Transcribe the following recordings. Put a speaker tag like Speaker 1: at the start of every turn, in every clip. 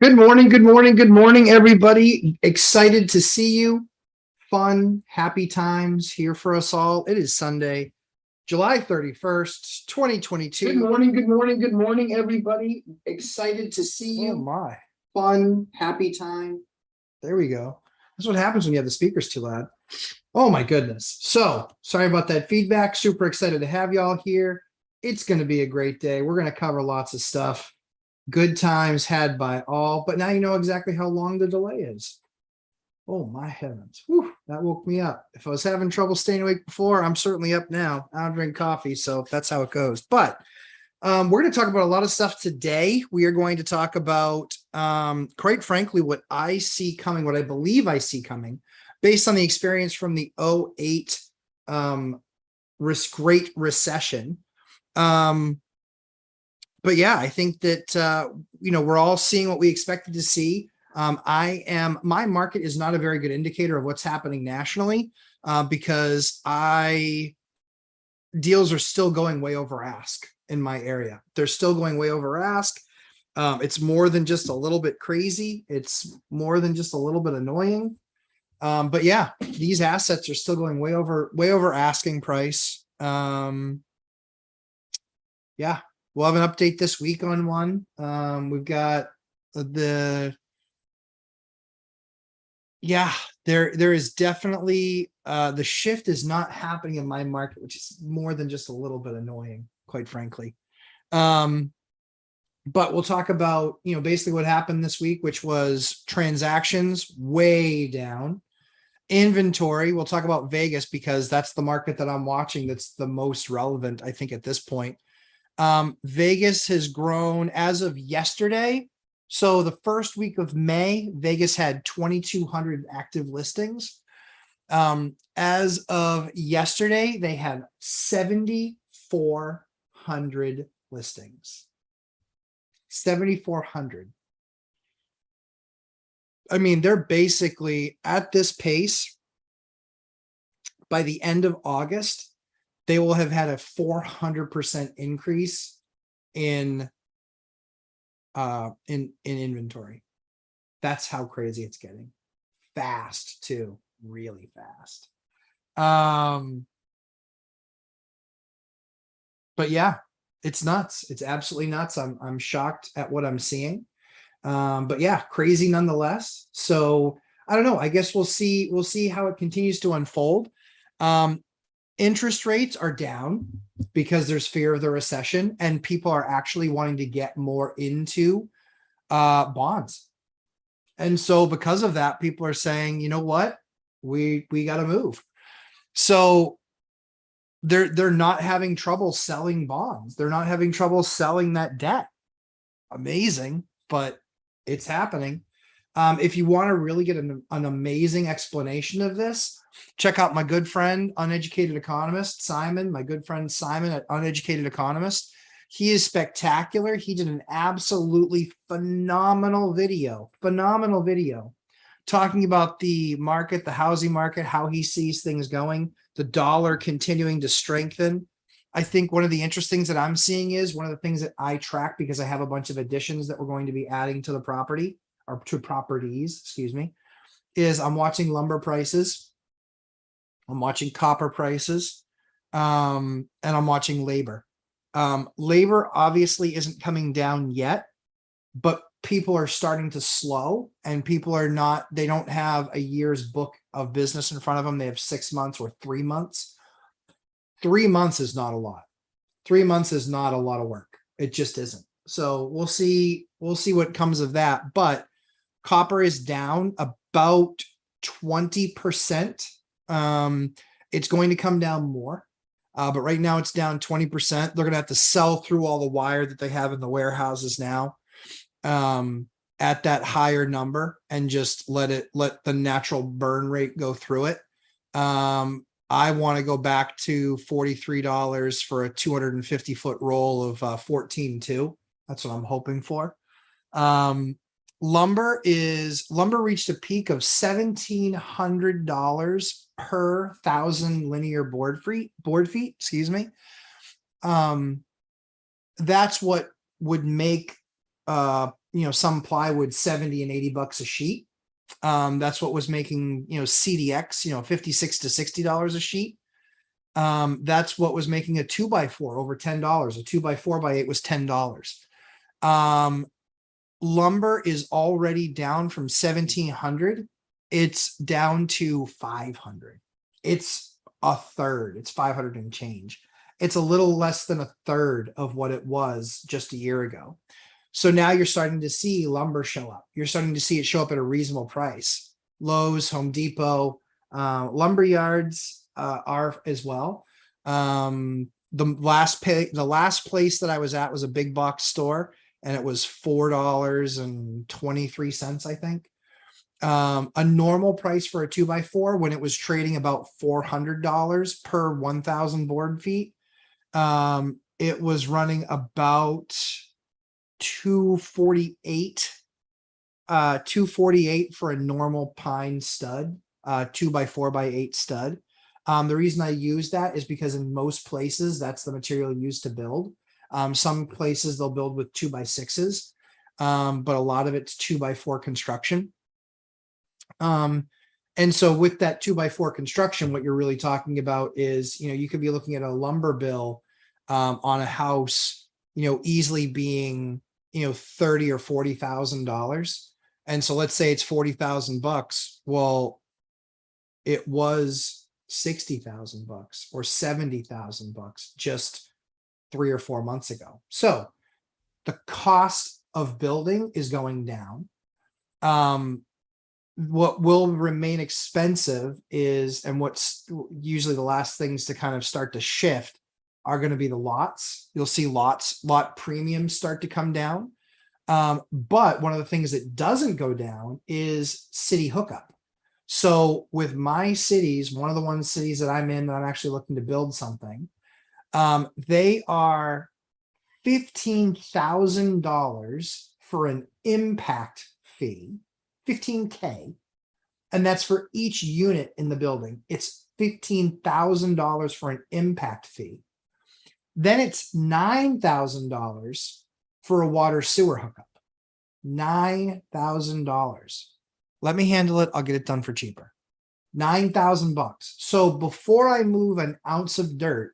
Speaker 1: Good morning, good morning, good morning, everybody. Excited to see you. Fun, happy times here for us all. It is Sunday, July 31st, 2022. Good morning, good morning, good morning, everybody. Excited to see you. Oh my. Fun, happy time. There we go. That's what happens when you have the speakers too loud. Oh my goodness. So sorry about that feedback. Super excited to have y'all here. It's going to be a great day. We're going to cover lots of stuff. Good times had by all, but now you know exactly how long the delay is. Oh my heavens. Whew, that woke me up. If I was having trouble staying awake before, I'm certainly up now. I don't drink coffee, so that's how it goes. But we're going to talk about a lot of stuff today. We are going to talk about, quite frankly, what I see coming, what I believe I see coming, based on the experience from the 2008 Great Recession. But yeah, I think that, we're all seeing what we expected to see. My market is not a very good indicator of what's happening nationally, because deals are still going way over ask in my area. They're still going way over ask. It's more than just a little bit crazy. It's more than just a little bit annoying. But yeah, these assets are still going way over asking price. Yeah. We'll have an update this week on one. We've got there is definitely the shift is not happening in my market, which is more than just a little bit annoying, quite frankly. But we'll talk about, basically what happened this week, which was transactions way down. Inventory, we'll talk about Vegas because that's the market that I'm watching that's the most relevant, I think, at this point. Vegas has grown as of yesterday. So the first week of May, Vegas had 2,200 active listings. As of yesterday, they had 7,400 listings. 7,400. I mean, they're basically at this pace. By the end of August, they will have had a 400% increase in inventory. That's how crazy it's getting. Fast too, really fast. But yeah, it's nuts. It's absolutely nuts. I'm shocked at what I'm seeing. But yeah, crazy nonetheless. So I don't know. I guess we'll see how it continues to unfold. Interest rates are down because there's fear of the recession and people are actually wanting to get more into bonds. And so because of that, people are saying, you know what, we got to move. So they're not having trouble selling bonds. They're not having trouble selling that debt. Amazing, but it's happening. If you want to really get an amazing explanation of this, check out my good friend, Uneducated Economist, Simon, my good friend Simon at Uneducated Economist. He is spectacular. He did an absolutely phenomenal video talking about the market, the housing market, how he sees things going, the dollar continuing to strengthen. I think one of the interesting things that I'm seeing is one of the things that I track because I have a bunch of additions that we're going to be adding to the property or to properties, excuse me, is I'm watching lumber prices. I'm watching copper prices, and I'm watching labor. Labor obviously isn't coming down yet, but people are starting to slow and people are not, they don't have a year's book of business in front of them. They have 6 months or 3 months. 3 months is not a lot. 3 months is not a lot of work. It just isn't. So we'll see what comes of that. But copper is down about 20%. It's going to come down more. But right now it's down 20%. They're going to have to sell through all the wire that they have in the warehouses now, at that higher number and just let the natural burn rate go through it. I want to go back to $43 for a 250-foot roll of 14.2. That's what I'm hoping for. Lumber reached a peak of $1,700 per 1,000 linear board feet, excuse me. That's what would make some plywood 70 and 80 bucks a sheet. That's what was making, CDX, 56 to $60 a sheet. That's what was making a 2x4 over $10. A 2x4x8 was $10. Lumber is already down from 1,700. It's down to 500. It's a third. It's 500 and change. It's a little less than a third of what it was just a year ago. So now you're starting to see lumber show up. You're starting to see it show up at a reasonable price. Lowe's, Home Depot, lumber yards are as well. The last place that I was at was a big box store, and it was $4.23, I think. A normal price for a 2x4 when it was trading about $400 per 1,000 board feet. It was running about 248 for a normal pine stud, 2x4x8 stud. The reason I use that is because in most places that's the material used to build. Some places they'll build with 2x6s, but a lot of it's 2x4 construction. And so with that 2x4 construction, what you're really talking about is, you could be looking at a lumber bill on a house, easily being, $30,000 or $40,000. And so let's say it's $40,000. Well, it was $60,000 or $70,000 just 3 or 4 months ago. So the cost of building is going down. What will remain expensive is, and what's usually the last things to kind of start to shift are going to be the lots. You'll see lot premiums start to come down. But one of the things that doesn't go down is city hookup. So with my cities, one of the cities that I'm in that I'm actually looking to build something, they are $15,000 for an impact fee, 15K. And that's for each unit in the building. It's $15,000 for an impact fee. Then it's $9,000 for a water sewer hookup. $9,000. Let me handle it. I'll get it done for cheaper. $9,000. So before I move an ounce of dirt,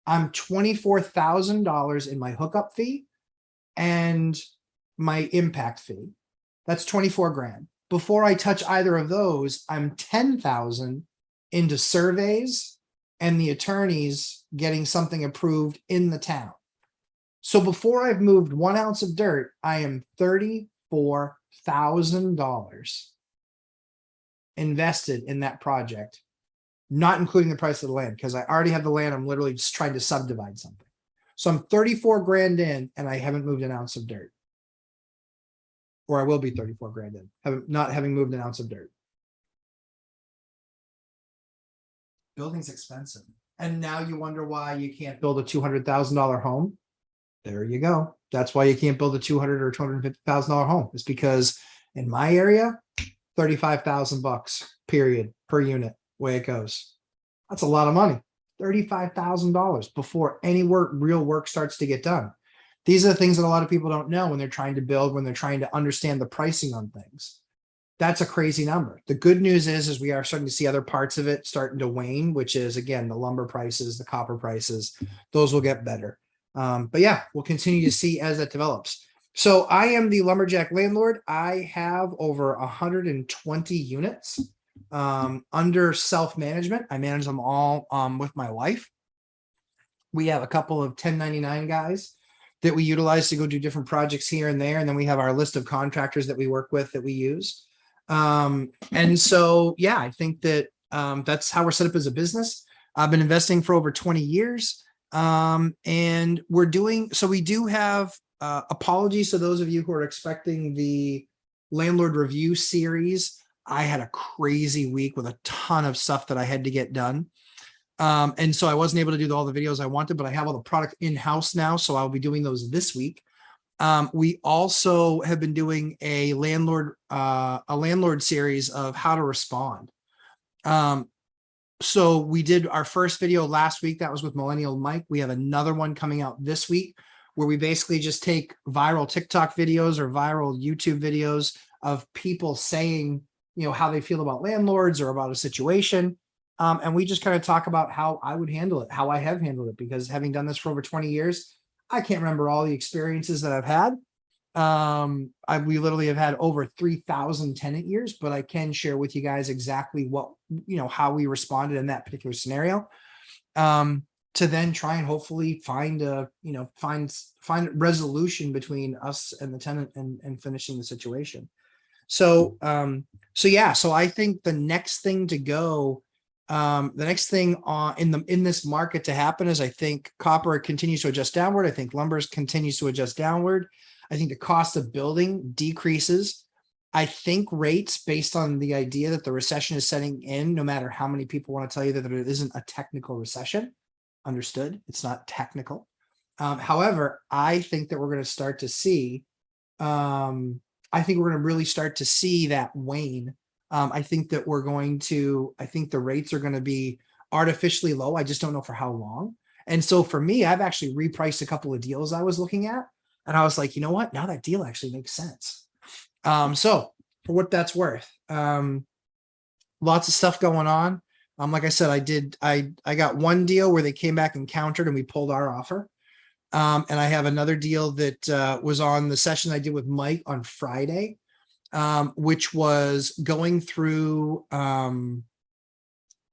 Speaker 1: I'm $24,000 in my hookup fee and my impact fee. That's 24 grand. Before I touch either of those, I'm 10,000 into surveys and the attorneys getting something approved in the town. So before I've moved 1 ounce of dirt, I am $34,000 invested in that project, not including the price of the land, because I already have the land. I'm literally just trying to subdivide something. So I'm 34 grand in and I haven't moved an ounce of dirt. Or I will be 34 grand in, not having moved an ounce of dirt. Building's expensive. And now you wonder why you can't build a $200,000 home. There you go. That's why you can't build a $200,000 or $250,000 home. It's because in my area, $35,000 period per unit, way it goes. That's a lot of money. $35,000 before any real work starts to get done. These are the things that a lot of people don't know when they're trying to build, when they're trying to understand the pricing on things. That's a crazy number. The good news is we are starting to see other parts of it starting to wane, which is, again, the lumber prices, the copper prices, those will get better. But yeah, we'll continue to see as that develops. So I am the lumberjack landlord. I have over 120 units under self-management. I manage them all with my wife. We have a couple of 1099 guys that we utilize to go do different projects here and there. And then we have our list of contractors that we work with that we use. And so, yeah, I think that that's how we're set up as a business. I've been investing for over 20 years. And we do have apologies to those of you who are expecting the landlord review series. I had a crazy week with a ton of stuff that I had to get done. And so I wasn't able to do all the videos I wanted, but I have all the product in-house now. So I'll be doing those this week. We also have been doing a landlord series of how to respond. So we did our first video last week. That was with Millennial Mike. We have another one coming out this week where we basically just take viral TikTok videos or viral YouTube videos of people saying, you know, how they feel about landlords or about a situation. And we just kind of talk about how I would handle it, how I have handled it, because having done this for over 20 years, I can't remember all the experiences that I've had. We literally have had over 3,000 tenant years, but I can share with you guys exactly what, you know, how we responded in that particular scenario. To then try and hopefully find a, you know, find resolution between us and the tenant and finishing the situation. So, yeah, so I think the next thing to go, the next thing in this market to happen is, I think copper continues to adjust downward. I think lumber continues to adjust downward. I think the cost of building decreases. I think rates, based on the idea that the recession is setting in, no matter how many people want to tell you that it isn't a technical recession, understood, it's not technical. However, I think that we're going to start to see, I think we're going to really start to see that wane. I think that I think the rates are going to be artificially low. I just don't know for how long. And so for me, I've actually repriced a couple of deals I was looking at, and I was like, you know what? Now that deal actually makes sense. So for what that's worth, lots of stuff going on. Like I said, I got one deal where they came back and countered and we pulled our offer. And I have another deal that was on the session I did with Mike on Friday, which was going through,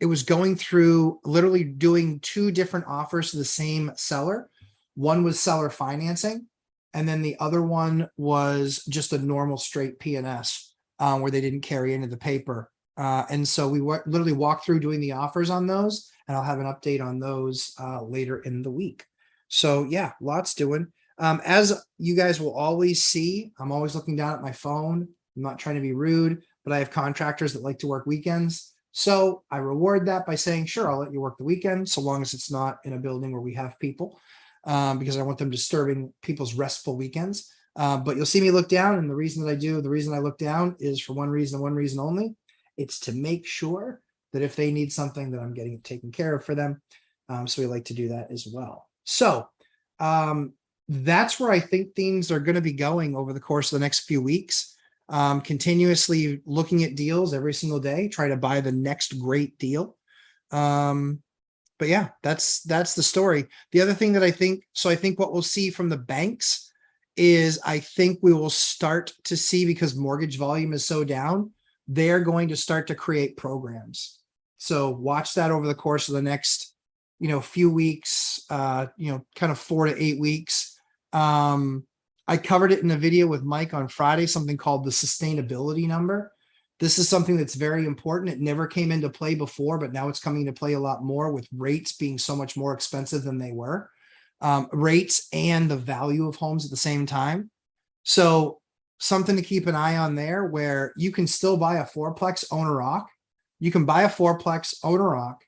Speaker 1: it was going through literally doing two different offers to the same seller. One was seller financing, and then the other one was just a normal straight P&S, where they didn't carry into the paper. And so we literally walked through doing the offers on those, and I'll have an update on those later in the week. So yeah, lots doing. As you guys will always see, I'm always looking down at my phone. I'm not trying to be rude, but I have contractors that like to work weekends. So I reward that by saying, sure, I'll let you work the weekend, so long as it's not in a building where we have people, because I want them disturbing people's restful weekends. But you'll see me look down, and the reason I look down is for one reason and one reason only. It's to make sure that if they need something, that I'm getting it taken care of for them. So we like to do that as well. So that's where I think things are going to be going over the course of the next few weeks. Continuously looking at deals every single day, try to buy the next great deal. But yeah, that's the story. The other thing that I think what we'll see from the banks is, I think we will start to see, because mortgage volume is so down, they're going to start to create programs. So watch that over the course of the next, few weeks, kind of 4 to 8 weeks. I covered it in a video with Mike on Friday, something called the sustainability number. This is something that's very important. It never came into play before, but now it's coming into play a lot more, with rates being so much more expensive than they were. Rates and the value of homes at the same time. So something to keep an eye on there, where you can still buy a fourplex, own a rock. You can buy a fourplex, own a rock.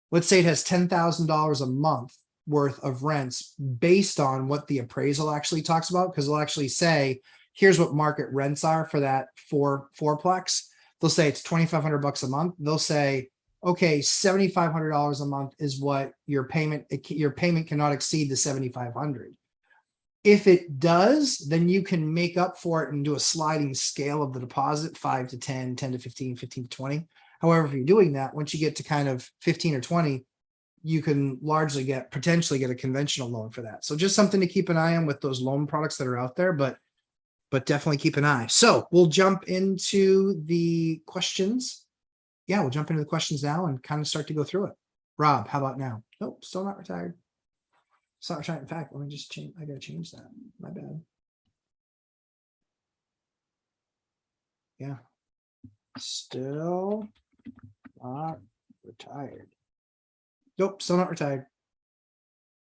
Speaker 1: Let's say it has $10,000 a month worth of rents based on what the appraisal actually talks about, because they'll actually say, here's what market rents are for that fourplex. They'll say it's $2,500 a month. They'll say, okay, $7,500 a month is what your payment cannot exceed the $7,500. If it does, then you can make up for it and do a sliding scale of the deposit, 5 to 10, 10 to 15, 15 to 20. However, if you're doing that, once you get to kind of 15 or 20, you can largely potentially get a conventional loan for that. So just something to keep an eye on with those loan products that are out there, but definitely keep an eye. So we'll jump into the questions. Yeah, we'll jump into the questions now and kind of start to go through it. Rob, how about now? Nope, still not retired. It's not retired. In fact, let me just change. I gotta change that. My bad. Yeah. Still not retired. Nope, still not retired.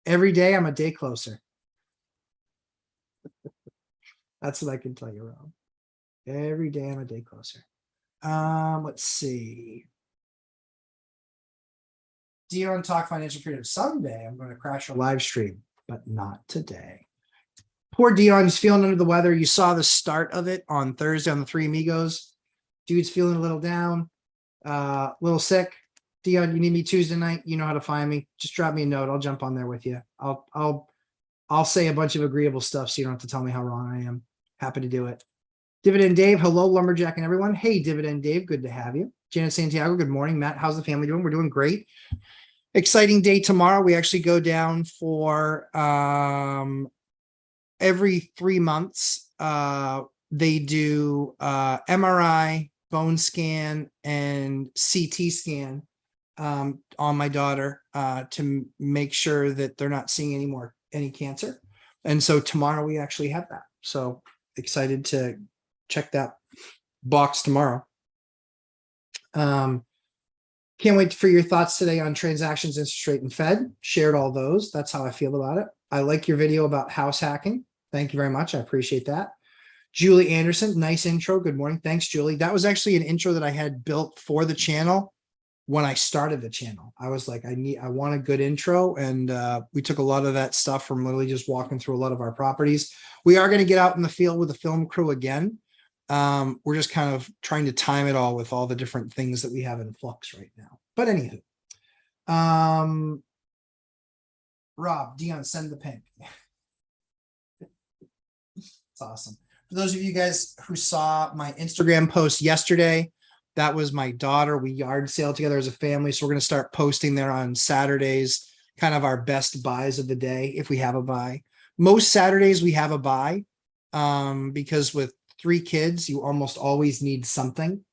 Speaker 1: Every day I'm a day closer. That's what I can tell you, Rob. Every day I'm a day closer. Let's see. Dion talk financial freedom. Someday I'm going to crash a live stream, but not today. Poor Dion, he's feeling under the weather. You saw the start of it on Thursday on the Three Amigos. Dude's feeling a little down, a little sick. Dion, you need me Tuesday night, you know how to find me. Just drop me a note. I'll jump on there with you. I'll I'll say a bunch of agreeable stuff so you don't have to tell me how wrong I am. Happy to do it. Dividend Dave, hello, Lumberjack and everyone. Hey, Dividend Dave, good to have you. Janet Santiago, good morning. Matt, how's the family doing? We're doing great. Exciting day tomorrow. We actually go down for every 3 months. They do MRI, bone scan, and CT scan on my daughter to make sure that they're not seeing any cancer. And so tomorrow we actually have that. So excited to check that box tomorrow. Can't wait for your thoughts today on transactions, interest rate, and Fed. Shared all those. That's how I feel about it. I like your video about house hacking. Thank you very much. I appreciate that. Julie Anderson, nice intro. Good morning. Thanks, Julie. That was actually an intro that I had built for the channel when I started the channel. I was like, I want a good intro. And we took a lot of that stuff from literally just walking through a lot of our properties. We are going to get out in the field with the film crew again. We're just kind of trying to time it all with all the different things that we have in flux right now. But anywho, Rob, Dion, send the pink. It's awesome. For those of you guys who saw my Instagram post yesterday, that was my daughter. We yard sale together as a family. So we're going to start posting there on Saturdays, kind of our best buys of the day if we have a buy. Most Saturdays we have a buy because with 3 kids, you almost always need something.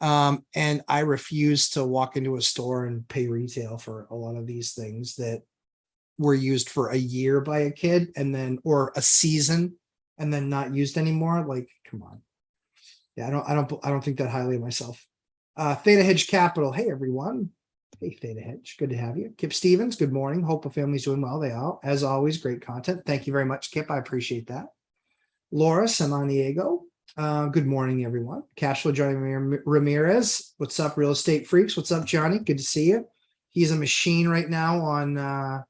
Speaker 1: And I refuse to walk into a store and pay retail for a lot of these things that were used for a year by a kid and then, or a season and then not used anymore. Like, come on. Yeah, I don't think that highly of myself. Theta Hedge Capital. Hey, everyone. Hey, Theta Hedge. Good to have you. Kip Stevens. Good morning. Hope the family's doing well. They are. As always, great content. Thank you very much, Kip. I appreciate that. Laura Samaniego. Good morning, everyone. Cashflow Johnny Ramirez. What's up, real estate freaks? What's up, Johnny? Good to see you. He's a machine right now on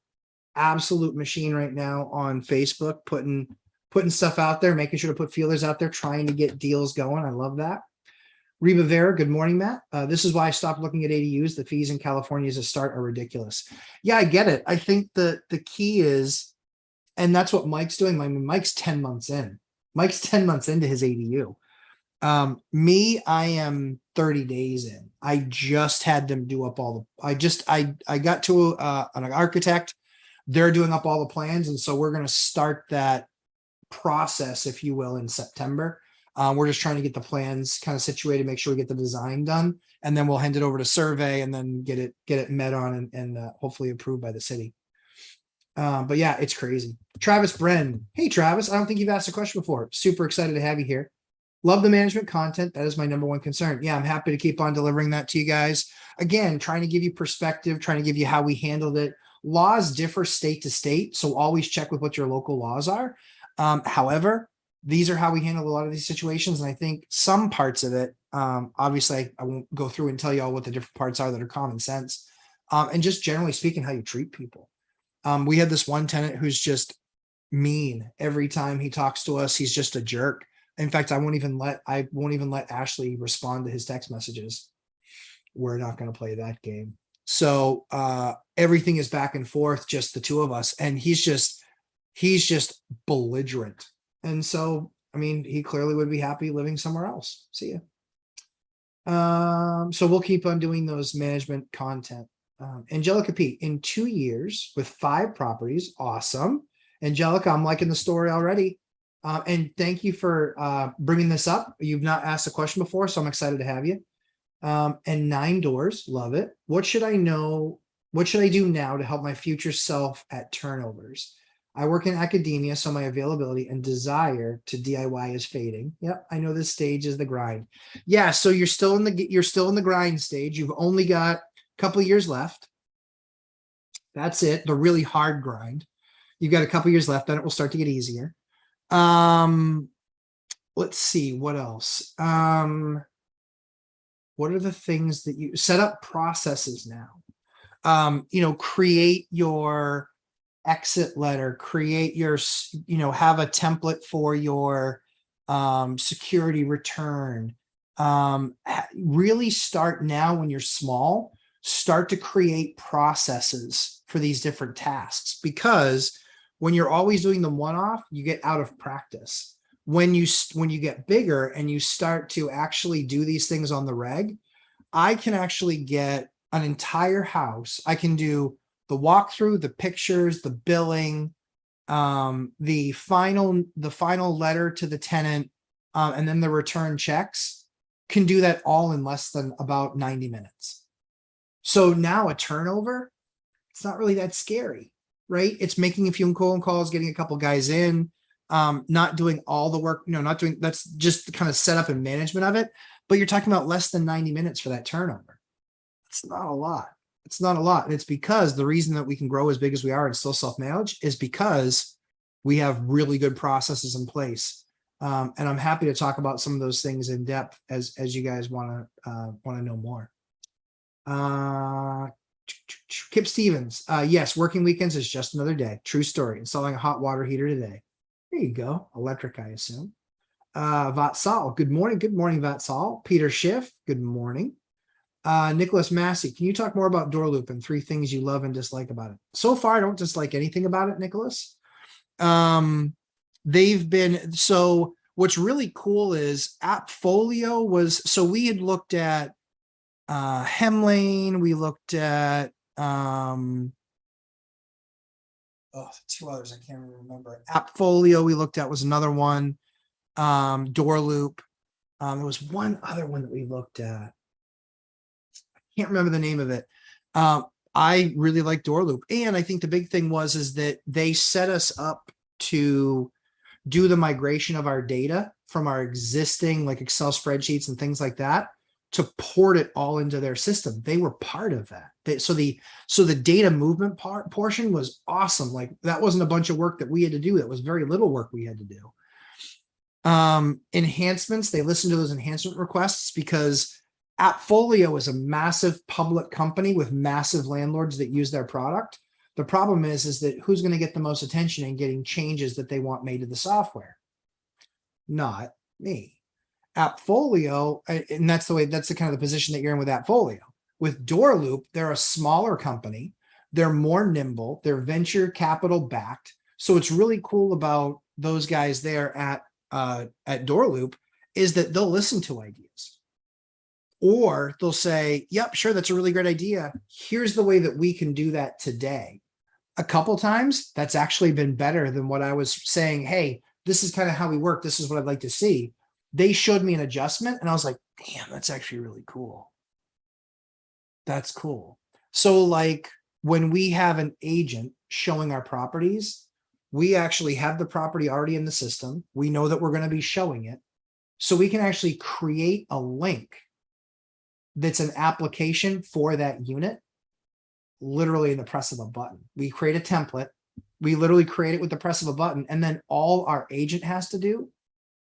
Speaker 1: absolute machine right now on Facebook, putting stuff out there, making sure to put feelers out there, trying to get deals going. I love that. Reba Vera, good morning, Matt. This is why I stopped looking at ADUs. The fees in California as a start are ridiculous. Yeah, I get it. I think the key is, and that's what Mike's doing. I mean, Mike's 10 months in. Mike's 10 months into his ADU. Me, I am 30 days in. I just had them do up all the, I got to an architect. They're doing up all the plans. And so we're going to start that process, if you will, in September. We're just trying to get the plans kind of situated, make sure we get the design done, and then we'll hand it over to survey and then get it met on and hopefully approved by the city. But yeah, it's crazy. Travis Bren. Hey, Travis, I don't think you've asked a question before. Super excited to have you here. Love the management content. That is my number one concern. Yeah, I'm happy to keep on delivering that to you guys. Again, trying to give you perspective, trying to give you how we handled it. Laws differ state to state, so always check with what your local laws are. However, these are how we handle a lot of these situations. And I think some parts of it, obviously, I won't go through and tell you all what the different parts are that are common sense. And just generally speaking, how you treat people. We had this one tenant who's just mean every time he talks to us. He's just a jerk. In fact, I won't even let Ashley respond to his text messages. We're not going to play that game. So everything is back and forth, just the two of us. And he's just belligerent. And so, I mean, he clearly would be happy living somewhere else. See ya. So we'll keep on doing those management content. Angelica P, in 2 years with 5 properties. Awesome. Angelica, I'm liking the story already. And thank you for bringing this up. You've not asked a question before, so I'm excited to have you. And 9 doors. Love it. What should I know? What should I do now to help my future self at turnovers? I work in academia, so my availability and desire to DIY is fading. Yep, I know this stage is the grind. Yeah, so you're still in the grind stage. You've only got a couple of years left. That's it. The really hard grind. You've got a couple of years left, then it will start to get easier. Let's see what else. What are the things that you set up processes now? Create your exit letter, create your, have a template for your security return. Really start now when you're small, start to create processes for these different tasks, because When you're always doing them one-off, you get out of practice. When you get bigger and you start to actually do these things on the reg, I can actually get an entire house. I can do the walkthrough, the pictures, the billing, the final letter to the tenant, and then the return checks. Can do that all in less than about 90 minutes. So now a turnover, it's not really that scary, right? It's making a few phone calls, getting a couple guys in, not doing all the work, not doing, that's just the kind of setup and management of it. But you're talking about less than 90 minutes for that turnover. It's not a lot. It's not a lot. And it's because the reason that we can grow as big as we are and still self-manage is because we have really good processes in place. And I'm happy to talk about some of those things in depth as you guys want to know more. Kip Stevens. Yes, working weekends is just another day. True story. Installing a hot water heater today. There you go. Electric, I assume. Vatsal. Good morning. Good morning, Vatsal. Peter Schiff. Good morning. Nicholas Massey. Can you talk more about door loop and 3 things you love and dislike about it? So far, I don't dislike anything about it, Nicholas. They've been, so what's really cool is Appfolio was, so we had looked at Hemlane, we looked at 2 others I can't remember. Appfolio we looked at was another one. Door loop. There was one other one that we looked at. I can't remember the name of it. I really like door loop, and I think the big thing is that they set us up to do the migration of our data from our existing like Excel spreadsheets and things like that to port it all into their system. They were part of that. So the data movement portion was awesome. Like that wasn't a bunch of work that we had to do. That was very little work we had to do. Enhancements, they listened to those enhancement requests because Appfolio is a massive public company with massive landlords that use their product. The problem is that who's going to get the most attention in getting changes that they want made to the software? Not me. Appfolio, and that's the kind of the position that you're in with Appfolio. With Door Loop, they're a smaller company. They're more nimble. They're venture capital backed. So what's really cool about those guys there at Door Loop is that they'll listen to ideas. Or they'll say, yep, sure, that's a really great idea. Here's the way that we can do that today. A couple times, that's actually been better than what I was saying. Hey, this is kind of how we work. This is what I'd like to see. They showed me an adjustment and I was like, damn, that's actually really cool. That's cool. So like when we have an agent showing our properties, we actually have the property already in the system. We know that we're going to be showing it. So we can actually create a link that's an application for that unit, literally in the press of a button. We create a template. We literally create it with the press of a button. And then all our agent has to do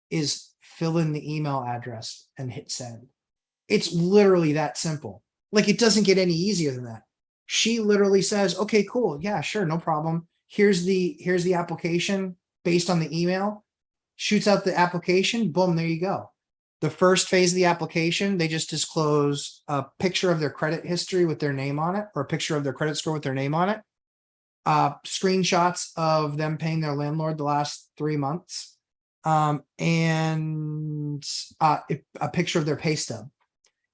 Speaker 1: is fill in the email address and hit send. It's literally that simple. Like it doesn't get any easier than that. She literally says, okay, cool. Yeah, sure. No problem. Here's the application based on the email, shoots out the application. Boom. There you go. The first phase of the application, they just disclose a picture of their credit history with their name on it, or a picture of their credit score with their name on it. Screenshots of them paying their landlord the last 3 months. And a picture of their pay stub.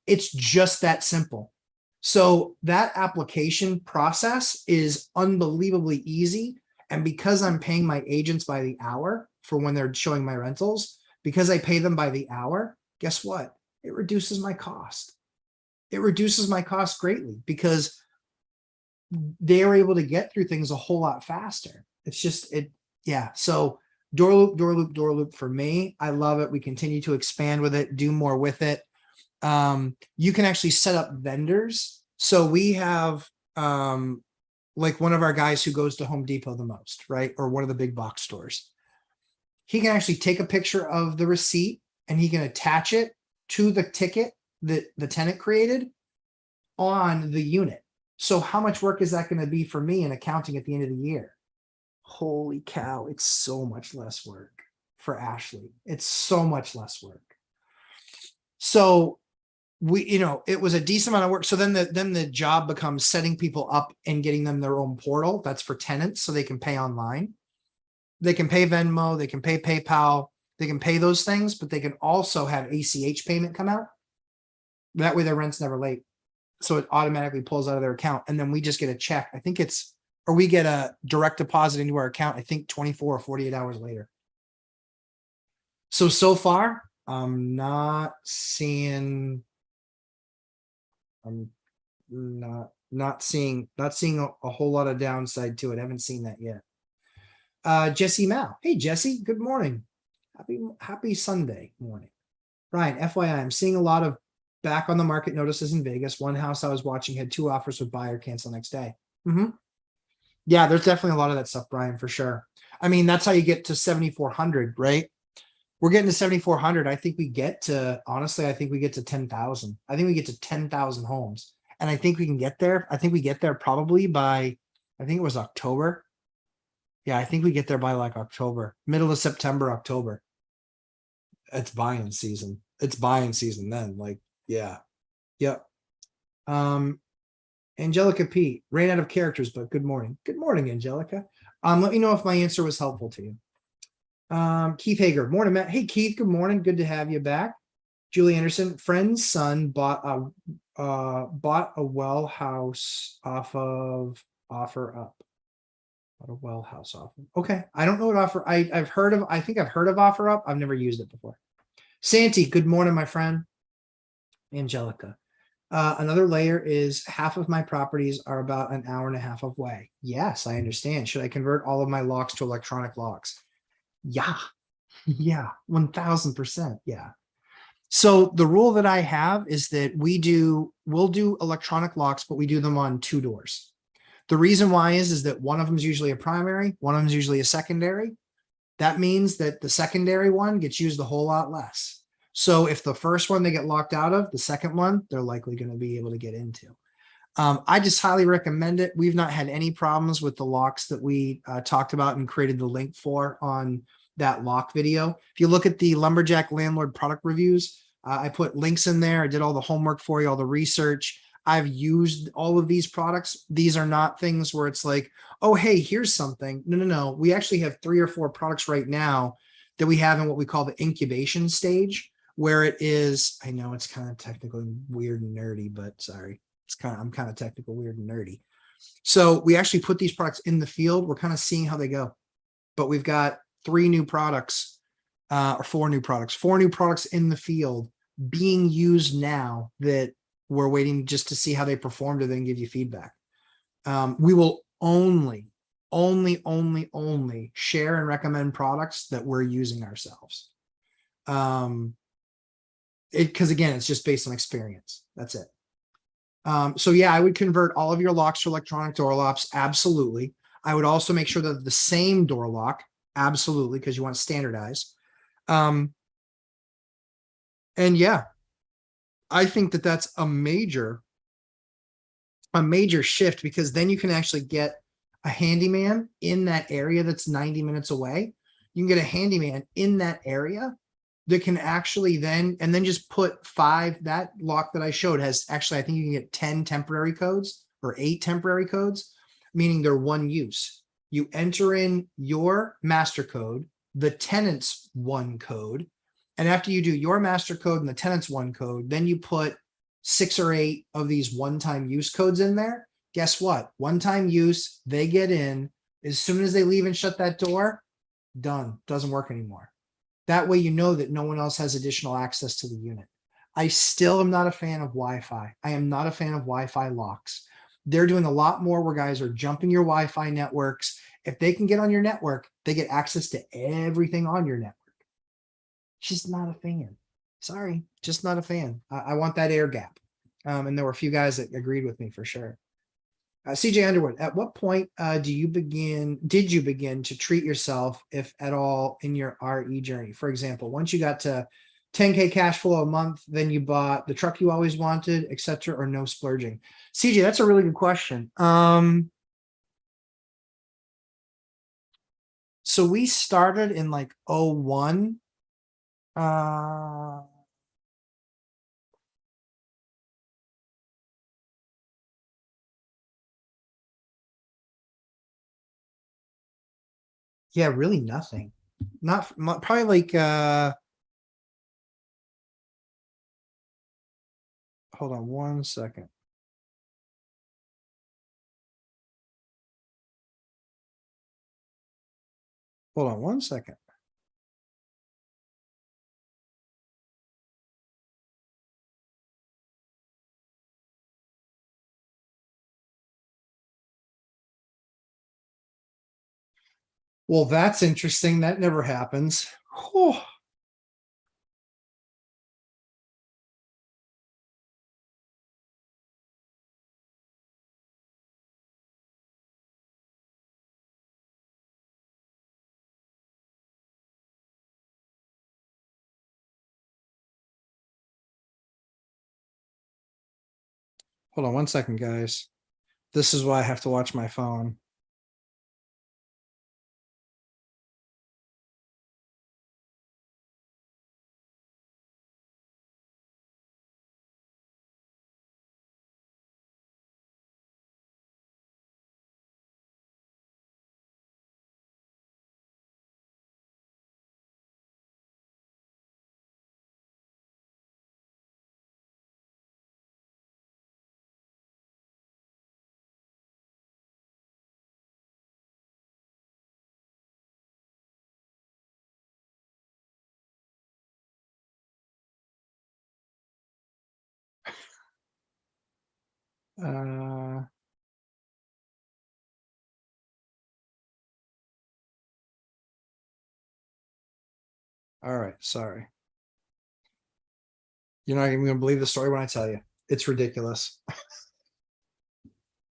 Speaker 1: It's just that simple. So that application process is unbelievably easy. And because I'm paying my agents by the hour for when they're showing my rentals, because I pay them by the hour, guess what? It reduces my cost. It reduces my cost greatly because they are able to get through things a whole lot faster. It's just, yeah. So door loop for me, I love it. We continue to expand with it, do more with it. You can actually set up vendors. So we have like one of our guys who goes to Home Depot the most, right? Or one of the big box stores. He can actually take a picture of the receipt and he can attach it to the ticket that the tenant created on the unit. So how much work is that going to be for me in accounting at the end of the year? Holy cow, it's so much less work for Ashley. It's so much less work. So we, it was a decent amount of work. So then the job becomes setting people up and getting them their own portal. That's for tenants so they can pay online. They can pay Venmo, they can pay PayPal, they can pay those things, but they can also have ACH payment come out. That way their rent's never late. So it automatically pulls out of their account and then we just get a check. I think it's, or we get a direct deposit into our account, I think 24 or 48 hours later. So far, I'm not seeing, I'm not seeing a whole lot of downside to it. I haven't seen that yet. Jesse Mao. Hey, Jesse, good morning. Happy Sunday morning. Ryan, FYI, I'm seeing a lot of back on the market notices in Vegas. One house I was watching had 2 offers with buyer cancel next day. Yeah, there's definitely a lot of that stuff, Brian, for sure. I mean, that's how you get to 7,400, right? We're getting to 7,400. I think we get to, honestly, I think we get to 10,000. I think we get to 10,000 homes. And I think we can get there. I think we get there probably by, I think it was October. Yeah, I think we get there by like October, middle of September, October. It's buying season. It's buying season then. Like, yeah. Yep. Angelica P. Ran out of characters, but good morning. Good morning, Angelica. Let me know if my answer was helpful to you. Keith Hager. Morning, Matt. Hey, Keith. Good morning. Good to have you back. Julie Anderson. Friend's son bought a well house off of Offer Up. Bought a well house off of. Okay. I don't know what offer. I've heard of. I think I've heard of Offer Up. I've never used it before. Santi. Good morning, my friend. Angelica. Another layer is half of my properties are about an hour and a half away. Yes, I understand. Should I convert all of my locks to electronic locks? Yeah. Yeah. 1000%. Yeah. So the rule that I have is that we'll do electronic locks, but we do them on 2 doors. The reason why is that one of them is usually a primary, one of them is usually a secondary. That means that the secondary one gets used a whole lot less. So if the first one they get locked out of, the second one, they're likely going to be able to get into. I just highly recommend it. We've not had any problems with the locks that we talked about and created the link for on that lock video. If you look at the Lumberjack Landlord product reviews, I put links in there. I did all the homework for you, all the research. I've used all of these products. These are not things where it's like, oh, hey, here's something. No. We actually have 3 or 4 products right now that we have in what we call the incubation stage, where it is, I know it's kind of technically weird and nerdy, but sorry, I'm kind of technical, weird and nerdy. So we actually put these products in the field. We're kind of seeing how they go, but we've got 3 new products, or 4 new products in the field being used now that we're waiting just to see how they perform to then give you feedback. We will only share and recommend products that we're using ourselves. Because again, it's just based on experience. That's it. So yeah, I would convert all of your locks to electronic door locks. Absolutely. I would also make sure that the same door lock. Absolutely. Because you want to standardize. And yeah, I think that that's a major shift, because then you can actually get a handyman in that area that's 90 minutes away. You can get a handyman in that area that can actually then just put 5, that lock that I showed has actually, I think you can get 10 temporary codes or 8 temporary codes, meaning they're one use. You enter in your master code, the tenant's one code. And after you do your master code and the tenant's one code, then you put 6 or 8 of these one-time use codes in there. Guess what? One-time use, they get in. As soon as they leave and shut that door, done. Doesn't work anymore. That way, you know that no one else has additional access to the unit. I still am not a fan of Wi-Fi. I am not a fan of Wi-Fi locks. They're doing a lot more where guys are jumping your Wi-Fi networks. If they can get on your network, they get access to everything on your network. Just not a fan. Sorry, just not a fan. I want that air gap. And there were a few guys that agreed with me for sure. CJ Underwood, at what point did you begin to treat yourself, if at all, in your RE journey? For example, once you got to 10K cash flow a month, then you bought the truck you always wanted, etc., or no splurging? CJ, that's a really good question. So we started in like 01. Yeah, really nothing. Probably like, hold on one second. Hold on one second. Well, that's interesting. That never happens. Whew. Hold on one second, guys. This is why I have to watch my phone. Uh, all right, sorry. You're not even gonna believe the story when I tell you. It's ridiculous.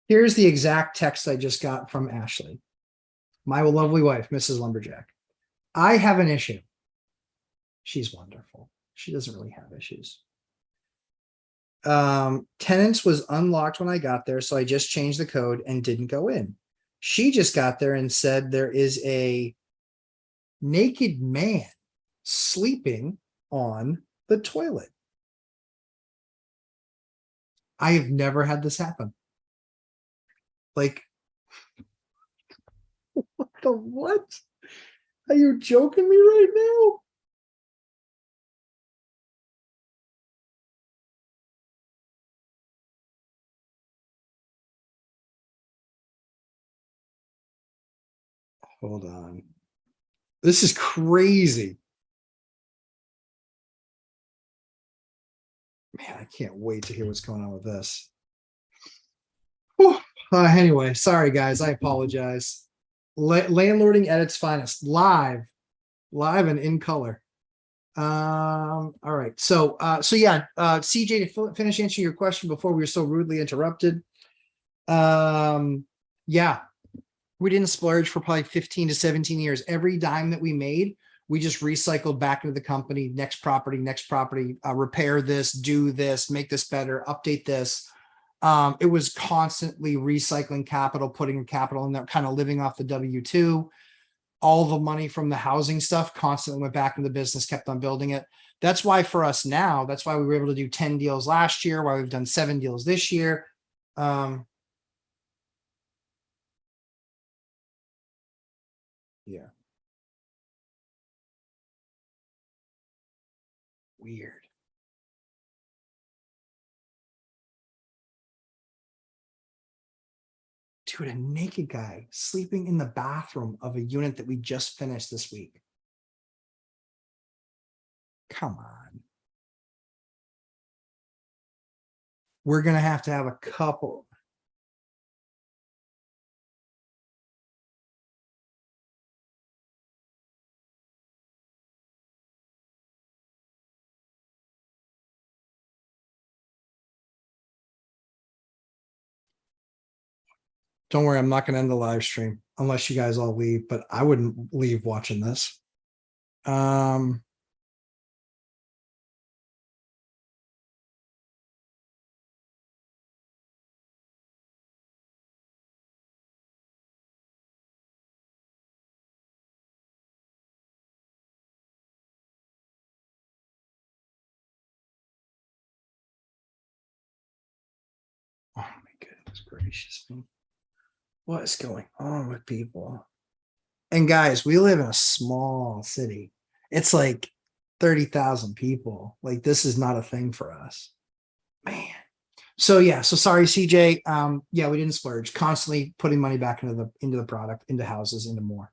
Speaker 1: Here's the exact text I just got from Ashley, my lovely wife, Mrs. Lumberjack. I have an issue. She's wonderful. She doesn't really have issues. Tenants was unlocked when I got there, so I just changed the code and didn't go in. She just got there and said there is a naked man sleeping on the toilet. I have never had this happen. Like, what the what? Are you joking me right now? Hold on. This is crazy. Man, I can't wait to hear what's going on with this. Whew. Anyway, sorry guys, I apologize. Landlording at its finest, live and in color. All right. So yeah, CJ, to finish answering your question before we were so rudely interrupted. Yeah, we didn't splurge for probably 15 to 17 years. Every dime that we made, we just recycled back into the company, next property, repair this, do this, make this better, update this. It was constantly recycling capital, putting capital in there, kind of living off the W-2. All the money from the housing stuff constantly went back into the business, kept on building it. That's why for us now, that's why we were able to do 10 deals last year, why we've done 7 deals this year. Yeah, weird. Dude, a naked guy sleeping in the bathroom of a unit that we just finished this week. Come on. We're gonna have to have a couple. Don't worry, I'm not gonna end the live stream unless you guys all leave, but I wouldn't leave watching this. Um, oh my goodness gracious me. What is going on with people? And guys, we live in a small city. It's like 30,000 people. Like this is not a thing for us. Man. So yeah, so sorry, CJ. Yeah, we didn't splurge. Constantly putting money back into the product, into houses, into more.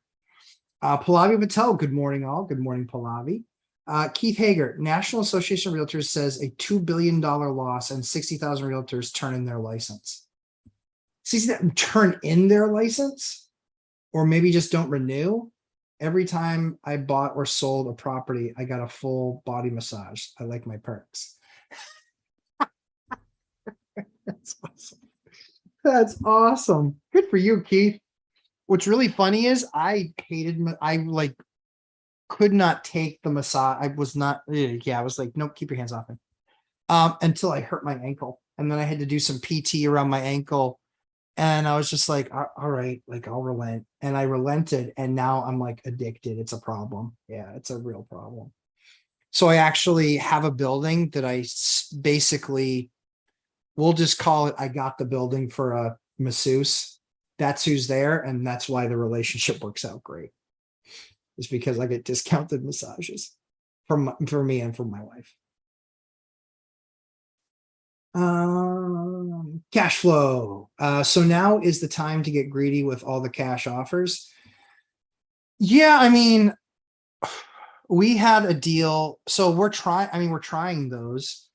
Speaker 1: Pallavi Patel, good morning, all. Good morning, Pallavi. Keith Hager, National Association of Realtors says a $2 billion loss and 60,000 realtors turn in their license. See that turn in their license, or maybe just don't renew. Every time I bought or sold a property, I got a full body massage. I like my perks. That's awesome. That's awesome. Good for you, Keith. What's really funny is I like could not take the massage. I was not, yeah, I was like, nope, keep your hands off me. Until I hurt my ankle. And then I had to do some PT around my ankle. And I was just like, all right, like I'll relent. And I relented. And now I'm like addicted. It's a problem. Yeah, it's a real problem. So I actually have a building that basically, we'll just call it, I got the building for a masseuse. That's who's there. And that's why the relationship works out great. Is because I get discounted massages for me and for my wife. Cash flow. So now is the time to get greedy with all the cash offers. Yeah, I mean, we had a deal. So we're trying those.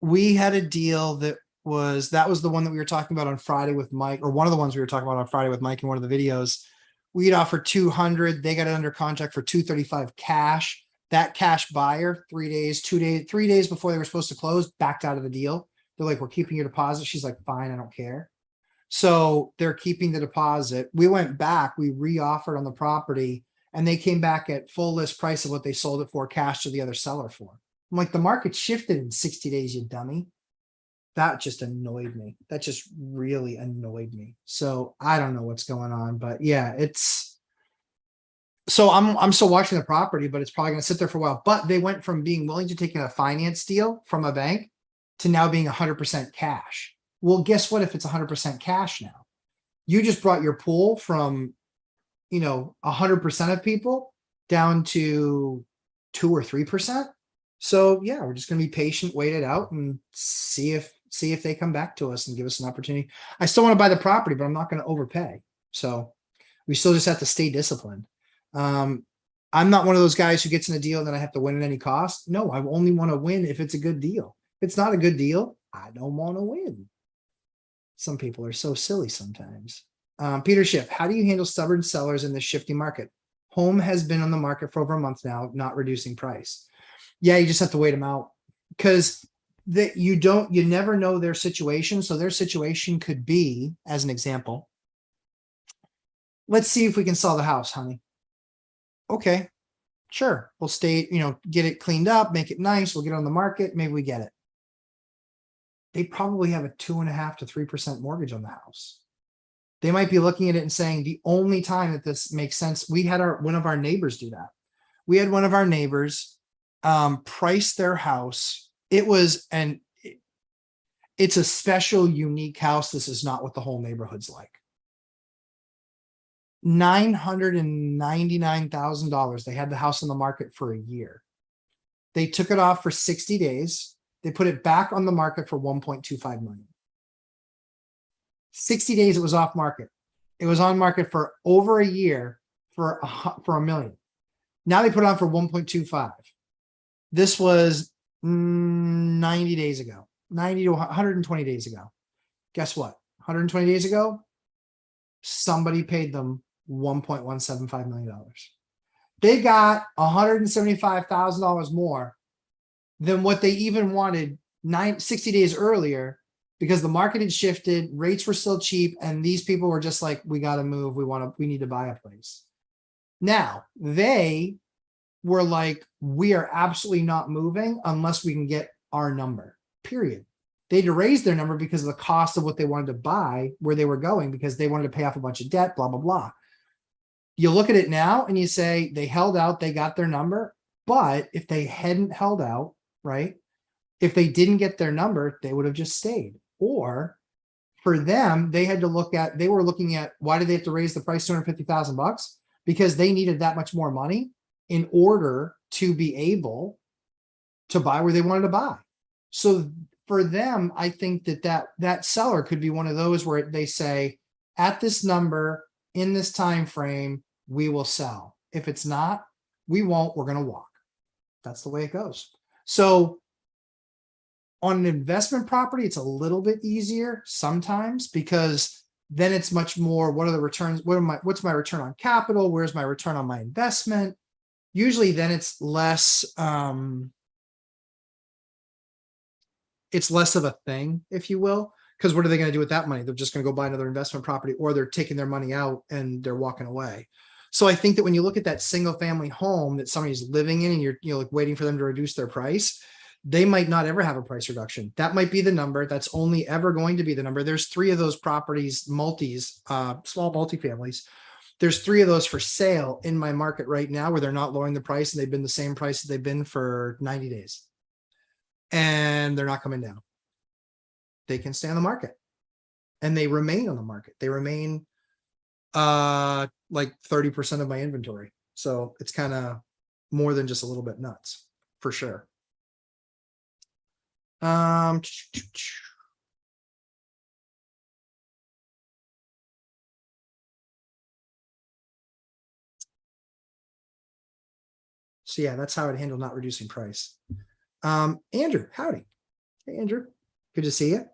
Speaker 1: We had a deal that was the one that we were talking about on Friday with Mike, or one of the ones we were talking about on Friday with Mike in one of the videos. We'd offer 200. They got it under contract for 235 cash. That cash buyer, 3 days, 3 days before they were supposed to close, backed out of the deal. They're like, we're keeping your deposit. She's like, fine, I don't care. So they're keeping the deposit. We went back, we re-offered on the property, and they came back at full list price of what they sold it for, cash to the other seller for. I'm like, the market shifted in 60 days, you dummy. That just annoyed me. That just really annoyed me. So I don't know what's going on, but yeah, so I'm still watching the property, but it's probably going to sit there for a while. But they went from being willing to take a finance deal from a bank to now being 100% cash. Well, guess what? If it's 100% cash now, you just brought your pool from, 100% of people down to 2 or 3%. So yeah, we're just going to be patient, wait it out, and see if they come back to us and give us an opportunity. I still want to buy the property, but I'm not going to overpay. So we still just have to stay disciplined. I'm not one of those guys who gets in a deal and then I have to win at any cost. No, I only want to win if it's a good deal. If it's not a good deal, I don't want to win. Some people are so silly sometimes. Peter Schiff, how do you handle stubborn sellers in this shifting market? Home has been on the market for over a month now, not reducing price. Yeah, you just have to wait them out, because you never know their situation. So their situation could be, as an example, let's see if we can sell the house, honey. Okay, sure. We'll stay, get it cleaned up, make it nice. We'll get it on the market. Maybe we get it. They probably have a 2.5% to 3% mortgage on the house. They might be looking at it and saying, the only time that this makes sense, we had one of our neighbors do that. We had one of our neighbors price their house. It's a special, unique house. This is not what the whole neighborhood's like. $999,000. They had the house on the market for a year. They took it off for 60 days. They put it back on the market for 1.25 million. 60 days it was off market. It was on market for over a year for $1 million. Now they put it on for 1.25. This was 90 days ago, 90 to 120 days ago. Guess what? 120 days ago, somebody paid them $1.175 million. They got $175,000 more than what they even wanted 60 days earlier, because the market had shifted, rates were still cheap, and these people were just like, we got to move, we need to buy a place. Now they were like, we are absolutely not moving unless we can get our number, period. They had to raise their number because of the cost of what they wanted to buy, where they were going, because they wanted to pay off a bunch of debt, blah, blah, blah. You look at it now and you say they held out, they got their number. But if they hadn't held out, right? If they didn't get their number, they would have just stayed. Or For them, they had to they were looking at, why did they have to raise the price $250,000? Because they needed that much more money in order to be able to buy where they wanted to buy. So for them, I think that seller could be one of those where they say, at this number, in this time frame, we will sell. If it's not, we won't, we're going to walk. That's the way it goes. So on an investment property, it's a little bit easier sometimes, because then it's much more, what are the returns? What's my return on capital? Where's my return on my investment? Usually then it's less of a thing, if you will, because what are they going to do with that money? They're just going to go buy another investment property, or they're taking their money out and they're walking away. So I think that when you look at that single family home that somebody's living in and you're like waiting for them to reduce their price, they might not ever have a price reduction. That might be the number. That's only ever going to be the number. There's 3 of those properties, small multifamilies. There's 3 of those for sale in my market right now where they're not lowering the price, and they've been the same price that they've been for 90 days. And they're not coming down. They can stay on the market, and they remain on the market. They remain like 30% of my inventory. So it's kind of more than just a little bit nuts, for sure. There So yeah, that's how I'd handle not reducing price. Andrew, howdy. Hey, Andrew, good to see you.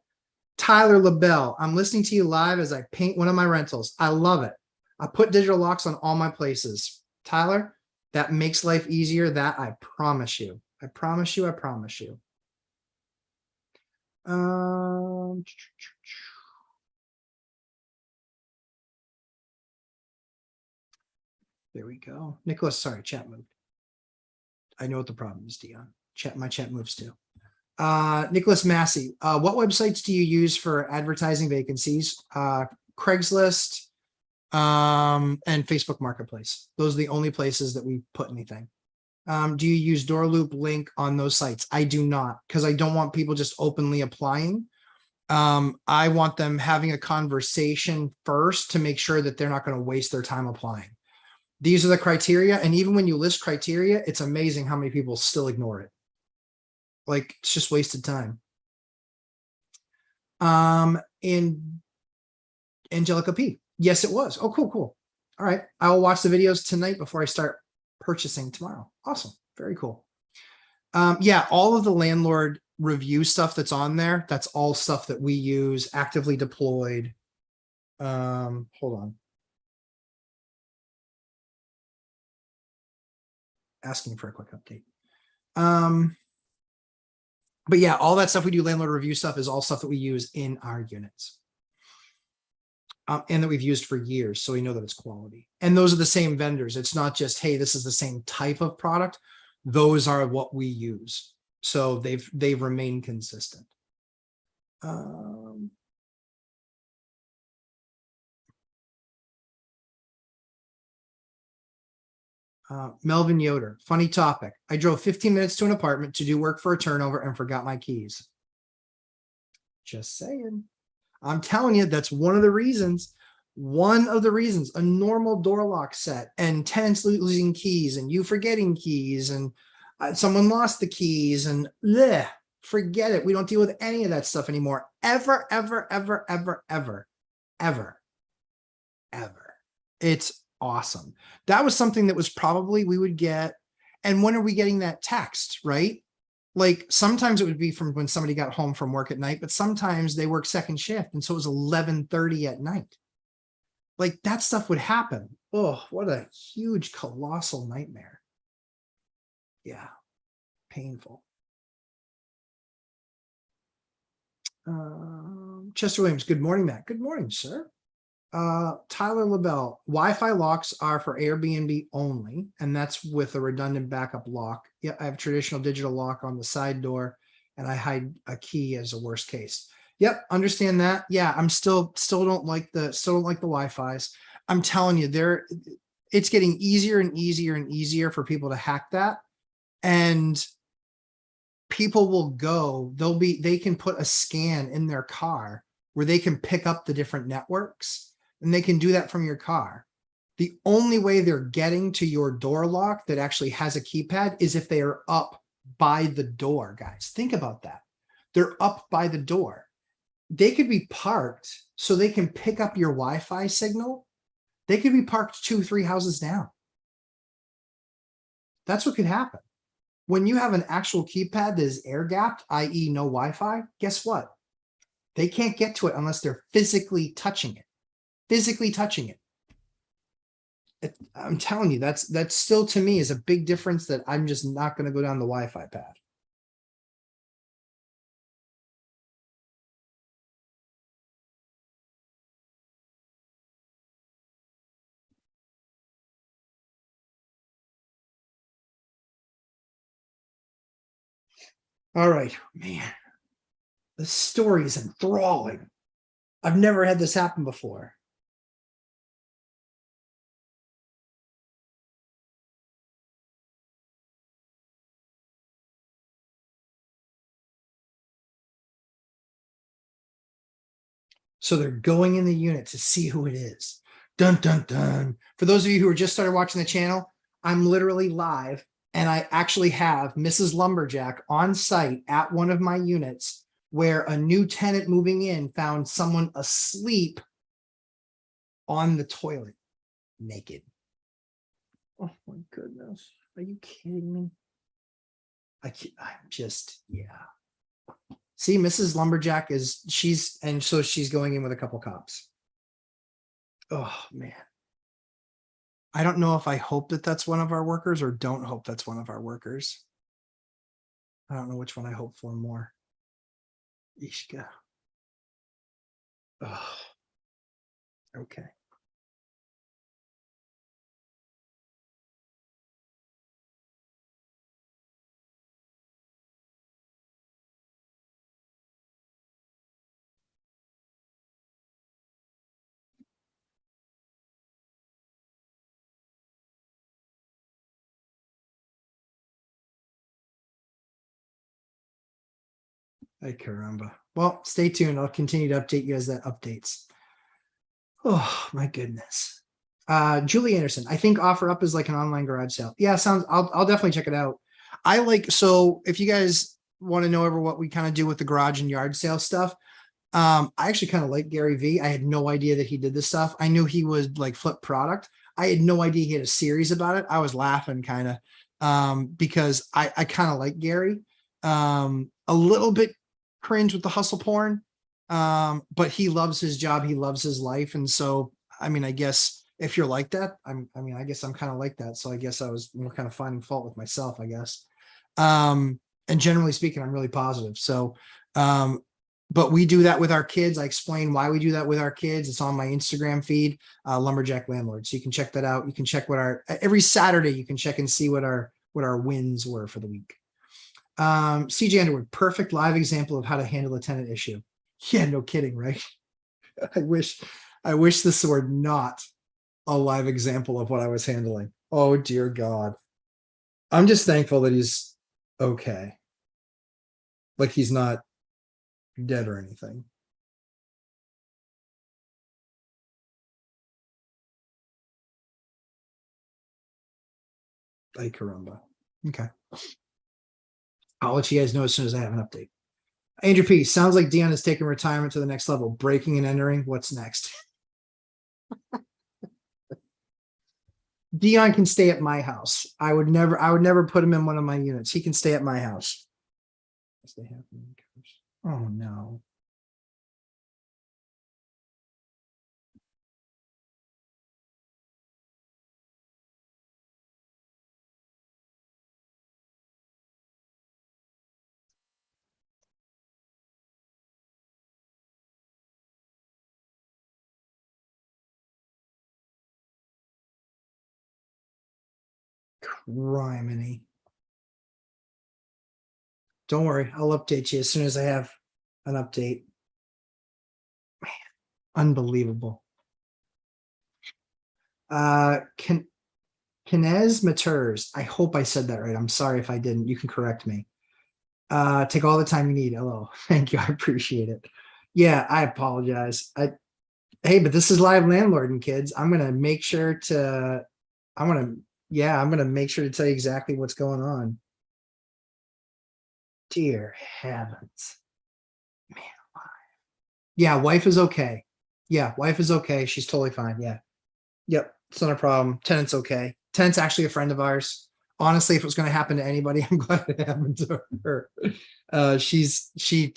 Speaker 1: Tyler LaBelle, I'm listening to you live as I paint one of my rentals. I love it. I put digital locks on all my places. Tyler, that makes life easier. That I promise you. I promise you. I promise you. There we go. Nicholas, sorry, chat moved. I know what the problem is, Dion. My chat moves too. Nicholas Massey, what websites do you use for advertising vacancies? Craigslist and Facebook Marketplace. Those are the only places that we put anything. Do you use Door Loop Link on those sites? I do not, because I don't want people just openly applying. I want them having a conversation first to make sure that they're not going to waste their time applying. These are the criteria. And even when you list criteria, it's amazing how many people still ignore it. Like, it's just wasted time. And Angelica P. Yes, it was. Oh, cool, cool. All right. I will watch the videos tonight before I start purchasing tomorrow. Awesome. Very cool. Yeah, all of the landlord review stuff that's on there, that's all stuff that we use, actively deployed. Hold on. Asking for a quick update. But yeah, all that stuff we do, landlord review stuff, is all stuff that we use in our units. And that we've used for years, so we know that it's quality. And those are the same vendors. It's not just, hey, this is the same type of product. Those are what we use. So they've remained consistent. Melvin Yoder, funny topic. I drove 15 minutes to an apartment to do work for a turnover and forgot my keys. Just saying. I'm telling you, that's one of the reasons. A normal door lock set, and tenants losing keys, and you forgetting keys, and someone lost the keys, and bleh, forget it. We don't deal with any of that stuff anymore. Ever, ever, ever, ever, ever, ever, ever. It's awesome. That was something that was probably we would get. And when are we getting that text, right? Like, sometimes it would be from when somebody got home from work at night, but sometimes they work second shift. And so it was 11:30 at night. Like, that stuff would happen. Oh, what a huge, colossal nightmare. Yeah, painful. Chester Williams, good morning, Matt. Good morning, sir. Tyler LaBelle, Wi-Fi locks are for Airbnb only, and that's with a redundant backup lock. Yeah, I have traditional digital lock on the side door, and I hide a key as a worst case. Yep, understand that. Yeah, I'm still don't like the Wi-Fi's. I'm telling you, it's getting easier and easier and easier for people to hack that, and people will go. They can put a scan in their car where they can pick up the different networks, and they can do that from your car. The only way they're getting to your door lock that actually has a keypad is if they are up by the door, guys. Think about that. They're up by the door. They could be parked so they can pick up your Wi-Fi signal. They could be parked 2-3 houses down. That's what could happen. When you have an actual keypad that is air gapped, i.e. no Wi-Fi, guess what? They can't get to it unless they're physically touching it. Physically touching it. I'm telling you, that's still to me is a big difference that I'm just not going to go down the Wi-Fi path. All right, man. The story is enthralling. I've never had this happen before. So they're going in the unit to see who it is. Dun, dun, dun. For those of you who are just started watching the channel, I'm literally live, and I actually have Mrs. Lumberjack on site at one of my units where a new tenant moving in found someone asleep on the toilet, naked. Oh my goodness. Are you kidding me? I'm just, yeah. See, Mrs. Lumberjack she's going in with a couple cops. Oh man. I don't know if I hope that that's one of our workers or don't hope that's one of our workers. I don't know which one I hope for more. Ishka. Oh, okay. Ay caramba. Well, stay tuned. I'll continue to update you as that updates. Oh my goodness. Julie Anderson, I think OfferUp is like an online garage sale. Yeah, sounds, I'll definitely check it out. So if you guys want to know ever what we kind of do with the garage and yard sale stuff, I actually kind of like Gary V. I had no idea that he did this stuff. I knew he would like flip product. I had no idea he had a series about it. I was laughing kind of because I kind of like Gary. A little bit cringe with the hustle porn, but he loves his job. He loves his life. And so, I mean, I guess if you're like that, I guess I'm kind of like that. So I guess I was kind of finding fault with myself, I guess. And generally speaking, I'm really positive. So, but we do that with our kids. I explain why we do that with our kids. It's on my Instagram feed, Lumberjack Landlord. So you can check that out. You can check every Saturday, you can check and see what our wins were for the week. CJ Underwood, perfect live example of how to handle a tenant issue. Yeah, no kidding, right? I wish this were not a live example of what I was handling. Oh dear God. I'm just thankful that he's okay. Like he's not dead or anything. Ay caramba. Okay. I'll let you guys know as soon as I have an update. Andrew P. Sounds like Dion is taking retirement to the next level. Breaking and entering. What's next? Dion can stay at my house. I would never put him in one of my units. He can stay at my house. Oh no. Criminy. Don't worry, I'll update you as soon as I have an update. Man, unbelievable. Kinez Maters. I hope I said that right. I'm sorry if I didn't. You can correct me. Take all the time you need. Hello. Thank you. I appreciate it. Yeah, I apologize. Hey, but this is live landlord and kids. I'm gonna make sure to, I'm gonna, yeah, I'm gonna make sure to tell you exactly what's going on. Dear heavens. Man. Yeah, wife is okay. Yeah, wife is okay. She's totally fine. Yeah. Yep. It's not a problem. Tenant's okay. Tenant's actually a friend of ours. Honestly, if it was going to happen to anybody, I'm glad it happened to her. She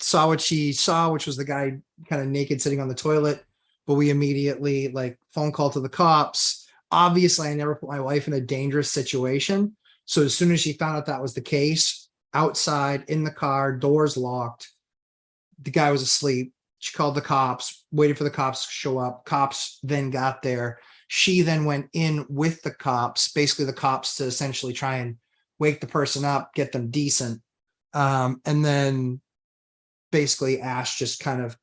Speaker 1: saw what she saw, which was the guy kind of naked sitting on the toilet. But we immediately like phone call to the cops. Obviously, I never put my wife in a dangerous situation. So as soon as she found out that was the case, outside in the car, doors locked, the guy was asleep. She called the cops, waited for the cops to show up. Cops then got there. She then went in with the cops, basically the cops to essentially try and wake the person up, get them decent. And then basically Ash just kind of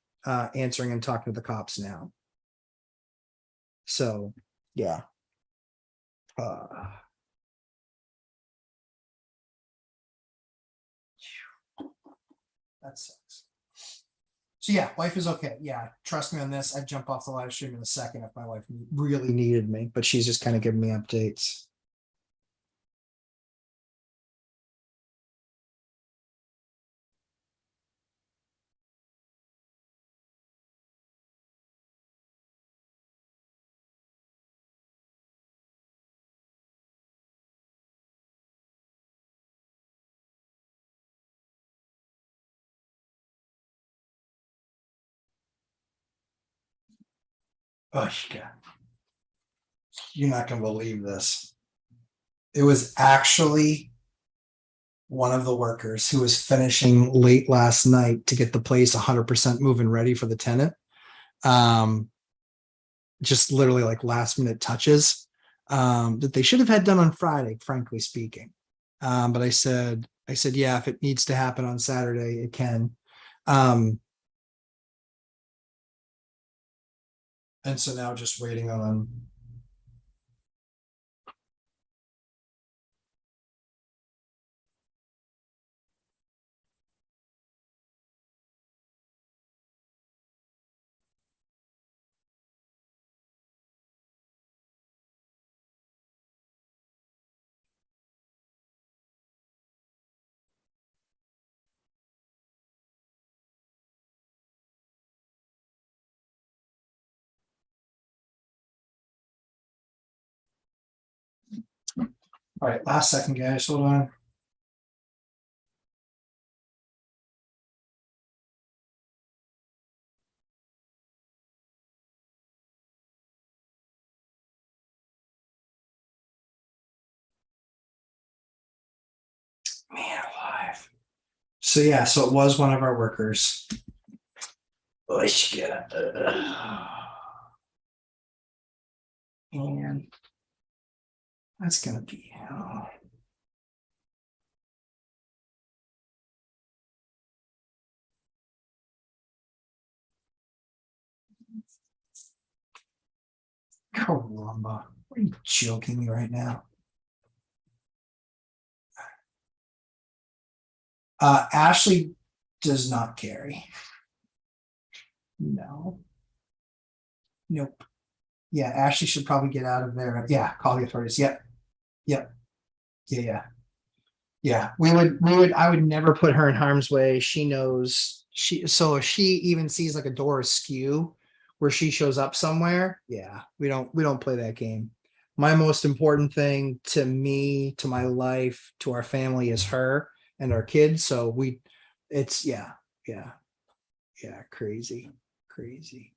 Speaker 1: answering and talking to the cops now. So yeah. That sucks. So yeah, wife is okay. Yeah, trust me on this. I'd jump off the live stream in a second if my wife really needed me, but she's just kind of giving me updates. Oh, God. You're not going to believe this. It was actually one of the workers who was finishing late last night to get the place 100% moving ready for the tenant. Just literally like last minute touches that they should have had done on Friday, frankly speaking. But I said, yeah, if it needs to happen on Saturday, it can. And so now just waiting on. All right, last second, guys. Hold on. Man alive. So yeah, so it was one of our workers. Oh, shit. And that's gonna be caramba. Are you joking me right now? Ashley does not carry. No. Nope. Yeah, Ashley should probably get out of there. Yeah, call the authorities. Yep. Yep. Yeah. Yeah. I would never put her in harm's way. She knows so if she even sees like a door askew where she shows up somewhere, yeah, we don't play that game. My most important thing to me, to my life, to our family is her and our kids. So it's yeah, crazy, crazy.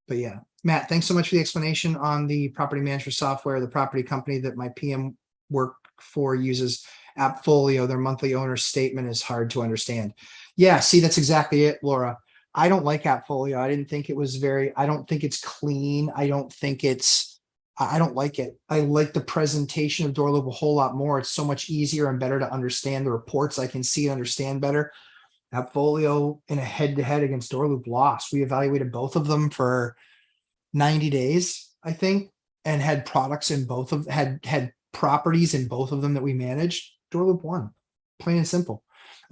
Speaker 1: But yeah, Matt, thanks so much for the explanation on the property management software. The property company that my PM work for uses Appfolio. Their monthly owner statement is hard to understand. Yeah, see, that's exactly it, Laura. I don't like Appfolio. I didn't think it was I don't think it's clean. I don't think I don't like it. I like the presentation of Door Loop a whole lot more. It's so much easier and better to understand the reports. I can see and understand better. Appfolio in a head-to-head against Door Loop lost. We evaluated both of them for 90 days, I think, and had products in both of had properties in both of them that we managed. Door Loop won, plain and simple.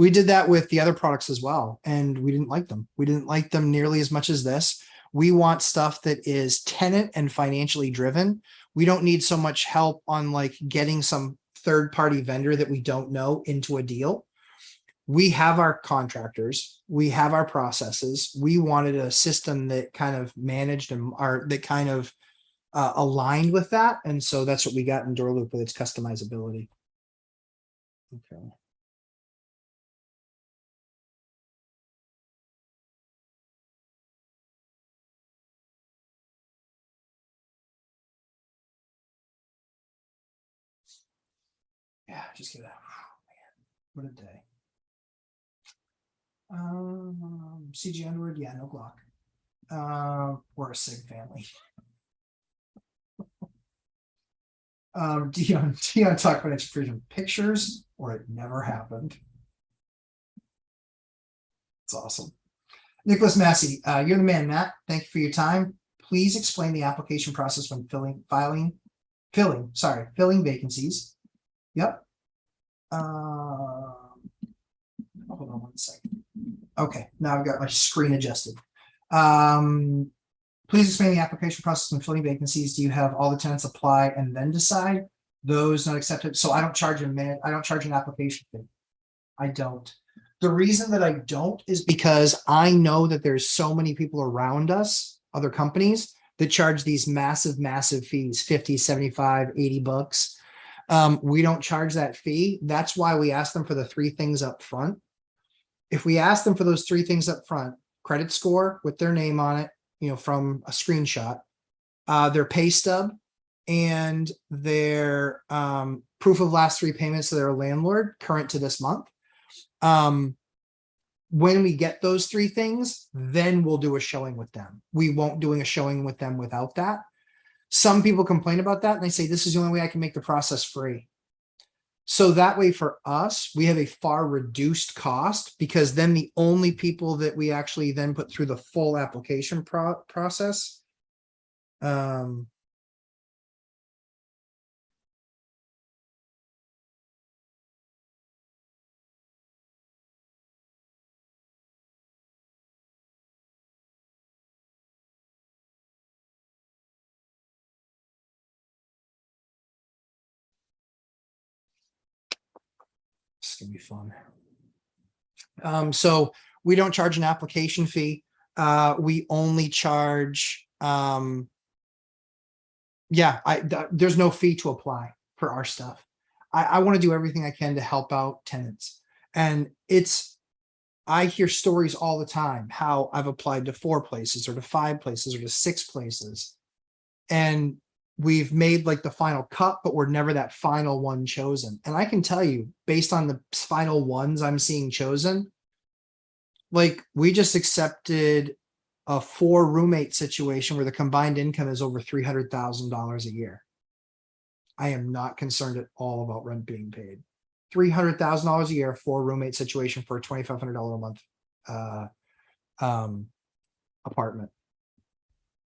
Speaker 1: We did that with the other products as well, and we didn't like them. We didn't like them nearly as much as this. We want stuff that is tenant and financially driven. We don't need so much help on like getting some third-party vendor that we don't know into a deal. We have our contractors, we have our processes. We wanted a system that kind of managed and that kind of aligned with that. And so that's what we got in Doorloop with its customizability. Okay. Yeah, just get out. What a day. CG Underwood, yeah, no Glock. We're a SIG family. Dion talk financial freedom pictures, or it never happened. It's awesome. Nicholas Massey, you're the man, Matt. Thank you for your time. Please explain the application process when filling vacancies. Yep. Hold on one second. Okay, now I've got my screen adjusted. Please explain the application process when filling vacancies. Do you have all the tenants apply and then decide? Those not accepted. So I don't charge a minute. I don't charge an application fee. I don't. The reason that I don't is because I know that there's so many people around us, other companies, that charge these massive, massive fees, 50, 75, 80 bucks. We don't charge that fee. That's why we ask them for the 3 things up front. If we ask them for those 3 things up front, credit score with their name on it, from a screenshot, their pay stub, and their proof of last 3 payments to their landlord current to this month. When we get those 3 things, then we'll do a showing with them. We won't doing a showing with them without that. Some people complain about that and they say, this is the only way I can make the process free. So that way for us, we have a far reduced cost, because then the only people that we actually then put through the full application process. It's gonna be fun. So we don't charge an application fee. We only charge, there's no fee to apply for our stuff. I want to do everything I can to help out tenants. And I hear stories all the time, how I've applied to 4 places or to 5 places or to 6 places. And we've made like the final cut, but we're never that final one chosen. And I can tell you, based on the final ones I'm seeing chosen, like we just accepted a 4 roommate situation where the combined income is over $300,000 a year. I am not concerned at all about rent being paid. $300,000 a year, 4 roommate situation for a $2,500 a month apartment.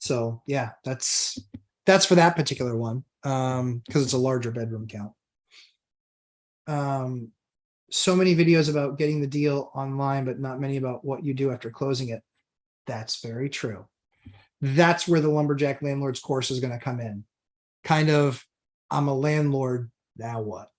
Speaker 1: So yeah, that's for that particular one, because it's a larger bedroom count. So many videos about getting the deal online, but not many about what you do after closing it. That's very true. That's where the Lumberjack Landlords course is going to come in. Kind of, I'm a landlord, now what?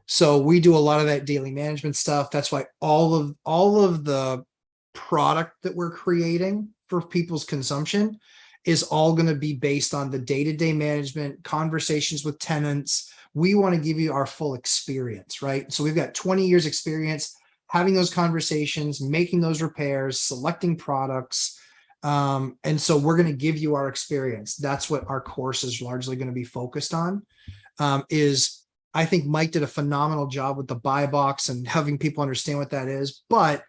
Speaker 1: So we do a lot of that daily management stuff. That's why all of the product that we're creating for people's consumption is all going to be based on the day-to-day management, conversations with tenants. We want to give you our full experience, right? So we've got 20 years experience having those conversations, making those repairs, selecting products. And so we're going to give you our experience. That's what our course is largely going to be focused on. I think Mike did a phenomenal job with the buy box and having people understand what that is, but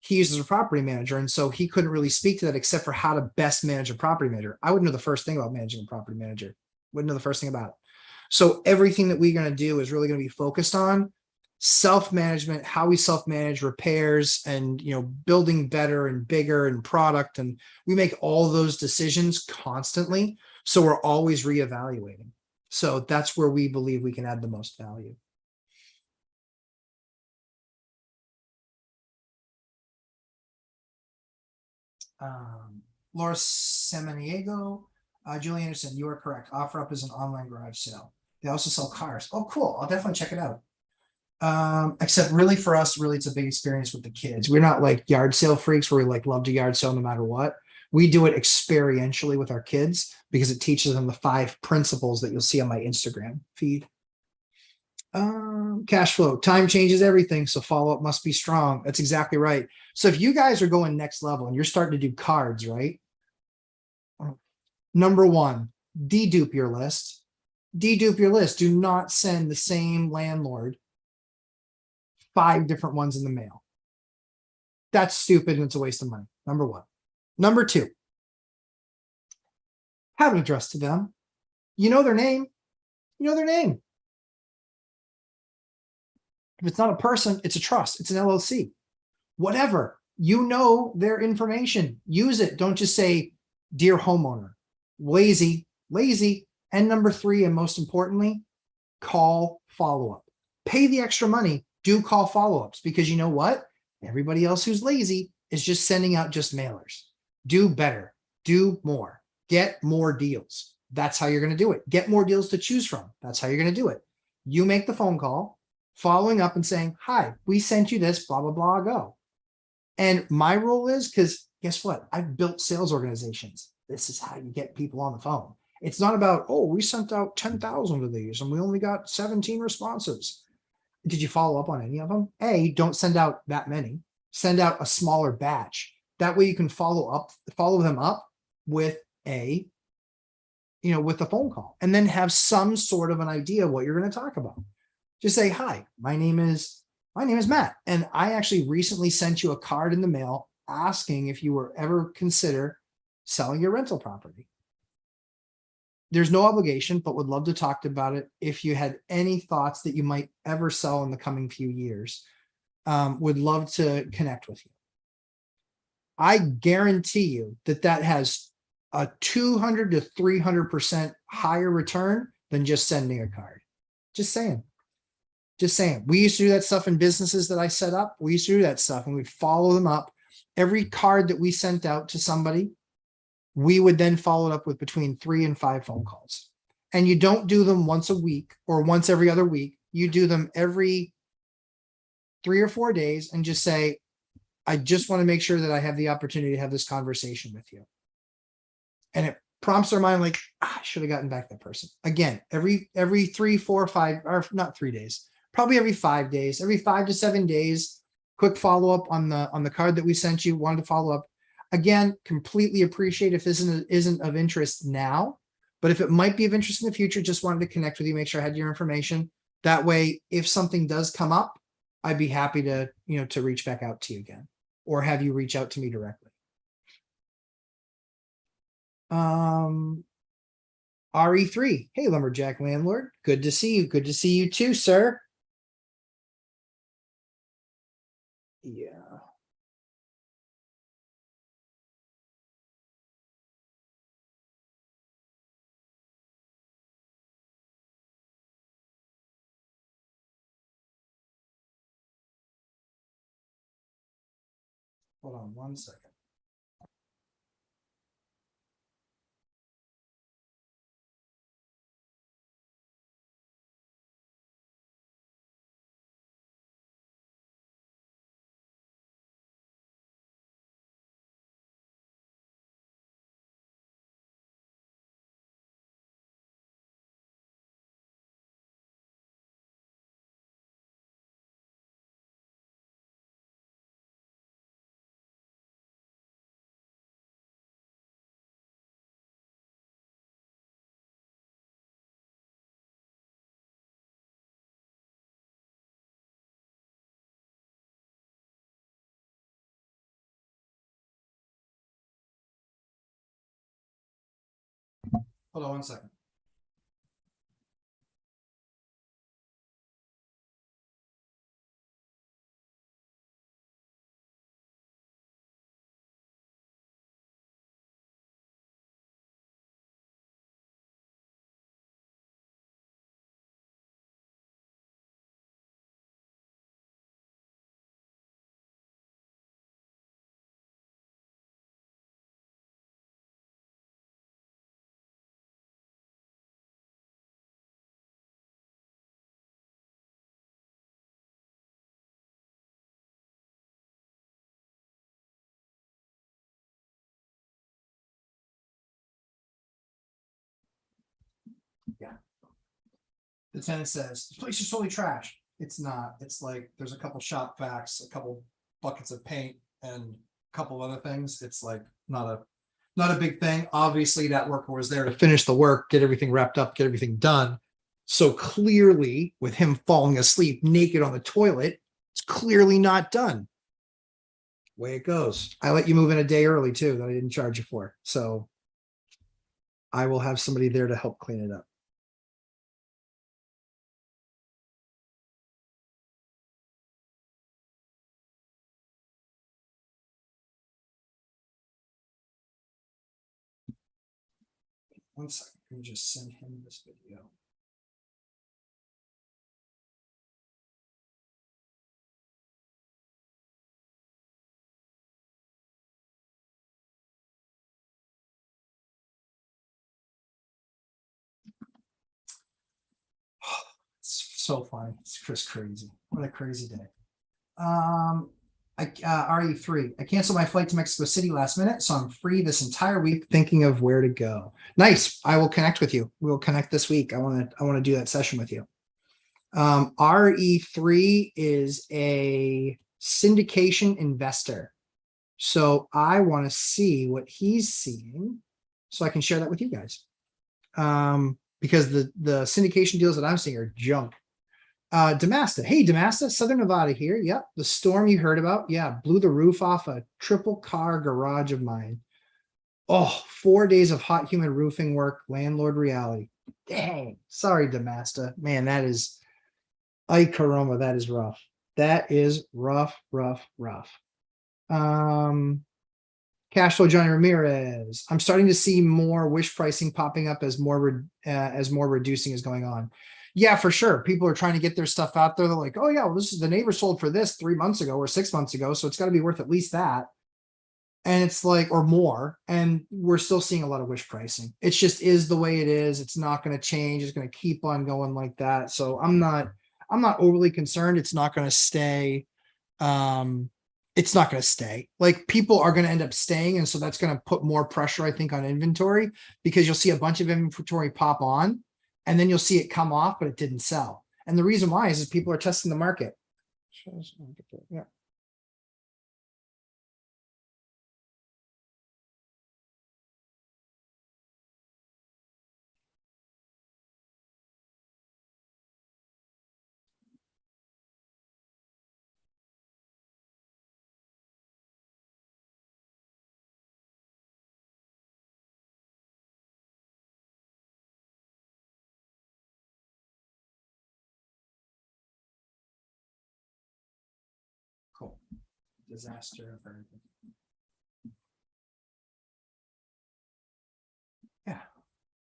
Speaker 1: he uses a property manager. And so he couldn't really speak to that except for how to best manage a property manager. I wouldn't know the first thing about managing a property manager. Wouldn't know the first thing about it. So everything that we're going to do is really going to be focused on self-management, how we self-manage repairs and, building better and bigger and product. And we make all those decisions constantly. So we're always reevaluating. So that's where we believe we can add the most value. Laura Samaniego, Julie Anderson, you are correct. OfferUp is an online garage sale. They also sell cars. Oh, cool. I'll definitely check it out. Except really for us, really, it's a big experience with the kids. We're not like yard sale freaks where we like love to yard sale no matter what. We do it experientially with our kids because it teaches them the 5 principles that you'll see on my Instagram feed. Cash flow, time changes everything. So follow up must be strong. That's exactly right. So if you guys are going next level and you're starting to do cards, right? Number one, dedupe your list. Dedupe your list. Do not send the same landlord 5 different ones in the mail. That's stupid and it's a waste of money. Number one. Number two, have an address to them. You know their name. You know their name. If it's not a person, it's a trust. It's an LLC. Whatever. You know their information. Use it. Don't just say, dear homeowner. Lazy, lazy. And number 3, and most importantly, call follow-up. Pay the extra money. Do call follow-ups because you know what? Everybody else who's lazy is just sending out just mailers. Do better. Do more. Get more deals. That's how you're going to do it. Get more deals to choose from. That's how you're going to do it. You make the phone call, following up and saying, hi, we sent you this, blah, blah, blah, go. And my rule is, because guess what? I've built sales organizations. This is how you get people on the phone. It's not about, oh, we sent out 10,000 of these and we only got 17 responses. Did you follow up on any of them? A, don't send out that many. Send out a smaller batch. That way you can follow them up with with a phone call and then have some sort of an idea of what you're going to talk about. Just say, hi, my name is Matt. And I actually recently sent you a card in the mail asking if you were ever consider selling your rental property. There's no obligation, but would love to talk about it. If you had any thoughts that you might ever sell in the coming few years, would love to connect with you. I guarantee you that has a 200 to 300% higher return than just sending a card. Just saying. Just saying. We used to do that stuff in businesses that I set up. We used to do that stuff and we'd follow them up. Every card that we sent out to somebody, we would then follow it up with between 3 and 5 phone calls. And you don't do them once a week or once every other week. You do them every 3 or 4 days and just say, I just want to make sure that I have the opportunity to have this conversation with you. And it prompts their mind like, I should have gotten back that person. Again, every 3, 4, 5, or not 3 days, probably every 5 days, every 5 to 7 days, quick follow-up on the card that we sent you, wanted to follow up. Again, completely appreciate if this isn't of interest now, but if it might be of interest in the future, just wanted to connect with you, make sure I had your information. That way, if something does come up, I'd be happy to, to reach back out to you again or have you reach out to me directly. RE3. Hey, Lumberjack Landlord. Good to see you. Good to see you too, sir. Yeah. Hold on 1 second. Hold on 1 second. The tenant says, the place is totally trash. It's not. It's like, there's a couple shop vacs, a couple buckets of paint and a couple other things. It's like not a big thing. Obviously, that worker was there to finish the work, get everything wrapped up, get everything done. So clearly, with him falling asleep naked on the toilet, it's clearly not done. Way it goes. I let you move in a day early too, that I didn't charge you for. So I will have somebody there to help clean it up. One second, let me just send him this video. It's so funny. It's just crazy. What a crazy day. RE3. I canceled my flight to Mexico City last minute, so I'm free this entire week thinking of where to go. Nice. I will connect with you. We will connect this week. I want to do that session with you. RE3 is a syndication investor. So I want to see what he's seeing so I can share that with you guys. Because the syndication deals that I'm seeing are junk. Damasta. Hey, Damasta, Southern Nevada here. Yep. The storm you heard about. Yeah. Blew the roof off a triple car garage of mine. Oh, 4 days of hot, humid roofing work. Landlord reality. Dang. Sorry, Damasta. Man, that is, ay caramba, that is rough. That is rough. Cashflow Johnny Ramirez. I'm starting to see more wish pricing popping up as more reducing is going on. Yeah, for sure. People are trying to get their stuff out there. They're like, oh yeah, well, this is the neighbor sold for this 3 months ago or 6 months ago, so it's got to be worth at least that. And it's like, or more. And we're still seeing a lot of wish pricing. It just is the way it is. It's not going to change. It's going to keep on going like that. So I'm not overly concerned. It's not going to stay. It's not going to stay. Like, people are going to end up staying. And so that's going to put more pressure, I think, on inventory, because you'll see a bunch of inventory pop on and then you'll see it come off, but it didn't sell. And the reason why is people are testing the market. Yeah. Cool. Disaster of everything. Yeah.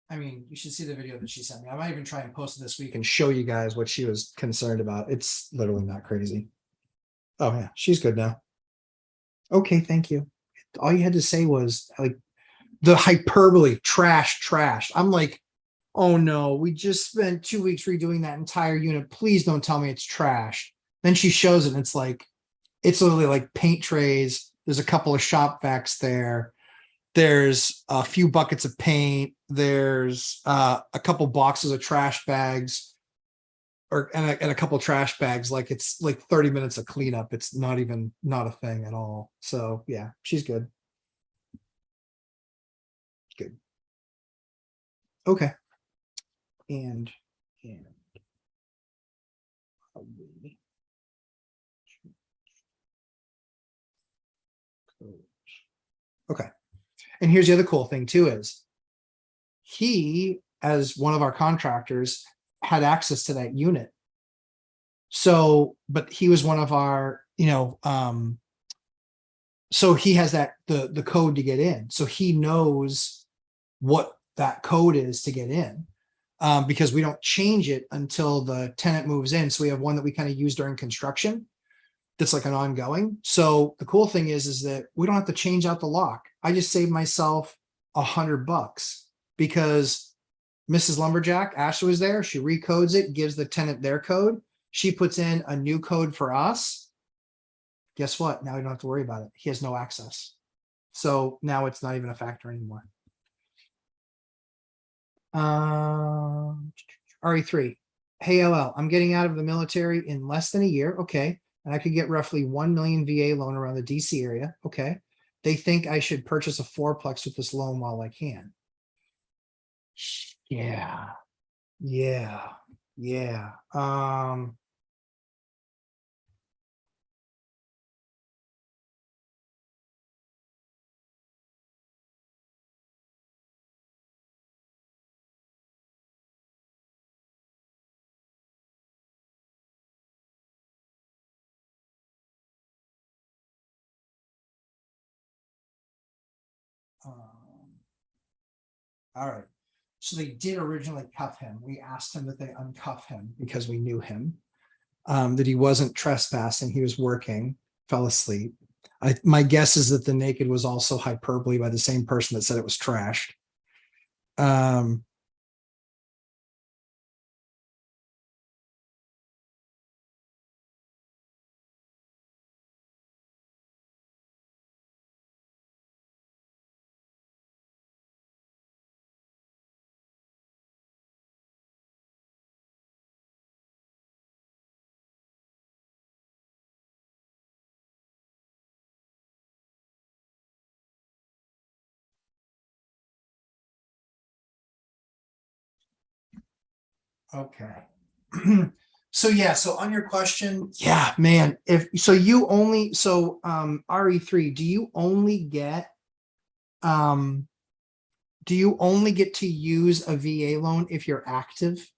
Speaker 1: I mean, you should see the video that she sent me. I might even try and post it this week and show you guys what she was concerned about. It's literally not crazy. Oh yeah, she's good now. Okay, thank you. All you had to say was like the hyperbole, trash. I'm like, oh no, we just spent 2 weeks redoing that entire unit. Please don't tell me it's trash. Then she shows it and it's like, it's literally like paint trays. There's a couple of shop vacs there. There's a few buckets of paint. There's a couple boxes of trash bags, and a couple trash bags. Like, it's like 30 minutes of cleanup. It's not a thing at all. So yeah, she's good. Good. Okay. And okay. And here's the other cool thing too, is he, as one of our contractors, had access to that unit. So, but he was one of our, so he has that, the code to get in. So he knows what that code is to get in, because we don't change it until the tenant moves in. So we have one that we kind of use during construction. That's like an ongoing. So the cool thing is that we don't have to change out the lock. I just saved myself $100 because Mrs. Lumberjack, Ashley, was there. She recodes it, gives the tenant their code. She puts in a new code for us. Guess what? Now we don't have to worry about it. He has no access. So now it's not even a factor anymore. RE3. Hey, LL, I'm getting out of the military in less than a year. Okay. And I could get roughly 1 million VA loan around the DC area. Okay. They think I should purchase a fourplex with this loan while I can. Yeah. Yeah. Yeah. Um, all right. So they did originally cuff him. We asked him that they uncuff him because we knew him, that he wasn't trespassing. He was working, fell asleep. My guess is that the naked was also hyperbole by the same person that said it was trashed. Um, okay. So yeah, so on your question, yeah, man, if so you only RE3, um do you only get to use a VA loan if you're active?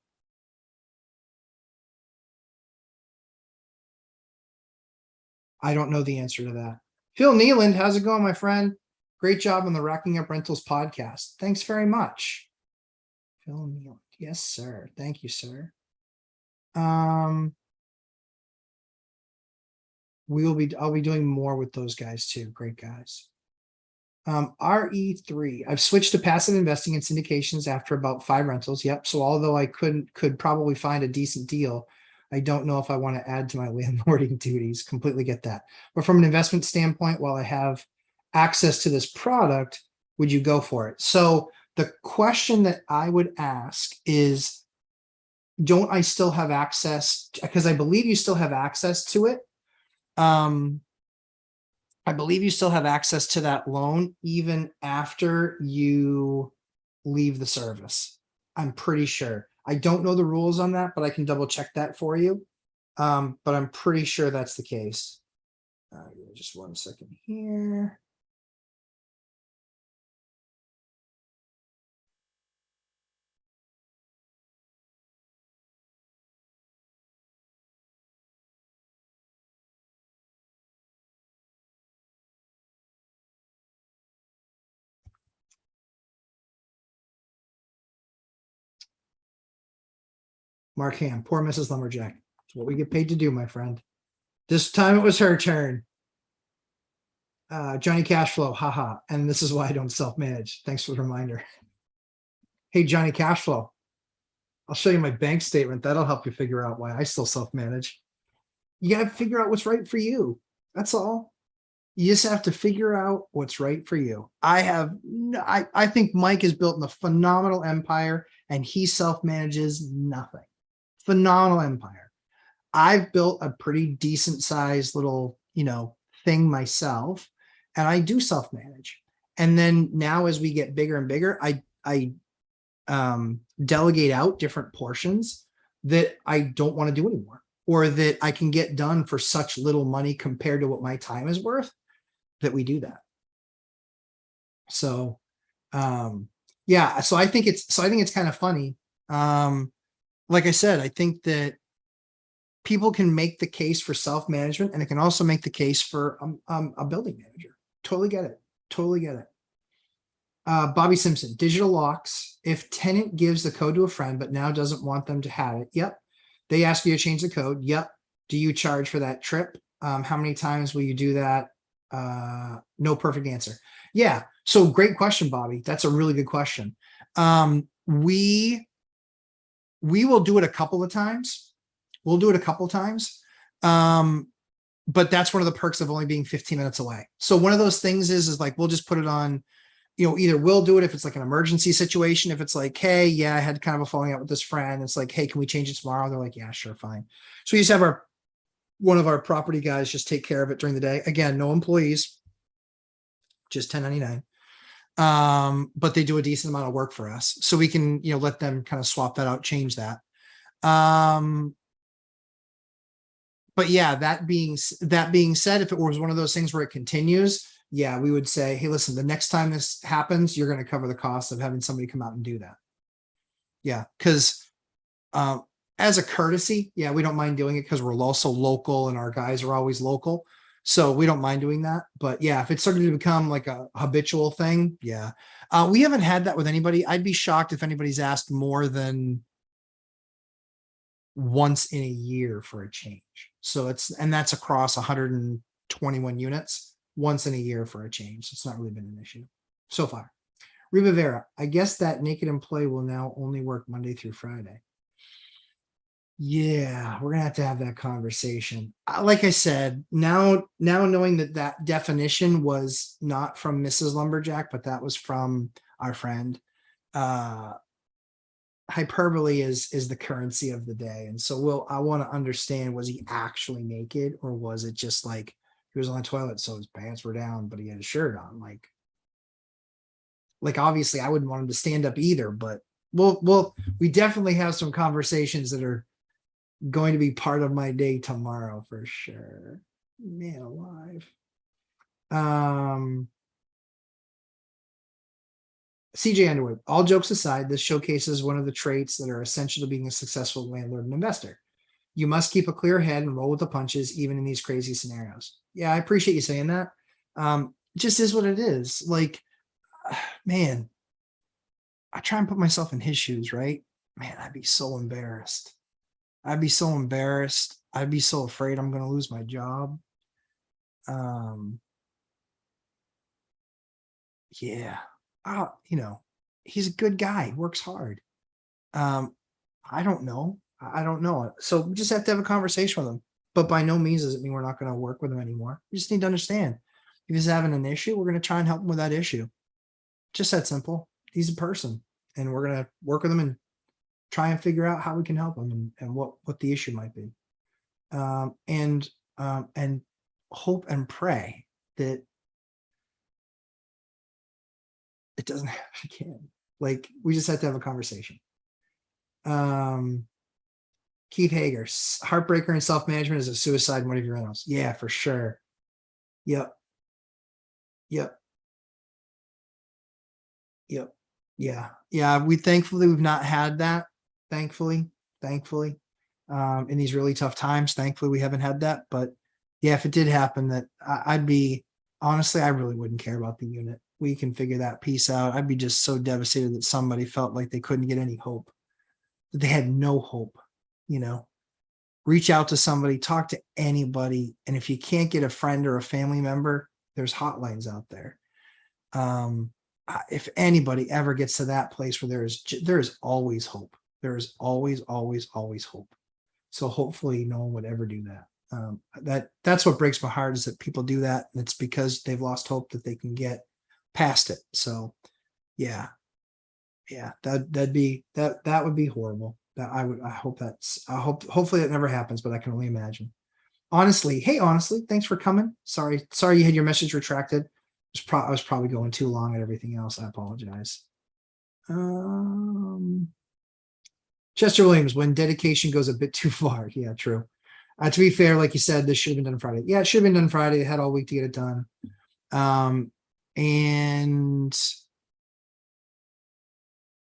Speaker 1: I don't know the answer to that. Phil Nealand, how's it going, my friend? Great job on the Racking Up Rentals podcast. Thanks very much. Phil Nealand. Yes, sir. Thank you, sir. Um, I'll be doing more with those guys too. Great guys. RE3. I've switched to passive investing and syndications after about 5 rentals. Yep. So although I could probably find a decent deal, I don't know if I want to add to my landlording duties. Completely get that. But from an investment standpoint, while I have access to this product, would you go for it? So the question that I would ask is, don't I still have access? Because I believe you still have access to it. I believe you still have access to that loan even after you leave the service. I'm pretty sure. I don't know the rules on that, but I can double check that for you. But I'm pretty sure that's the case. Just 1 second here. Mark Ham, poor Mrs. Lumberjack. It's what we get paid to do, my friend. This time it was her turn. Johnny Cashflow, haha. And this is why I don't self-manage. Thanks for the reminder. Hey, Johnny Cashflow. I'll show you my bank statement. That'll help you figure out why I still self-manage. You got to figure out what's right for you. That's all. You just have to figure out what's right for you. I think Mike has built a phenomenal empire and he self-manages nothing. Phenomenal empire. I've built a pretty decent sized little, thing myself, and I do self-manage. And then now as we get bigger and bigger, I delegate out different portions that I don't want to do anymore, or that I can get done for such little money compared to what my time is worth, that we do that. So, yeah, so I think it's kind of funny. Like I said, I think that people can make the case for self-management, and it can also make the case for a building manager. Totally get it. Totally get it. Bobby Simpson, digital locks. If tenant gives the code to a friend, but now doesn't want them to have it. Yep. They ask you to change the code. Yep. Do you charge for that trip? How many times will you do that? No perfect answer. Yeah. So great question, Bobby. That's a really good question. We will do it a couple of times. We'll do it a couple of times. But that's one of the perks of only being 15 minutes away. So one of those things is like, we'll just put it on either will do it if it's like an emergency situation. If it's like, hey, yeah, I had kind of a falling out with this friend. It's like, hey, can we change it tomorrow? They're like, yeah, sure, fine. So we just have one of our property guys just take care of it during the day. Again, no employees, just 1099. But they do a decent amount of work for us. So we can, let them kind of swap that out, change that. But yeah, that being said, if it was one of those things where it continues, yeah, we would say, hey, listen, the next time this happens, you're going to cover the cost of having somebody come out and do that. Yeah, because as a courtesy, yeah, we don't mind doing it because we're also local and our guys are always local. So we don't mind doing that. But yeah, if it's starting to become like a habitual thing, yeah. We haven't had that with anybody. I'd be shocked if anybody's asked more than once in a year for a change. So that's across 121 units, once in a year for a change. So it's not really been an issue so far. Rivera, I guess that naked employee will now only work Monday through Friday. Yeah, we're gonna have that conversation. Like I said, now knowing that definition was not from Mrs. Lumberjack, but that was from our friend. Hyperbole is the currency of the day, and so I want to understand, was he actually naked, or was it just like he was on the toilet so his pants were down but he had a shirt on? Like obviously I wouldn't want him to stand up either, but we definitely have some conversations that are going to be part of my day tomorrow for sure. Man alive. CJ Underwood, all jokes aside, this showcases one of the traits that are essential to being a successful landlord and investor. You must keep a clear head and roll with the punches, even in these crazy scenarios. Yeah, I appreciate you saying that. It just is what it is. Like, man, I try and put myself in his shoes, right? Man, I'd be so embarrassed. I'd be so embarrassed. I'd be so afraid I'm going to lose my job. Yeah. He's a good guy, works hard. I don't know. I don't know. So we just have to have a conversation with him. But by no means does it mean we're not going to work with him anymore. We just need to understand if he's having an issue, we're going to try and help him with that issue. Just that simple. He's a person, and we're going to work with him and try and figure out how we can help him and what the issue might be. And hope and pray that it doesn't happen again. Like, we just have to have a conversation. Keith Hager, heartbreaker and self-management is a suicide in one of your rentals. Yeah, for sure. Yep. Yeah. We thankfully we've not had that. Thankfully. In these really tough times, thankfully we haven't had that. But yeah, if it did happen, that I'd be, honestly, I really wouldn't care about the unit. We can figure that piece out. I'd be just so devastated that somebody felt like they couldn't get any hope, that they had no hope. Reach out to somebody, talk to anybody. And if you can't get a friend or a family member, there's hotlines out there. If anybody ever gets to that place where there is always hope. There is always hope. So hopefully no one would ever do that. That's what breaks my heart, is that people do that. And it's because they've lost hope that they can get past it. So yeah, that would be horrible. Hopefully that never happens, but I can only imagine. Honestly, thanks for coming. Sorry you had your message retracted. I was probably going too long at everything else. I apologize. Chester Williams, when dedication goes a bit too far. Yeah, true. To be fair, like you said, this should have been done Friday. Yeah, it should have been done Friday. They had all week to get it done. And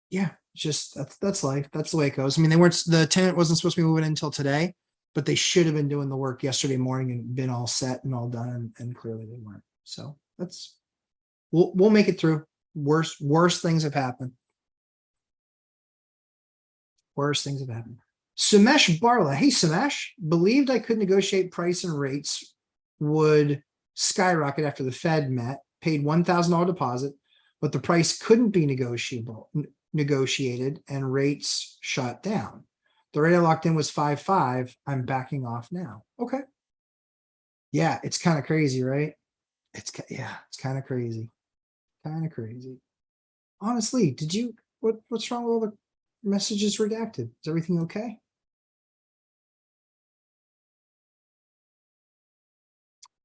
Speaker 1: yeah, just that's life. That's the way it goes. I mean, the tenant wasn't supposed to be moving in until today, but they should have been doing the work yesterday morning and been all set and all done, and clearly they weren't. So we'll make it through. Worse things have happened. Sumesh Barla. Hey, Sumesh, believed I could negotiate price and rates would skyrocket after the Fed met, paid $1,000 deposit, but the price couldn't be negotiated and rates shut down. The rate I locked in was 5.5. I'm backing off now. Okay. Yeah, it's kind of crazy, right? It's kind of crazy. Kind of crazy. Honestly, what's wrong with all the messages redacted? Is everything okay?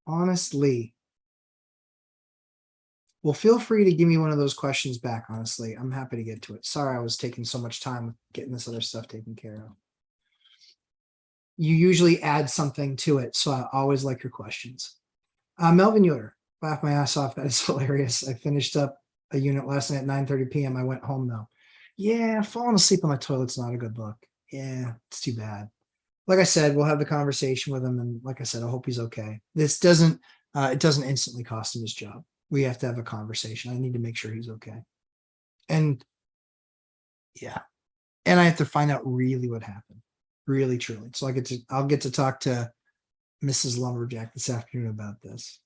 Speaker 1: Honestly. Well, feel free to give me one of those questions back, honestly. I'm happy to get to it. Sorry I was taking so much time with getting this other stuff taken care of. You usually add something to it, so I always like your questions. Melvin Yoder, laugh my ass off. That is hilarious. I finished up a unit last night at 9:30 p.m. I went home though. Yeah, falling asleep on my toilet's not a good look. Yeah, it's too bad. Like I said, we'll have the conversation with him, and like I said, I hope he's okay. This doesn't it doesn't instantly cost him his job. We have to have a conversation. I need to make sure he's okay. And yeah, and I have to find out really what happened, really truly. So I'll get to talk to Mrs. Lumberjack this afternoon about this.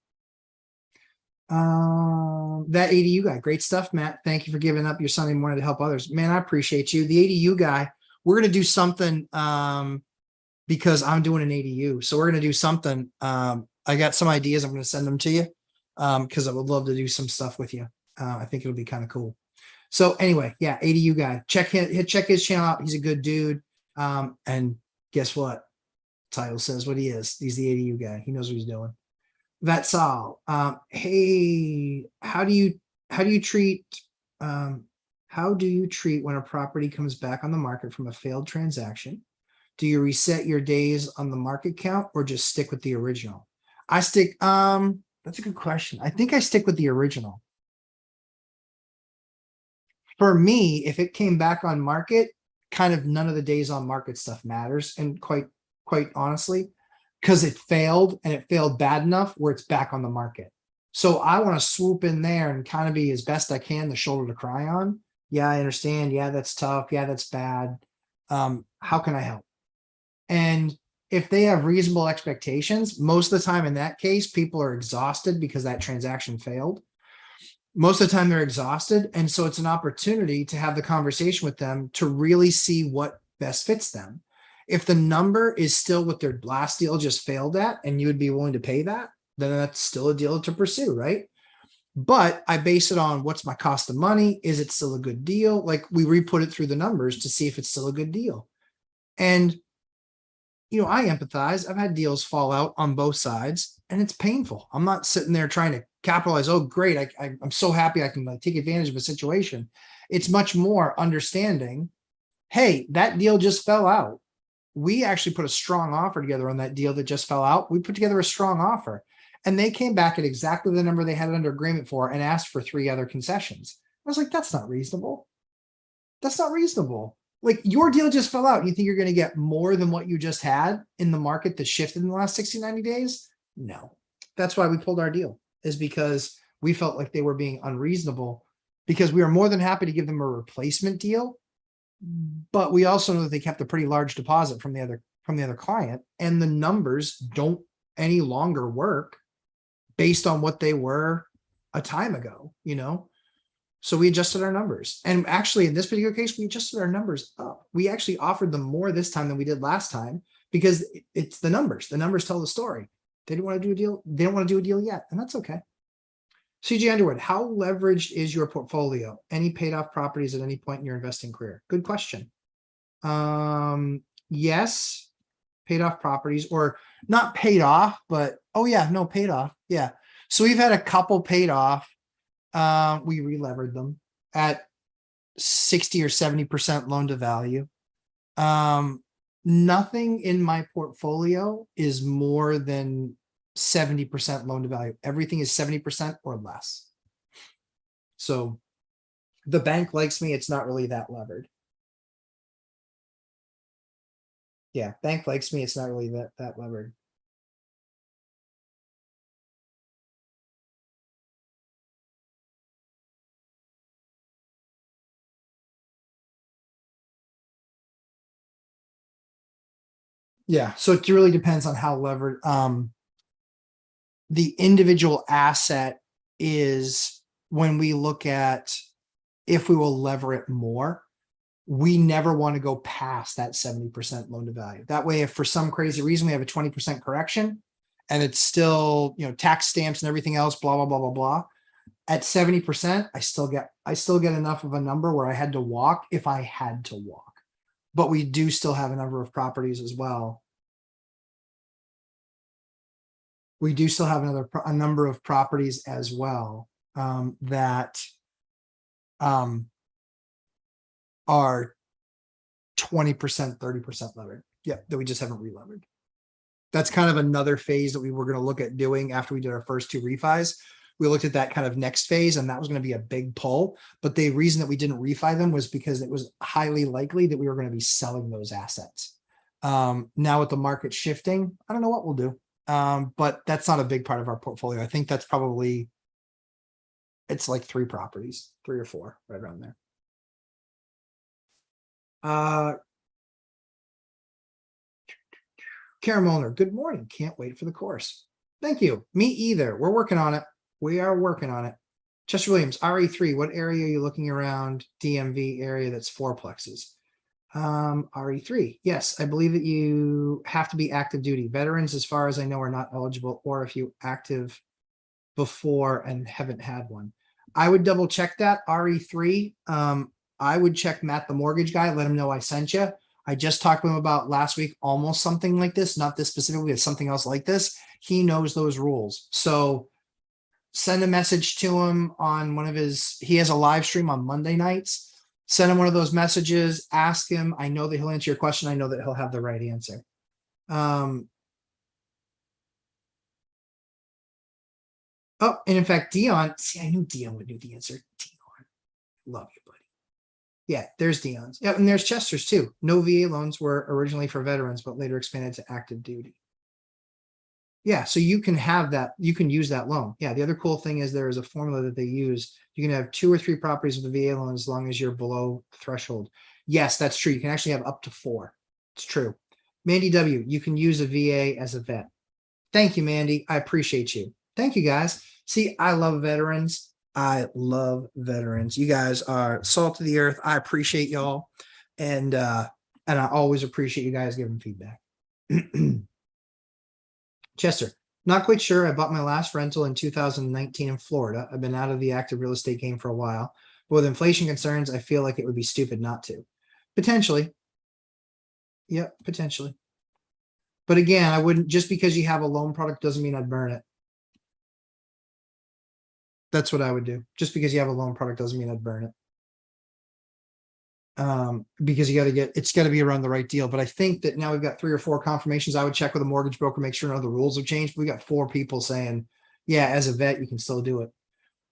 Speaker 1: That ADU guy, great stuff, Matt. Thank you for giving up your Sunday morning to help others. Man, I appreciate you. The ADU guy, we're gonna do something because I'm doing an ADU. So we're gonna do something. I got some ideas. I'm gonna send them to you because I would love to do some stuff with you. I think it'll be kind of cool. So anyway, yeah, ADU guy, check his channel out. He's a good dude. And guess what? Title says what he is. He's the ADU guy. He knows what he's doing. That's all. Hey, how do you treat when a property comes back on the market from a failed transaction? Do you reset your days on the market count or just stick with the original? That's a good question. I think I stick with the original. For me, if it came back on market, kind of none of the days on market stuff matters. And quite honestly, because it failed and it failed bad enough where it's back on the market. So I want to swoop in there and kind of be as best I can the shoulder to cry on. Yeah, I understand. Yeah, that's tough. Yeah, that's bad. How can I help? And if they have reasonable expectations, most of the time in that case, people are exhausted because that transaction failed. Most of the time they're exhausted. And so it's an opportunity to have the conversation with them to really see what best fits them. If the number is still what their last deal just failed at, and you would be willing to pay that, then that's still a deal to pursue, right? But I base it on what's my cost of money. Is it still a good deal? Like we re-put it through the numbers to see if it's still a good deal. And, I empathize. I've had deals fall out on both sides and it's painful. I'm not sitting there trying to capitalize. Oh, great. I'm so happy I can take advantage of a situation. It's much more understanding. Hey, that deal just fell out. We actually put a strong offer together on that deal that just fell out. We put together a strong offer and they came back at exactly the number they had under agreement for and asked for 3 other concessions. I was like, that's not reasonable. That's not reasonable. Like your deal just fell out. You think you're going to get more than what you just had in the market that shifted in the last 60, 90 days? No, that's why we pulled our deal, is because we felt like they were being unreasonable, because we were more than happy to give them a replacement deal. But we also know that they kept a pretty large deposit from the other client, and the numbers don't any longer work based on what they were a time ago, So we adjusted our numbers. And actually in this particular case, we adjusted our numbers up. We actually offered them more this time than we did last time because it's the numbers. The numbers tell the story. They didn't want to do a deal. They don't want to do a deal yet. And that's okay. CJ Underwood, how leveraged is your portfolio? Any paid off properties at any point in your investing career? Good question. Yes, paid off properties, or not paid off, but paid off. Yeah. So we've had a couple paid off. We re-levered them at 60 or 70% loan to value. Nothing in my portfolio is more than 70% loan to value. Everything is 70% or less. So the bank likes me. It's not really that levered. Yeah, bank likes me. It's not really that levered. Yeah, so it really depends on how levered the individual asset is. When we look at if we will lever it more, we never want to go past that 70% loan to value. That way, if for some crazy reason we have a 20% correction and it's still, tax stamps and everything else, blah, blah, blah, blah, blah, At 70%, I still get enough of a number where I had to walk if I had to walk. But we do still have a number of properties as well. We do still have a number of properties as well that are 20%, 30% levered. Yeah, that we just haven't relevered. That's kind of another phase that we were going to look at doing after we did our first two refis. We looked at that kind of next phase, and that was going to be a big pull. But the reason that we didn't refi them was because it was highly likely that we were going to be selling those assets. Now with the market shifting, I don't know what we'll do. But that's not a big part of our portfolio. I think that's probably, it's like 3 properties, 3 or 4, right around there. Karen Molnar, good morning. Can't wait for the course. Thank you. Me either. We're working on it. We are working on it. Chester Williams, RE3, what area are you looking around DMV area that's 4plexes? RE3, yes, I believe that you have to be active duty. Veterans, as far as I know, are not eligible, or if you active before and haven't had one. I would double check that. RE3, I would check Matt, the mortgage guy, let him know I sent you. I just talked to him about last week, almost something like this, not this specifically, it's something else like this. He knows those rules. So send a message to him on one of his, he has a live stream on Monday nights. Send him one of those messages, ask him. I know that he'll answer your question. I know that he'll have the right answer. Oh, and in fact, Dion, see, I knew Dion would know the answer. Dion, love you, buddy. Yeah, there's Dion's. Yeah, and there's Chester's too. No VA loans were originally for veterans, but later expanded to active duty. Yeah, so you can have that, you can use that loan. Yeah, the other cool thing is there is a formula that they use. You can have 2 or 3 properties with a VA loan as long as you're below threshold. Yes, that's true. You can actually have up to 4. It's true. Mandy W, you can use a VA as a vet. Thank you, Mandy. I appreciate you. Thank you, guys. See, I love veterans. I love veterans. You guys are salt of the earth. I appreciate y'all. And I always appreciate you guys giving feedback. Chester, not quite sure. I bought my last rental in 2019 in Florida. I've been out of the active real estate game for a while, but with inflation concerns, I feel like it would be stupid not to. Potentially. Yep, potentially. But again, I wouldn't, just because you have a loan product doesn't mean I'd burn it. That's what I would do. Just because you have a loan product doesn't mean I'd burn it. Because you got to get, it's got to be around the right deal. But I think that now we've got 3 or 4 confirmations. I would check with a mortgage broker, make sure none of the rules have changed. We got 4 people saying, yeah, as a vet, you can still do it.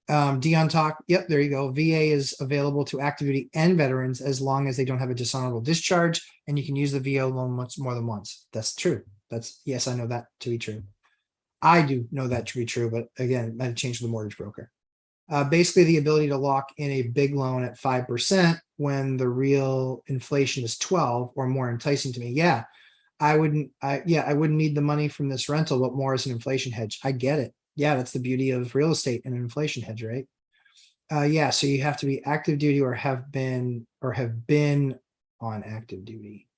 Speaker 1: Dion talk. Yep, there you go. VA is available to active duty and veterans as long as they don't have a dishonorable discharge, and you can use the VA loan once more than once. That's true. That's, yes, I know that to be true. I do know that to be true, but again, it might have changed with the mortgage broker. Basically the ability to lock in a big loan at 5% when the real inflation is 12 or more enticing to me. Yeah, I wouldn't need the money from this rental, but more as an inflation hedge. I get it. Yeah, that's the beauty of real estate and an inflation hedge, right? Yeah, so you have to be active duty or have been on active duty.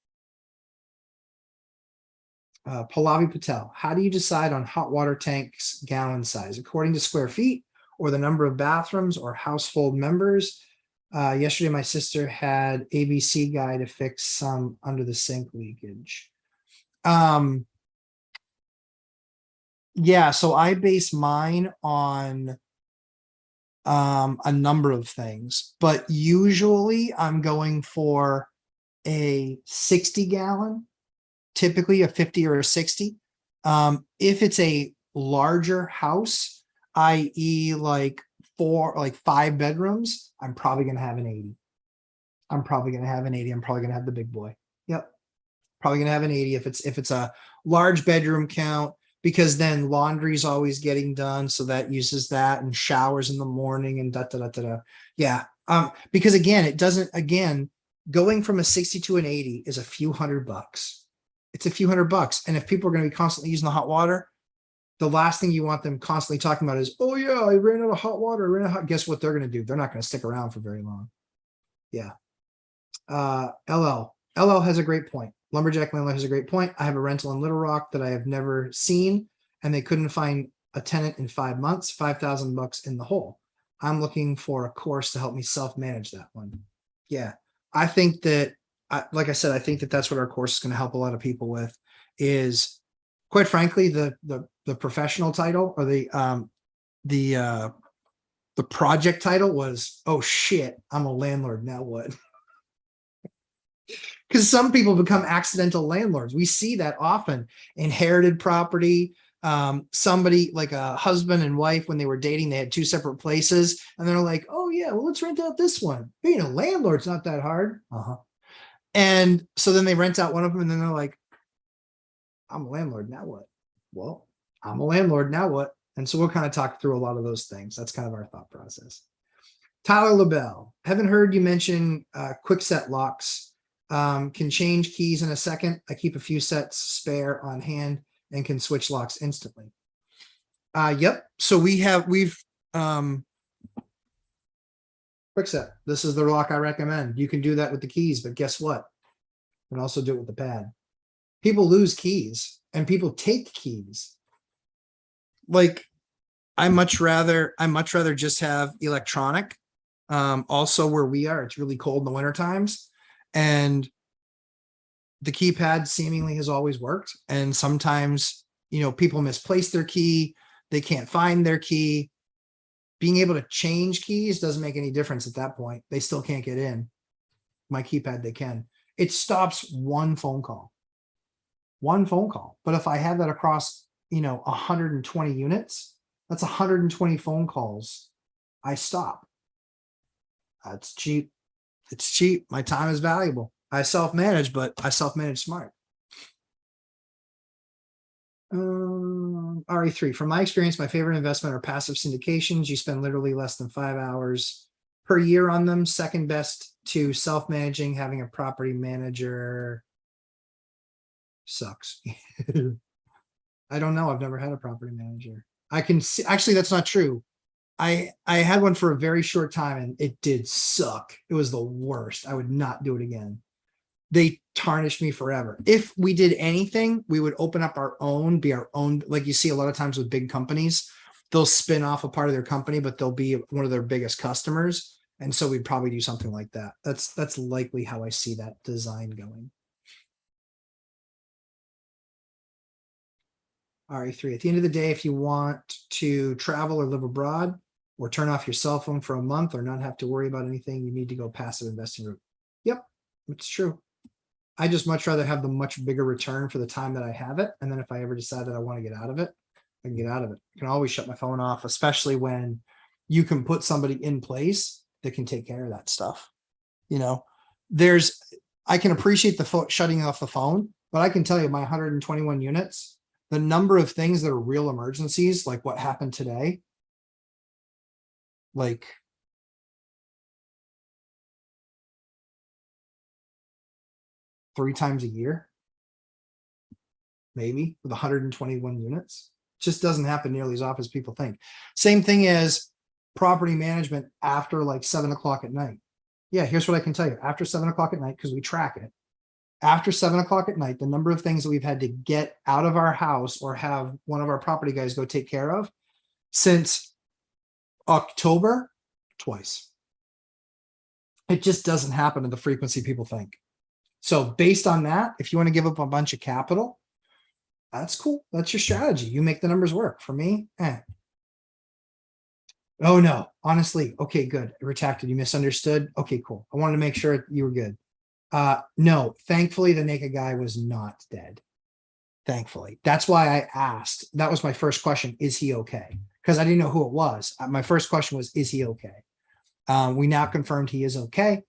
Speaker 1: Pallavi Patel, how do you decide on hot water tanks gallon size? According to square feet or the number of bathrooms or household members? Yesterday, my sister had ABC guy to fix some under the sink leakage. Yeah, so I base mine on a number of things, but usually I'm going for a 60 gallon, typically a 50 or a 60. If it's a larger house, i.e. like 5 bedrooms, I'm probably going to have an 80. I'm probably going to have an 80. I'm probably going to have the big boy. Yep. Probably going to have an 80 if it's a large bedroom count, because then laundry's always getting done. So that uses that, and showers in the morning and da, da, da, da, da. Yeah. Because again, going from a 60 to an 80 is a few $100. It's a few $100. And if people are going to be constantly using the hot water, the last thing you want them constantly talking about is, oh yeah, I ran out of hot water. Guess what they're going to do? They're not going to stick around for very long. Yeah. LL has a great point. Lumberjack Landlord has a great point. I have a rental in Little Rock that I have never seen, and they couldn't find a tenant in 5 months, $5,000 in the hole. I'm looking for a course to help me self-manage that one. Yeah, I think that, like I said, I think that that's what our course is going to help a lot of people with is, quite frankly, the professional title or the project title was, oh shit, I'm a landlord, now what? Because some people become accidental landlords. We see that often. Inherited property, somebody like a husband and wife, when they were dating, they had two separate places, and they're like, oh yeah, well, let's rent out this one. Being a landlord's not that hard. And so then they rent out one of them, and then they're like, I'm a landlord, now what? Well, I'm a landlord, now what? And so we'll kind of talk through a lot of those things. That's kind of our thought process. Tyler LaBelle, haven't heard you mention quick set locks. Can change keys in a second. I keep a few sets spare on hand and can switch locks instantly. Yep. So we've quick set. This is the lock I recommend. You can do that with the keys, but guess what? You can also do it with the pad. People lose keys and people take keys. Like, I much rather just have electronic. Also where we are, it's really cold in the winter times, and the keypad seemingly has always worked. And sometimes, people misplace their key. They can't find their key. Being able to change keys doesn't make any difference at that point. They still can't get in. My keypad, they can. It stops one phone call. But if I have that across, 120 units, that's 120 phone calls I stop. That's cheap. It's cheap. My time is valuable. I self-manage, but I self-manage smart. RE3, from my experience, my favorite investment are passive syndications. You spend literally less than 5 hours per year on them. Second best to self-managing, having a property manager sucks. I don't know. I've never had a property manager. I can see, actually, that's not true. I had one for a very short time and it did suck. It was the worst. I would not do it again. They tarnished me forever. If we did anything, we would open up our own, be our own. Like you see a lot of times with big companies, they'll spin off a part of their company, but they'll be one of their biggest customers. And so we'd probably do something like that. That's likely how I see that design going. RE3, at the end of the day, if you want to travel or live abroad or turn off your cell phone for a month or not have to worry about anything, you need to go passive investing route. Yep, it's true. I just much rather have the much bigger return for the time that I have it. And then if I ever decide that I want to get out of it, I can get out of it. I can always shut my phone off, especially when you can put somebody in place that can take care of that stuff. I can appreciate the shutting off the phone, but I can tell you my 121 units, the number of things that are real emergencies, like what happened today, like three times a year, maybe with 121 units, just doesn't happen nearly as often as people think. Same thing as property management after like 7 o'clock at night. Yeah, here's what I can tell you. After 7 o'clock at night, because we track it, after 7 o'clock at night, the number of things that we've had to get out of our house or have one of our property guys go take care of since October, twice. It just doesn't happen at the frequency people think. So based on that, if you want to give up a bunch of capital, that's cool. That's your strategy. You make the numbers work. For me, Oh no, honestly. Okay, good. Retracted. You misunderstood. Okay, cool. I wanted to make sure you were good. No, thankfully the naked guy was not dead. Thankfully. That's why I asked. That was my first question. Is he okay? Because I didn't know who it was. My first question was, is he okay? We now confirmed he is okay.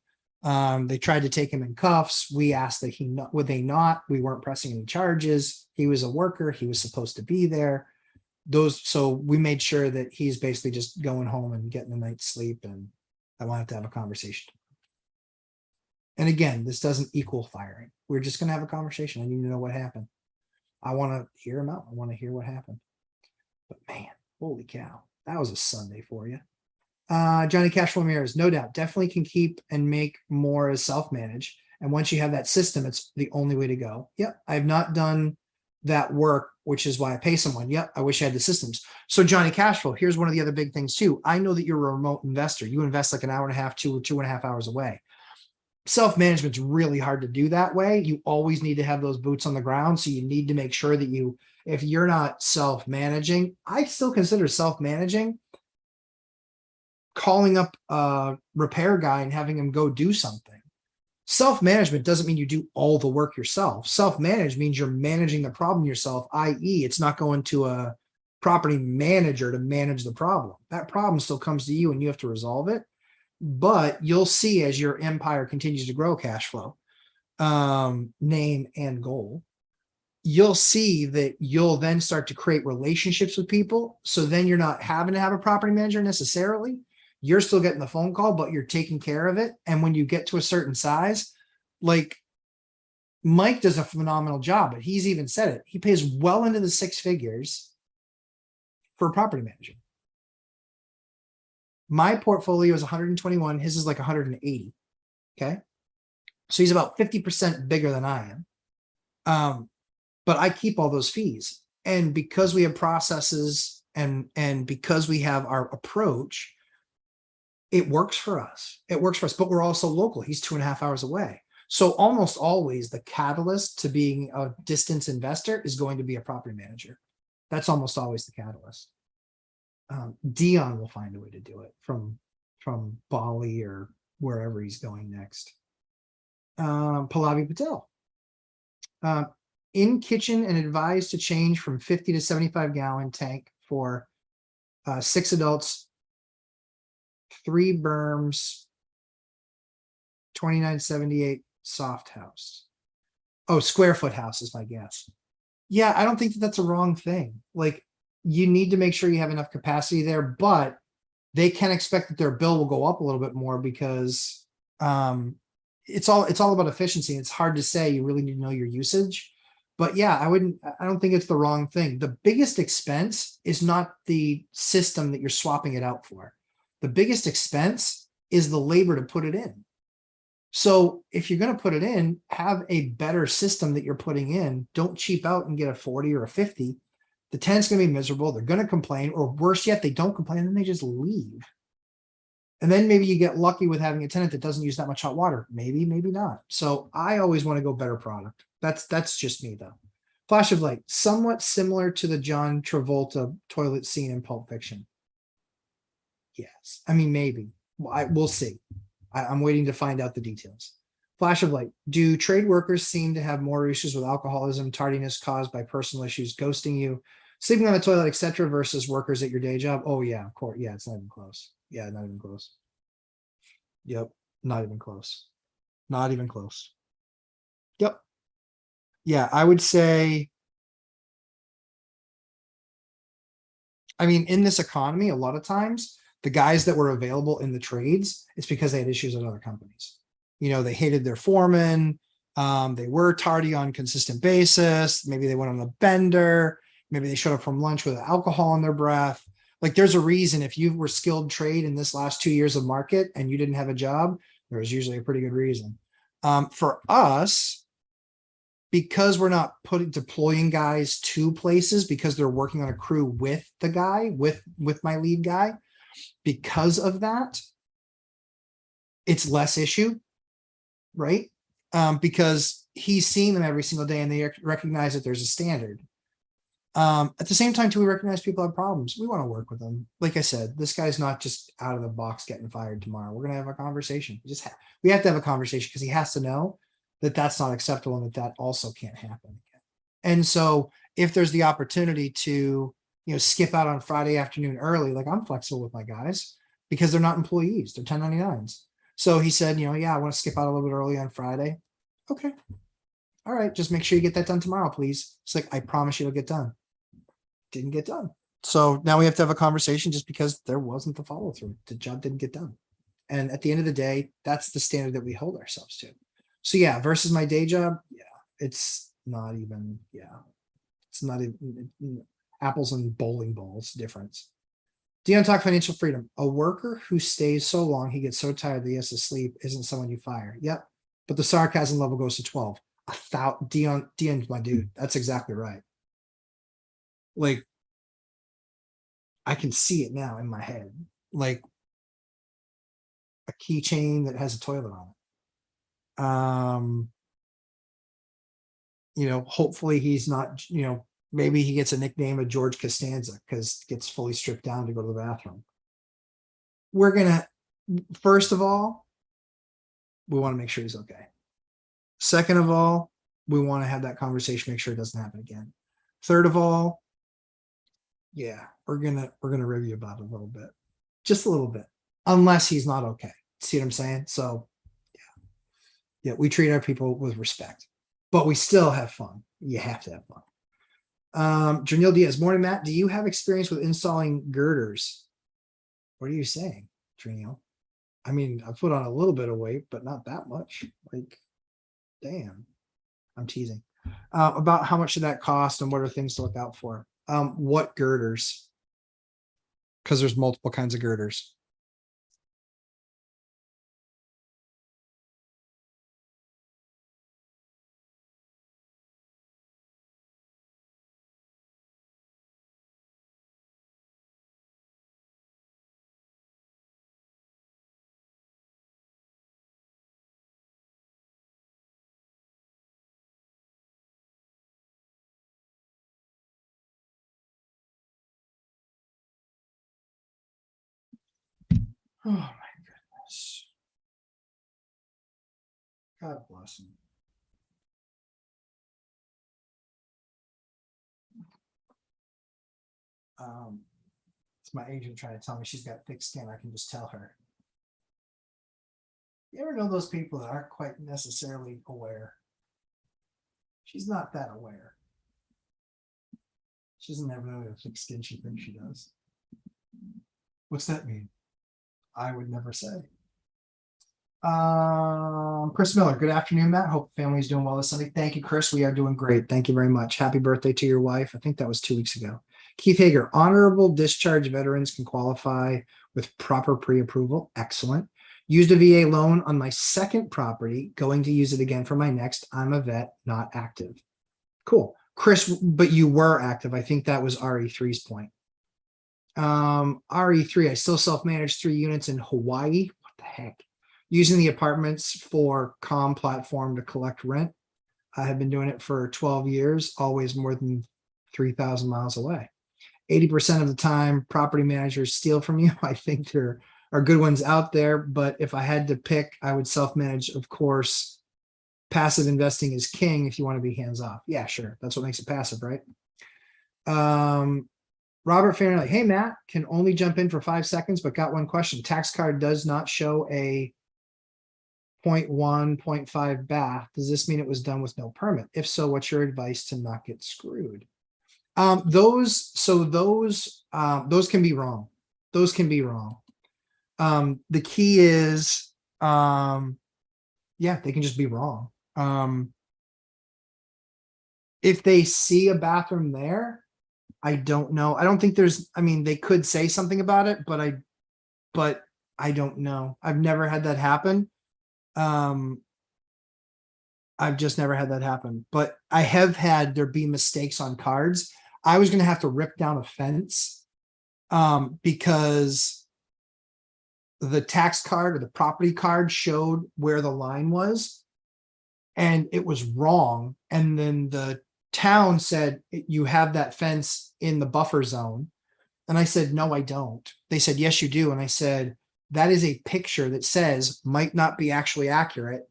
Speaker 1: They tried to take him in cuffs. We asked that would they not? We weren't pressing any charges. He was a worker. He was supposed to be there. So we made sure that he's basically just going home and getting a night's sleep. And I wanted to have a conversation. And again, this doesn't equal firing. We're just going to have a conversation. I need to know what happened. I want to hear him out. I want to hear what happened. But man, holy cow, that was a Sunday for you. Johnny Cashflow Mirrors, no doubt, definitely can keep and make more as self-manage. And once you have that system, it's the only way to go. Yep, I have not done that work which is why I pay someone. Yep, I wish I had the systems. So Johnny Cashflow, here's one of the other big things too. I know that you're a remote investor. You invest like an hour and a half, 2.5 hours away. Self-management's really hard to do that way. You always need to have those boots on the ground. So you need to make sure that you, if you're not self-managing, I still consider self-managing calling up a repair guy and having him go do something. Self-management doesn't mean you do all the work yourself. Self-managed means you're managing the problem yourself, i.e. it's not going to a property manager to manage the problem. That problem still comes to you and you have to resolve it. But you'll see as your empire continues to grow cash flow, name and goal, you'll see that you'll then start to create relationships with people. So then you're not having to have a property manager necessarily. You're still getting the phone call, but you're taking care of it. And when you get to a certain size, like Mike does a phenomenal job, but he's even said it. He pays well into the 6 figures for a property manager. My portfolio is 121. His is like 180. Okay. So he's about 50% bigger than I am. But I keep all those fees. And because we have processes and because we have our approach, it works for us. It works for us, but we're also local. He's 2.5 hours away. So almost always the catalyst to being a distance investor is going to be a property manager. That's almost always the catalyst. Dion will find a way to do it from Bali or wherever he's going next. Pallavi Patel. In kitchen and advised to change from 50 to 75 gallon tank for 6 adults, 3 berms, 2978 soft house. Oh, square foot house is my guess. Yeah, I don't think that that's a wrong thing. Like, you need to make sure you have enough capacity there, but they can expect that their bill will go up a little bit more because it's all about efficiency. It's hard to say. You really need to know your usage. But yeah, I don't think it's the wrong thing. The biggest expense is not the system that you're swapping it out for. The biggest expense is the labor to put it in. So if you're going to put it in, have a better system that you're putting in. Don't cheap out and get a 40 or a 50. The tenant's going to be miserable. They're going to complain, or worse yet, they don't complain and then they just leave. And then maybe you get lucky with having a tenant that doesn't use that much hot water. Maybe, maybe not. So I always want to go better product. That's just me though. Flash of light, somewhat similar to the John Travolta toilet scene in Pulp Fiction. Yes, I mean, maybe. We'll see. I'm waiting to find out the details. Flash of light, do trade workers seem to have more issues with alcoholism, tardiness caused by personal issues, ghosting you, sleeping on the toilet, etc., versus workers at your day job? Oh yeah, of course. Yeah, it's not even close. Yeah, not even close. Yep, not even close. Not even close. Yep. Yeah, I would say, I mean, in this economy, a lot of times the guys that were available in the trades, it's because they had issues at other companies. You know, they hated their foreman. They were tardy on consistent basis. Maybe they went on a bender. Maybe they showed up from lunch with alcohol in their breath. Like, there's a reason if you were skilled trade in this last 2 years of market and you didn't have a job, there was usually a pretty good reason. For us, because we're not deploying guys to places because they're working on a crew with the guy, with my lead guy, because of that, it's less issue, right? Because he's seeing them every single day and they recognize that there's a standard. At the same time, too, we recognize people have problems. We want to work with them. Like I said, this guy's not just out of the box getting fired tomorrow. We're going to have a conversation. We have to have a conversation because he has to know that that's not acceptable and that also can't happen again. And so if there's the opportunity to, skip out on Friday afternoon early, like, I'm flexible with my guys because they're not employees, they're 1099s. So he said, yeah, I want to skip out a little bit early on Friday. Okay. All right. Just make sure you get that done tomorrow, please. It's like, I promise you it'll get done. Didn't get done. So now we have to have a conversation just because there wasn't the follow through. The job didn't get done. And at the end of the day, that's the standard that we hold ourselves to. So yeah, versus my day job. Yeah, it's not even, it's not even apples and bowling balls difference. Dion talk financial freedom. A worker who stays so long, he gets so tired that he has to sleep isn't someone you fire. Yep. But the sarcasm level goes to 12. Dion's my dude. That's exactly right. Like, I can see it now in my head, like a keychain that has a toilet on it. Hopefully he's not, maybe he gets a nickname of George Costanza because gets fully stripped down to go to the bathroom. We're gonna, first of all, we want to make sure he's okay. Second of all, we want to have that conversation, make sure it doesn't happen again. Third of all, yeah, we're gonna review about it a little bit, just a little bit, unless he's not okay. See what I'm saying? So yeah, we treat our people with respect, but we still have fun. You have to have fun. Janelle Diaz, morning, Matt. Do you have experience with installing girders? What are you saying, Janelle? I mean, I put on a little bit of weight, but not that much. Like, damn, I'm teasing. About how much did that cost and what are things to look out for? What girders? Because there's multiple kinds of girders. Oh my goodness. God bless him. It's my agent trying to tell me she's got thick skin. I can just tell her. You ever know those people that aren't quite necessarily aware? She's not that aware. She doesn't have really thick skin she thinks she does. What's that mean? I would never say. Chris Miller, good afternoon, Matt. Hope family's doing well this Sunday. Thank you, Chris. We are doing great. Thank you very much. Happy birthday to your wife. I think that was 2 weeks ago. Keith Hager, honorable discharge veterans can qualify with proper pre-approval. Excellent. Used a VA loan on my second property, going to use it again for my next. I'm a vet, not active. Cool. Chris, but you were active. I think that was RE3's point. RE3, I still self-manage 3 units in Hawaii. What the heck? Using the apartments for COM platform to collect rent. I have been doing it for 12 years, always more than 3,000 miles away. 80% of the time, property managers steal from you. I think there are good ones out there, but if I had to pick, I would self-manage, of course. Passive investing is king if you want to be hands-off. Yeah, sure. That's what makes it passive, right? Robert Fahrenheit, hey, Matt, can only jump in for 5 seconds, but got one question. Tax card does not show a 0.1, 0.5 bath. Does this mean it was done with no permit? If so, what's your advice to not get screwed? Those can be wrong. Those can be wrong. The key is, yeah, they can just be wrong. If they see a bathroom there, I don't know. I don't think there's, I mean, they could say something about it, but I don't know. I've never had that happen. I've just never had that happen, but I have had there be mistakes on cards. I was going to have to rip down a fence because the tax card or the property card showed where the line was and it was wrong. And then the town said, you have that fence in the buffer zone. And I said, no, I don't. They said, yes, you do. And I said, that is a picture that says might not be actually accurate.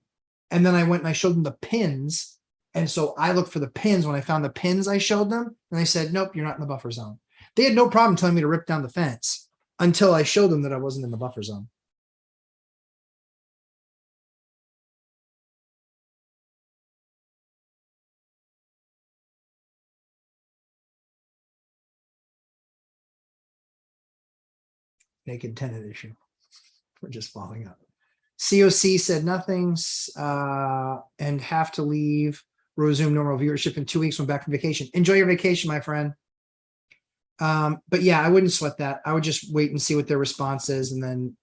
Speaker 1: And then I went and I showed them the pins. And so I looked for the pins. When I found the pins, I showed them and they said, nope, you're not in the buffer zone. They had no problem telling me to rip down the fence until I showed them that I wasn't in the buffer zone. Naked tenant issue. We're just following up. COC said nothing and have to leave. Resume normal viewership in 2 weeks when back from vacation. Enjoy your vacation, my friend. But yeah, I wouldn't sweat that. I would just wait and see what their response is and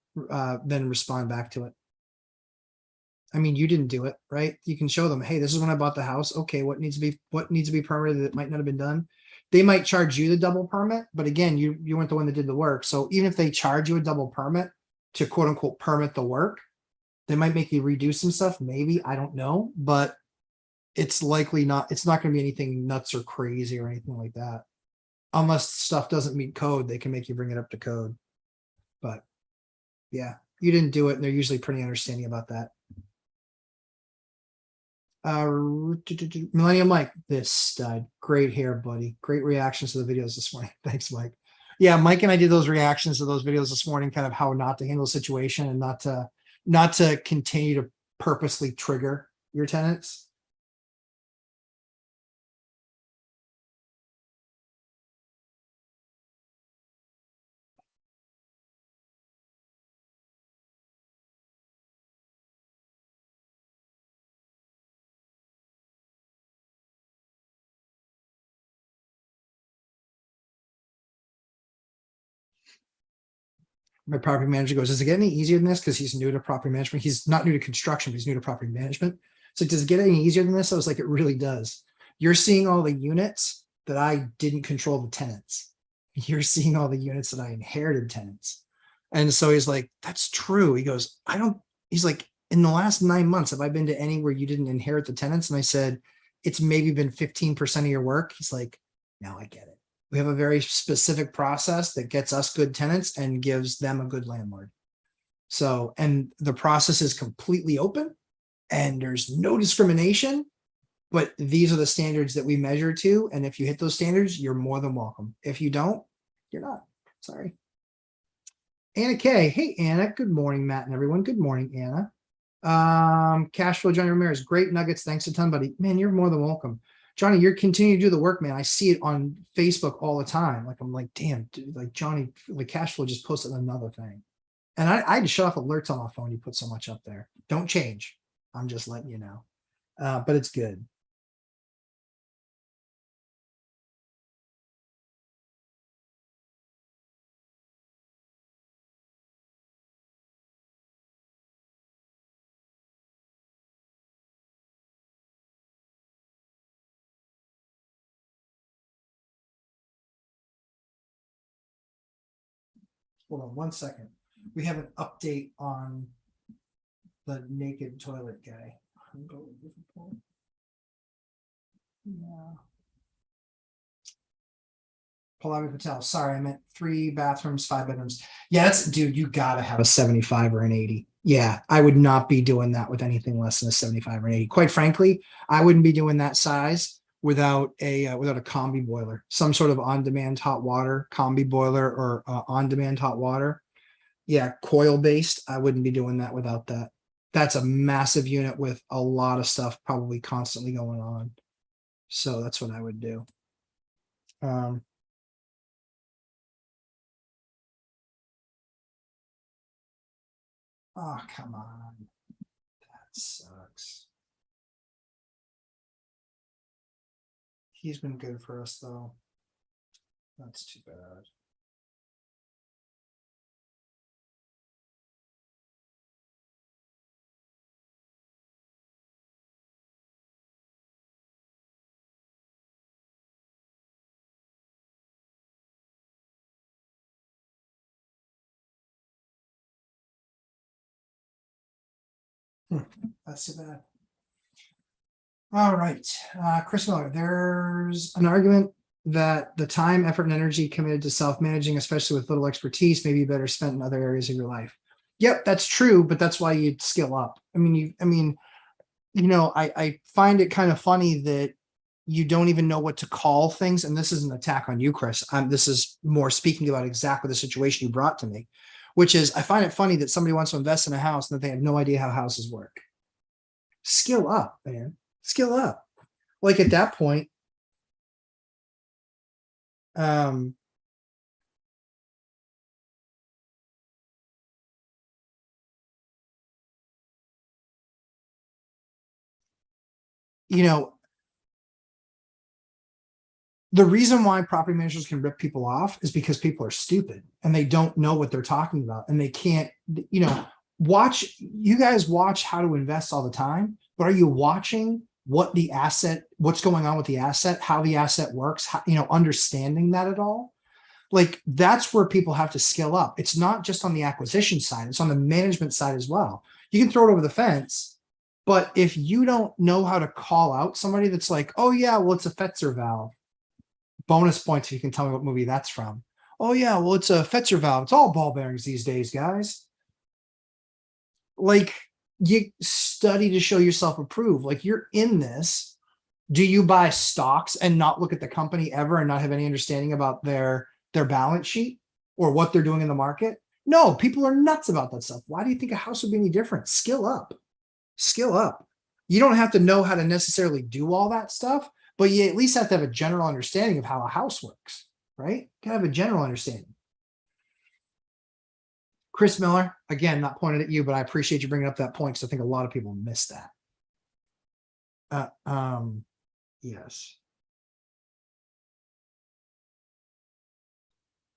Speaker 1: then respond back to it. I mean, you didn't do it, right? You can show them, hey, this is when I bought the house. Okay, what needs to be permitted that might not have been done. they might charge you the double permit, but again, you weren't the one that did the work. So even if they charge you a double permit to quote unquote permit the work, they might make you redo some stuff, maybe, I don't know, but it's likely not, it's not gonna be anything nuts or crazy or anything like that. Unless stuff doesn't meet code, they can make you bring it up to code. But yeah, you didn't do it, and they're usually pretty understanding about that. Millennium Mike, this stud, great hair, buddy. Great reactions to the videos this morning. Thanks, Mike. Yeah, Mike and I did those reactions to those videos this morning, kind of how not to handle the situation and not to continue to purposely trigger your tenants. My property manager goes, does it get any easier than this? Because he's new to property management. He's not new to construction, but he's new to property management. So does it get any easier than this? I was like, it really does. You're seeing all the units that I didn't control the tenants. You're seeing all the units that I inherited tenants. And so he's like, that's true. He goes, he's like, in the last 9 months, have I been to any where you didn't inherit the tenants? And I said, it's maybe been 15% of your work. He's like, now I get it. We have a very specific process that gets us good tenants and gives them a good landlord. So, and the process is completely open and there's no discrimination, but these are the standards that we measure to. And if you hit those standards, you're more than welcome. If you don't, you're not. Sorry. Anna K. Hey, Anna. Good morning, Matt and everyone. Good morning, Anna. Cashflow Johnny Ramirez. Great nuggets. Thanks a ton, buddy. Man, you're more than welcome. Johnny, you're continuing to do the work, man. I see it on Facebook all the time. Like, I'm like, damn, dude, like Johnny, like Cashflow just posted another thing. And I just shut off alerts on my phone. You put so much up there. Don't change. I'm just letting you know. But it's good. Hold on 1 second. We have an update on the naked toilet guy. Yeah. Pallavi Patel. Sorry, I meant 3 bathrooms, 5 bedrooms. Yeah, that's, dude, you gotta have a 75 or an 80. Yeah, I would not be doing that with anything less than a 75 or an 80. Quite frankly, I wouldn't be doing that size without a combi boiler, some sort of on-demand hot water combi boiler or on-demand hot water. Yeah, coil based. I wouldn't be doing that without that. That's a massive unit with a lot of stuff probably constantly going on. So that's what I would do. Oh, come on. That sucks. He's been good for us, though. That's too bad. That's too bad. All right, Chris Miller, there's an argument that the time, effort, and energy committed to self-managing, especially with little expertise, may be better spent in other areas of your life. Yep, that's true, but that's why you'd skill up. I mean, I find it kind of funny that you don't even know what to call things. And this is an attack on you, Chris. This is more speaking about exactly the situation you brought to me, which is I find it funny that somebody wants to invest in a house and that they have no idea how houses work. Skill up, man. Skill up. Like at that point, the reason why property managers can rip people off is because people are stupid and they don't know what they're talking about and they can't, you guys watch How to Invest all the time, but are you watching what the asset, what's going on with the asset, how the asset works, how, understanding that at all. Like that's where people have to skill up. It's not just on the acquisition side, it's on the management side as well. You can throw it over the fence, but if you don't know how to call out somebody that's like, oh yeah, well, it's a Fetzer valve. Bonus points if you can tell me what movie that's from. Oh yeah, well, it's a Fetzer valve. It's all ball bearings these days, guys. Like you study to show yourself approved. Like you're in this. Do you buy stocks and not look at the company ever and not have any understanding about their balance sheet or what they're doing in the market? No, people are nuts about that stuff. Why do you think a house would be any different? Skill up. Skill up. You don't have to know how to necessarily do all that stuff, but you at least have to have a general understanding of how a house works, right? You can have a general understanding. Chris Miller, again, not pointed at you, but I appreciate you bringing up that point because I think a lot of people miss that. Yes.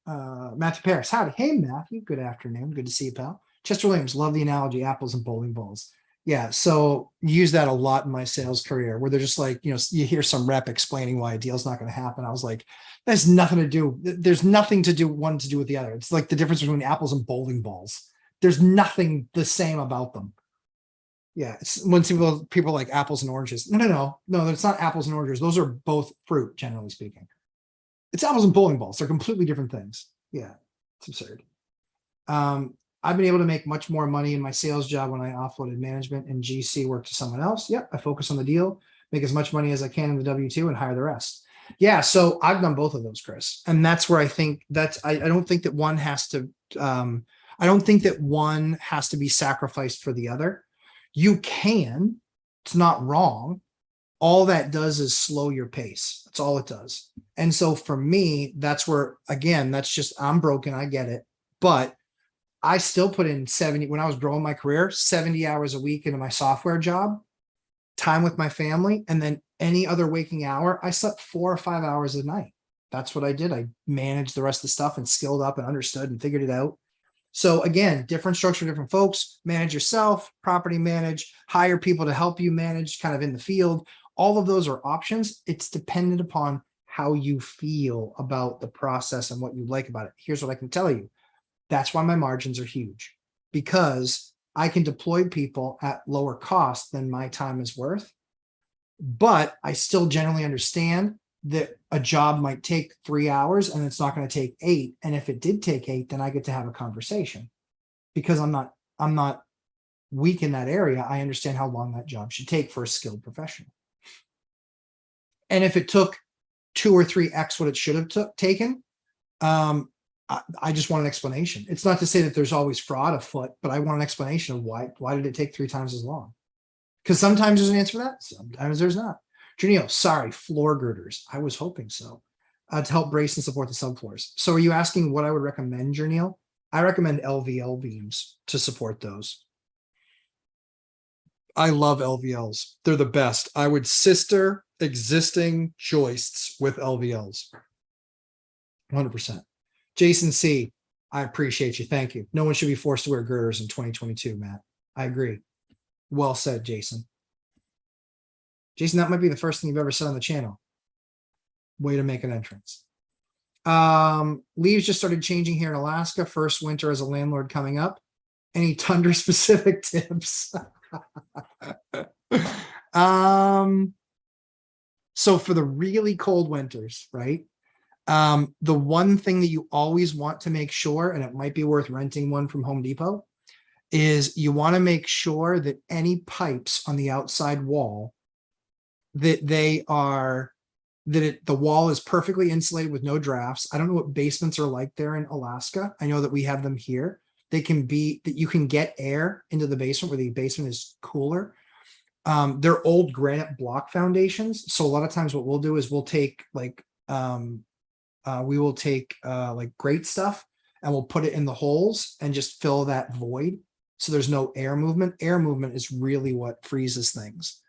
Speaker 1: Matthew Paris, howdy. Hey, Matthew, good afternoon. Good to see you, pal. Chester Williams, love the analogy, apples and bowling balls. Yeah, so use that a lot in my sales career where they're just like, you hear some rep explaining why a deal's not going to happen. I was like, there's nothing to do. There's nothing to do one to do with the other. It's like the difference between apples and bowling balls. There's nothing the same about them. Yeah, it's when people are like apples and oranges. No, it's not apples and oranges. Those are both fruit, generally speaking. It's apples and bowling balls. They're completely different things. Yeah, it's absurd. I've been able to make much more money in my sales job when I offloaded management and GC work to someone else. Yep, I focus on the deal, make as much money as I can in the W-2 and hire the rest. Yeah, so I've done both of those, Chris. And that's where I think I don't think that one has to, I don't think that one has to be sacrificed for the other. You can, it's not wrong. All that does is slow your pace. That's all it does. And so for me, that's where, again, that's just, I'm broken. I get it. But I still put in 70, when I was growing my career, 70 hours a week into my software job, time with my family, and then any other waking hour, I slept 4 or 5 hours a night. That's what I did. I managed the rest of the stuff and skilled up and understood and figured it out. So again, different structure, different folks, manage yourself, property manage, hire people to help you manage kind of in the field. All of those are options. It's dependent upon how you feel about the process and what you like about it. Here's what I can tell you. That's why my margins are huge, because I can deploy people at lower cost than my time is worth. But I still generally understand that a job might take 3 hours and it's not going to take 8. And if it did take 8, then I get to have a conversation because I'm not weak in that area. I understand how long that job should take for a skilled professional. And if it took 2 or 3x what it should have taken, I just want an explanation. It's not to say that there's always fraud afoot, but I want an explanation of why did it take 3 times as long? Because sometimes there's an answer for that, sometimes there's not. Janelle, sorry, floor girders. I was hoping so. To help brace and support the subfloors. So are you asking what I would recommend, Janelle? I recommend LVL beams to support those. I love LVLs. They're the best. I would sister existing joists with LVLs. 100%. Jason C., I appreciate you. Thank you. No one should be forced to wear girders in 2022, Matt. I agree. Well said, Jason. Jason, that might be the first thing you've ever said on the channel. Way to make an entrance. Leaves just started changing here in Alaska. First winter as a landlord coming up. Any tundra specific tips? So for the really cold winters, right? The one thing that you always want to make sure, and it might be worth renting one from Home Depot, is you want to make sure that any pipes on the outside wall, that the wall is perfectly insulated with no drafts. I don't know what basements are like there in Alaska. I know that we have them here. They can be that you can get air into the basement where the basement is cooler. They're old granite block foundations. So a lot of times what we'll do is we'll take like great stuff and we'll put it in the holes and just fill that void. So there's no air movement. Air movement is really what freezes things.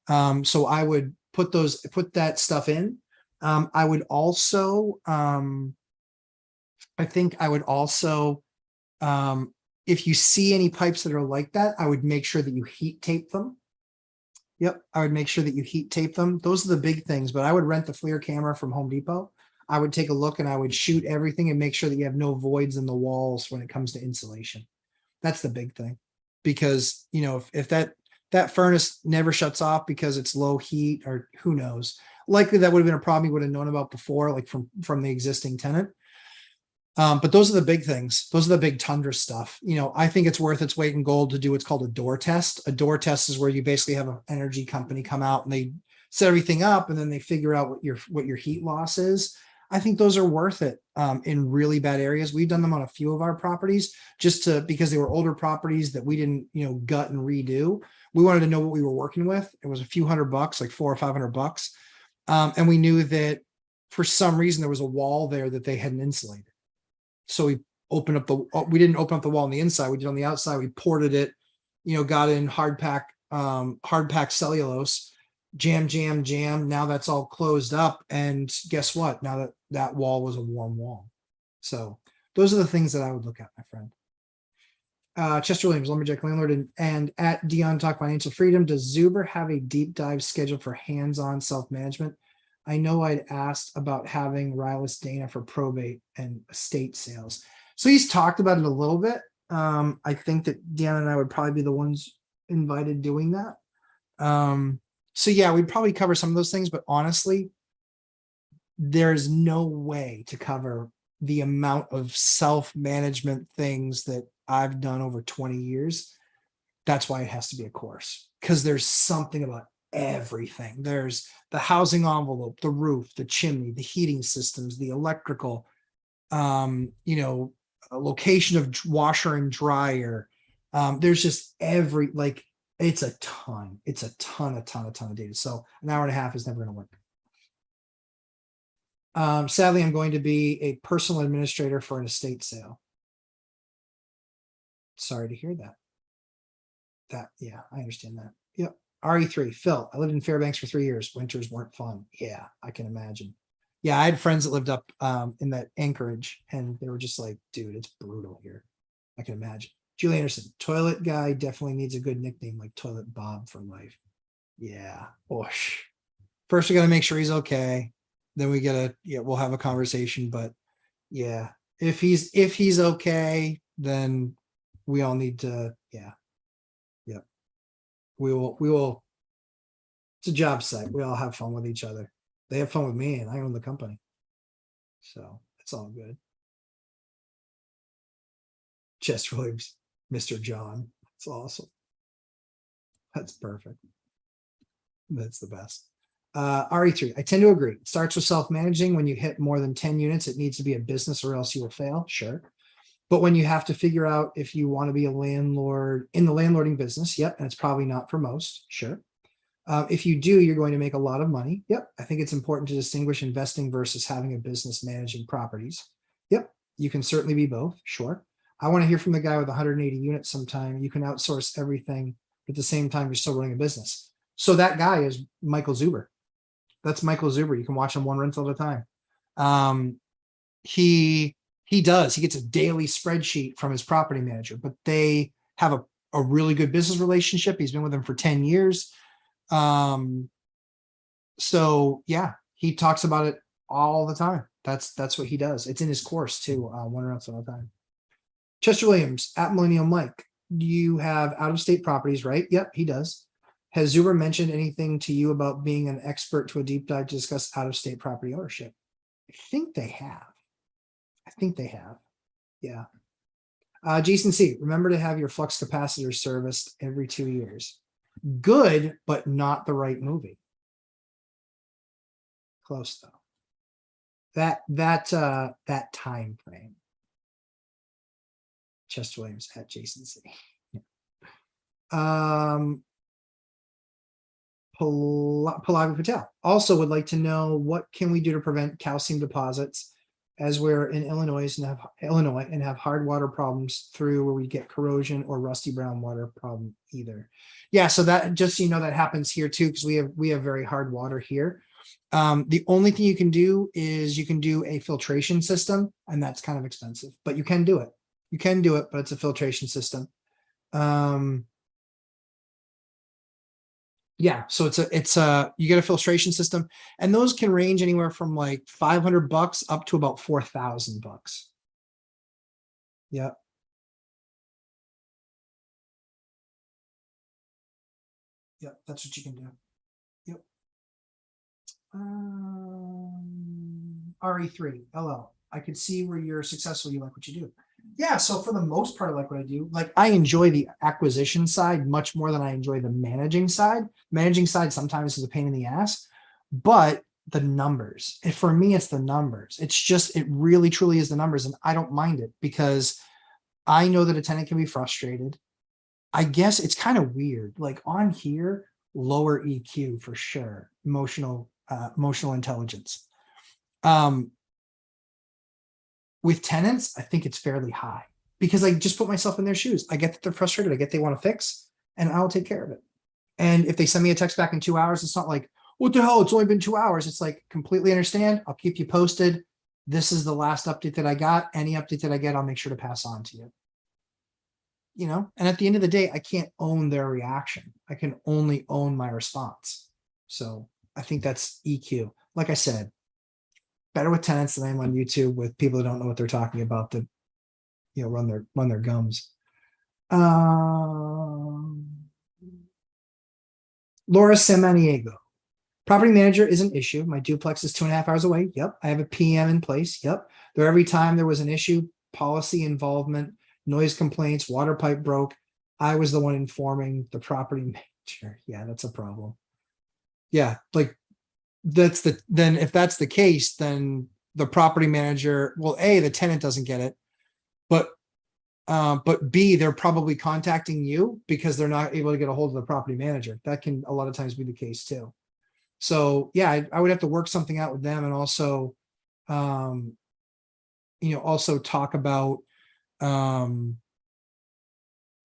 Speaker 1: So I would put that stuff in. I would also, if you see any pipes that are like that, I would make sure that you heat tape them. Yep, I would make sure that you heat tape them. Those are the big things, but I would rent the FLIR camera from Home Depot. I would take a look and I would shoot everything and make sure that you have no voids in the walls when it comes to insulation. That's the big thing. Because, you know, if that furnace never shuts off because it's low heat, or who knows, likely that would have been a problem you would have known about before, like from the existing tenant. But those are the big things. Those are the big tundra stuff. You know, I think it's worth its weight in gold to do what's called a door test. A door test is where you basically have an energy company come out and they set everything up and then they figure out what your heat loss is. I think those are worth it in really bad areas. We've done them on a few of our properties because they were older properties that we didn't, you know, gut and redo. We wanted to know what we were working with. It was a few $100, like $400 or $500. And we knew that for some reason there was a wall there that they hadn't insulated. So we didn't open up the wall on the inside. We did on the outside. We ported it, you know, got in hard pack cellulose, jam. Now that's all closed up. And guess what? Now that wall was a warm wall. So those are the things that I would look at, my friend. Chester Williams, Lumberjack Landlord, and at Dion Talk Financial Freedom. Does Zuber have a deep dive scheduled for hands-on self-management? I know I'd asked about having Rylas Dana for probate and estate sales. So he's talked about it a little bit. I think that Deanna and I would probably be the ones invited doing that. So yeah, we'd probably cover some of those things, but honestly, there's no way to cover the amount of self-management things that I've done over 20 years. That's why it has to be a course, because there's something about everything. There's the housing envelope, the roof, the chimney, the heating systems, the electrical, you know, a location of washer and dryer. There's just it's a ton of data. So an hour and a half is never going to work. Sadly, I'm going to be a personal administrator for an estate sale. Sorry to hear that. Yeah, I understand that. Yep. RE3, Phil, I lived in Fairbanks for 3 years. Winters weren't fun. Yeah, I can imagine. Yeah, I had friends that lived up in that Anchorage, and they were just like, dude, it's brutal here. I can imagine. Julie Anderson, toilet guy definitely needs a good nickname like Toilet Bob for life. Yeah, whoosh. First, we got to make sure he's okay. Then we'll have a conversation. But yeah, if he's okay, then we all need to, yeah. We will. It's a job site. We all have fun with each other. They have fun with me, and I own the company. So it's all good. Jess Williams, Mr. John. It's awesome. That's perfect. That's the best. RE3, I tend to agree. It starts with self-managing. When you hit more than 10 units, it needs to be a business or else you will fail. Sure. But when you have to figure out if you want to be a landlord in the landlording business, yep, and it's probably not for most, sure. If you do, you're going to make a lot of money. Yep, I think it's important to distinguish investing versus having a business managing properties. Yep, you can certainly be both, sure. I want to hear from the guy with 180 units sometime. You can outsource everything, but at the same time, you're still running a business. So that guy is Michael Zuber. That's Michael Zuber. You can watch him one rental at a time. He gets a daily spreadsheet from his property manager, but they have a really good business relationship. He's been with them for 10 years. So yeah, he talks about it all the time. That's what he does. It's in his course too. One rental all the time. Chester Williams at Millennial Mike. Do you have out-of-state properties, right? Yep, he does. Has Zuber mentioned anything to you about being an expert to a deep dive to discuss out-of-state property ownership? I think they have. Yeah. Jason C, remember to have your flux capacitor serviced every 2 years. Good, but not the right movie. Close though. That time frame. Chester Williams at Jason C. Pallavi Patel also would like to know, what can we do to prevent calcium deposits, as we're in Illinois and have hard water problems through where we get corrosion or rusty brown water problem either. Yeah, so that, just so you know, that happens here too, because we have very hard water here. The only thing you can do is you can do a filtration system, and that's kind of expensive, but you can do it. You can do it, but it's a filtration system. Yeah, so you get a filtration system, and those can range anywhere from like $500 up to about $4,000. Yeah. Yeah, that's what you can do. Yep. RE3 LL. I could see where you're successful. You like what you do. Yeah. So for the most part, I like what I do. Like I enjoy the acquisition side much more than I enjoy the managing side. Managing side sometimes is a pain in the ass, but the numbers. And for me, it's the numbers. It's just, it really truly is the numbers. And I don't mind it because I know that a tenant can be frustrated. I guess it's kind of weird. Like on here, lower EQ for sure. Emotional intelligence. Um, with tenants, I think it's fairly high because I just put myself in their shoes. I get that they're frustrated. I get they want to fix, and I'll take care of it. And if they send me a text back in 2 hours, it's not like, what the hell? It's only been 2 hours. It's like, completely understand. I'll keep you posted. This is the last update that I got. Any update that I get, I'll make sure to pass on to you. And at the end of the day, I can't own their reaction. I can only own my response. So I think that's EQ. Like I said, better with tenants than I am on YouTube with people who don't know what they're talking about that, run their gums. Laura Samaniego. Property manager is an issue. My duplex is 2.5 hours away. Yep. I have a PM in place. Yep. There, every time there was an issue, policy involvement, noise complaints, water pipe broke, I was the one informing the property manager. Yeah, that's a problem. Yeah, like then if that's the case, then the property manager, well, A, the tenant doesn't get it, but B, they're probably contacting you because they're not able to get a hold of the property manager. That can a lot of times be the case too. So yeah, I would have to work something out with them, and also, also talk about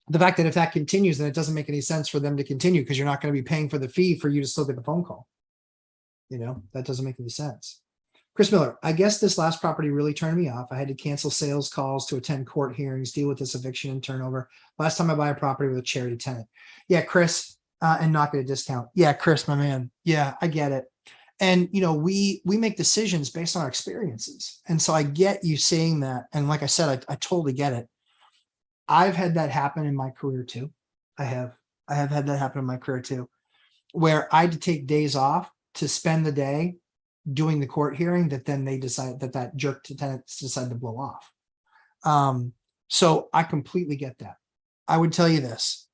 Speaker 1: the fact that if that continues, then it doesn't make any sense for them to continue because you're not going to be paying for the fee for you to still get the phone call. That doesn't make any sense. Chris Miller, I guess this last property really turned me off. I had to cancel sales calls to attend court hearings, deal with this eviction and turnover. Last time I buy a property with a charity tenant. Yeah, Chris, and not get a discount. Yeah, Chris, my man. Yeah, I get it. And we make decisions based on our experiences. And so I get you saying that. And like I said, I totally get it. I've had that happen in my career too. I have had that happen in my career too, where I had to take days off to spend the day doing the court hearing that then they decide that jerk to tenants decide to blow off. So I completely get that. I would tell you this.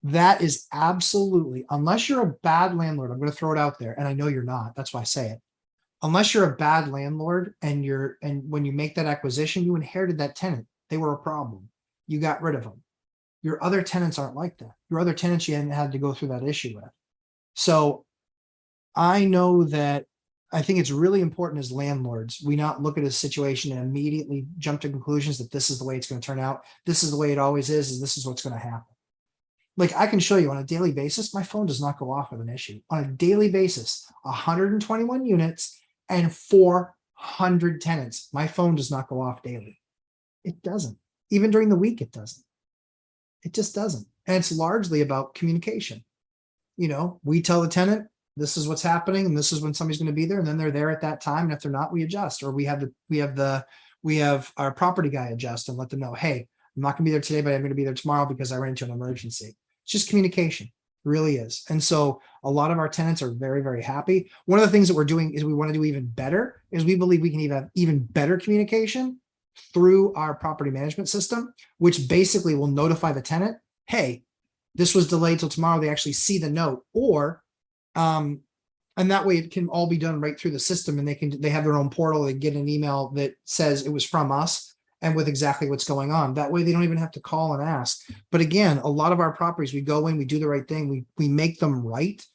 Speaker 1: That is absolutely, unless you're a bad landlord, I'm going to throw it out there, and I know you're not. That's why I say it. Unless you're a bad landlord and when you make that acquisition, you inherited that tenant. They were a problem. You got rid of them. Your other tenants aren't like that. Your other tenants you hadn't had to go through that issue with. So I know that I think it's really important as landlords, we not look at a situation and immediately jump to conclusions that this is the way it's going to turn out. This is the way it always is this is what's going to happen. Like I can show you on a daily basis, my phone does not go off with an issue. On a daily basis, 121 units and 400 tenants. My phone does not go off daily. It doesn't. Even during the week, it doesn't. It just doesn't. And it's largely about communication. We tell the tenant, this is what's happening, and this is when somebody's going to be there, and then they're there at that time. And if they're not, we adjust, or we have our property guy adjust and let them know, hey, I'm not going to be there today, but I'm going to be there tomorrow because I ran into an emergency. It's just communication, it really is. And so a lot of our tenants are very, very happy. One of the things that we're doing is we want to do even better, is we believe we can even have even better communication through our property management system, which basically will notify the tenant, hey, this was delayed till tomorrow. They actually see the note, and that way it can all be done right through the system, and they have their own portal. They get an email that says it was from us and with exactly what's going on. That way they don't even have to call and ask. But again, a lot of our properties, we go in, we do the right thing. We make them right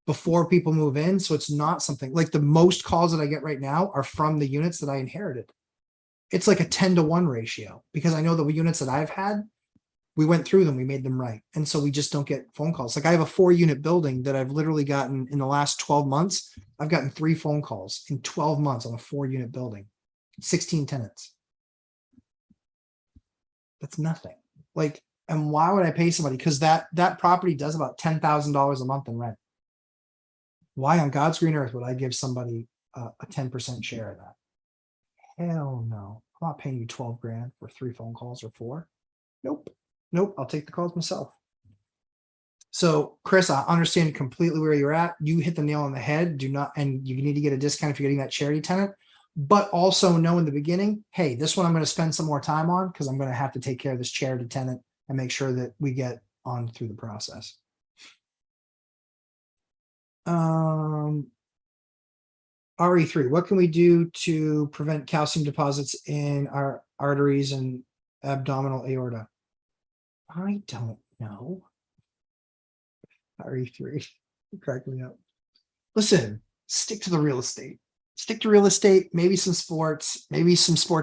Speaker 1: before people move in. So it's not something like the most calls that I get right now are from the units that I inherited. It's like a 10-to-1 ratio because I know the units that I've had, we went through them, we made them right. And so we just don't get phone calls. Like I have a 4-unit building that I've literally gotten in the last 12 months. I've gotten 3 phone calls in 12 months on a 4-unit building, 16 tenants. That's nothing. Like And why would I pay somebody? Because that property does about $10,000 a month in rent. Why on God's green earth would I give somebody a 10% share of that? Hell no. I'm not paying you 12 grand for 3 phone calls or 4. Nope. Nope. I'll take the calls myself. So Chris, I understand completely where you're at. You hit the nail on the head. Do not, and you need to get a discount if you're getting that charity tenant, but also know in the beginning, hey, this one I'm going to spend some more time on because I'm going to have to take care of this charity tenant and make sure that we get on through the process. RE3, what can we do to prevent calcium deposits in our arteries and abdominal aorta? I don't know. RE3, crack me up. Listen, stick to the real estate. Stick to real estate, maybe some sports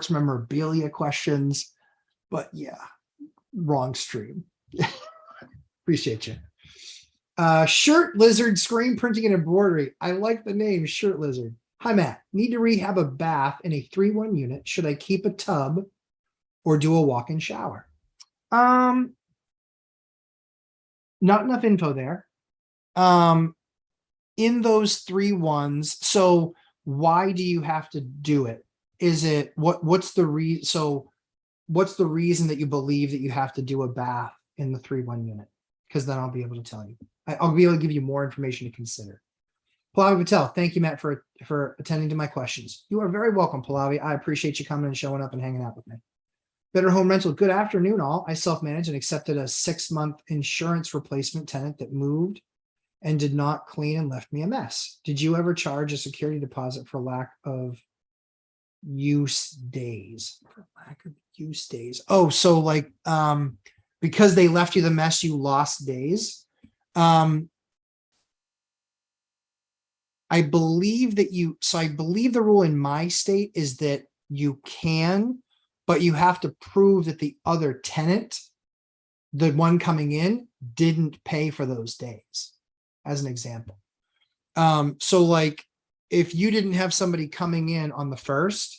Speaker 1: memorabilia questions, but yeah, wrong stream. Appreciate you. Shirt Lizard, screen printing and embroidery. I like the name Shirt Lizard. Hi, Matt. Need to rehab a bath in a 3-1 unit. Should I keep a tub or do a walk-in shower? Not enough info there. In those 3-1s, so why do you have to do it? Is it what's the reason? So what's the reason that you believe that you have to do a bath in the 3-1 unit? Because then I'll be able to tell you. I'll be able to give you more information to consider. Pallavi Patel, thank you, Matt, for attending to my questions. You are very welcome, Pallavi. I appreciate you coming and showing up and hanging out with me. Better Home Rental, good afternoon, all. I self-managed and accepted a 6-month insurance replacement tenant that moved and did not clean and left me a mess. Did you ever charge a security deposit for lack of use days? For lack of use days. Oh, so like because they left you the mess, you lost days. I believe that I believe the rule in my state is that you can, but you have to prove that the other tenant, the one coming in, didn't pay for those days, as an example. So like if you didn't have somebody coming in on the 1st,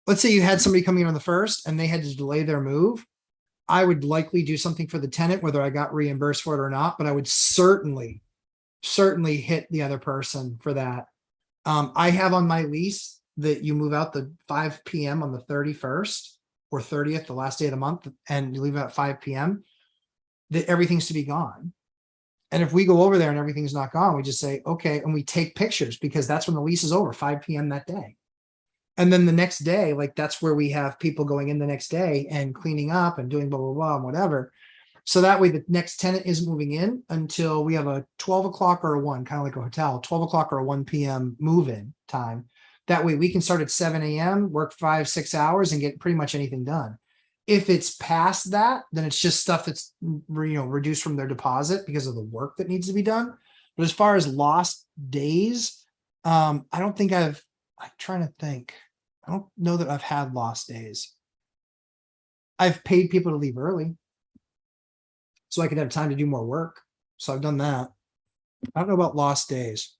Speaker 1: let's say you had somebody coming in on the 1st and they had to delay their move, I would likely do something for the tenant, whether I got reimbursed for it or not, but I would certainly hit the other person for that. I have on my lease that you move out the 5 p.m. on the 31st or 30th, the last day of the month, and you leave at 5 p.m., that everything's to be gone. And if we go over there and everything's not gone, we just say, okay, and we take pictures because that's when the lease is over, 5 p.m. that day. And then the next day, like that's where we have people going in the next day and cleaning up and doing blah, blah, blah, and whatever. So that way the next tenant isn't moving in until we have a 12 o'clock or a 1, kind of like a hotel, 12 o'clock or a 1 p.m. move-in time. That way we can start at 7 a.m., work 5-6 hours and get pretty much anything done. If it's past that, then it's just stuff that's, reduced from their deposit because of the work that needs to be done. But as far as lost days, I don't think I'm trying to think. I don't know that I've had lost days. I've paid people to leave early so I could have time to do more work. So I've done that. I don't know about lost days.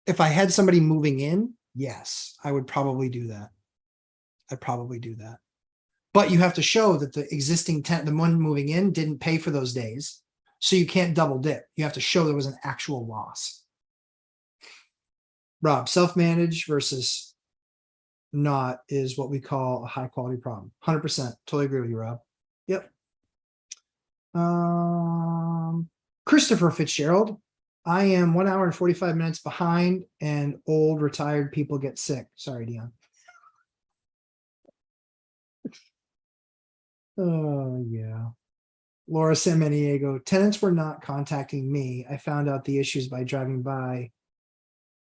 Speaker 1: If I had somebody moving in, yes, I would probably do that. I'd probably do that. But you have to show that the existing tenant, the one moving in, didn't pay for those days. So you can't double dip. You have to show there was an actual loss. Rob, self-managed versus not is what we call a high quality problem. 100%. Totally agree with you, Rob. Yep. Christopher Fitzgerald. I am 1 hour and 45 minutes behind and old retired people get sick. Sorry, Dion. Oh, yeah. Laura Samaniego, tenants were not contacting me. I found out the issues by driving by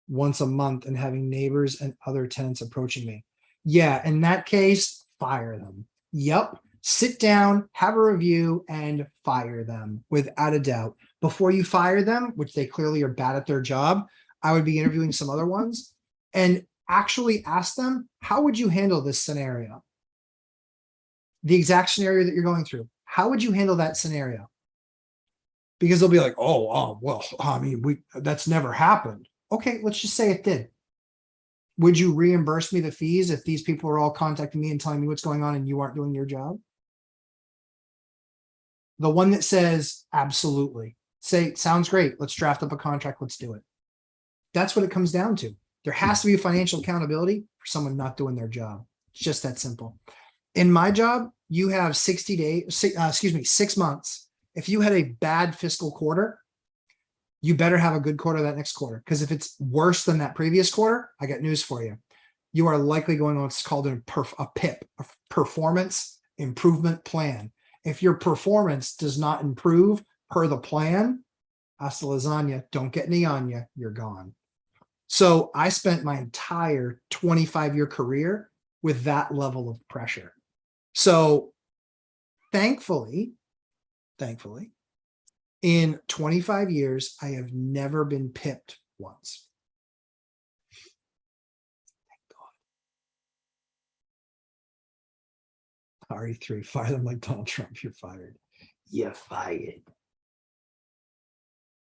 Speaker 1: once a month and having neighbors and other tenants approaching me. Yeah, in that case, fire them. Yep. Sit down, have a review, and fire them without a doubt. Before you fire them, which they clearly are bad at their job, I would be interviewing some other ones and actually ask them, how would you handle this scenario? The exact scenario that you're going through. How would you handle that scenario? Because they'll be like, well, I mean, that's never happened. Okay, let's just say it did. Would you reimburse me the fees if these people are all contacting me and telling me what's going on and you aren't doing your job? The one that says, absolutely. Say, sounds great. Let's draft up a contract. Let's do it. That's what it comes down to. There has to be financial accountability for someone not doing their job. It's just that simple. In my job, you have 60 days, 6 months. If you had a bad fiscal quarter, you better have a good quarter that next quarter. Because if it's worse than that previous quarter, I got news for you. You are likely going on what's called a PIP, a performance improvement plan. If your performance does not improve per the plan, hasta lasagna, don't get any on you, you're gone. So I spent my entire 25-year career with that level of pressure. So thankfully, in 25 years, I have never been pipped once. Thank God. RE3, fire them like Donald Trump. You're fired. You're fired.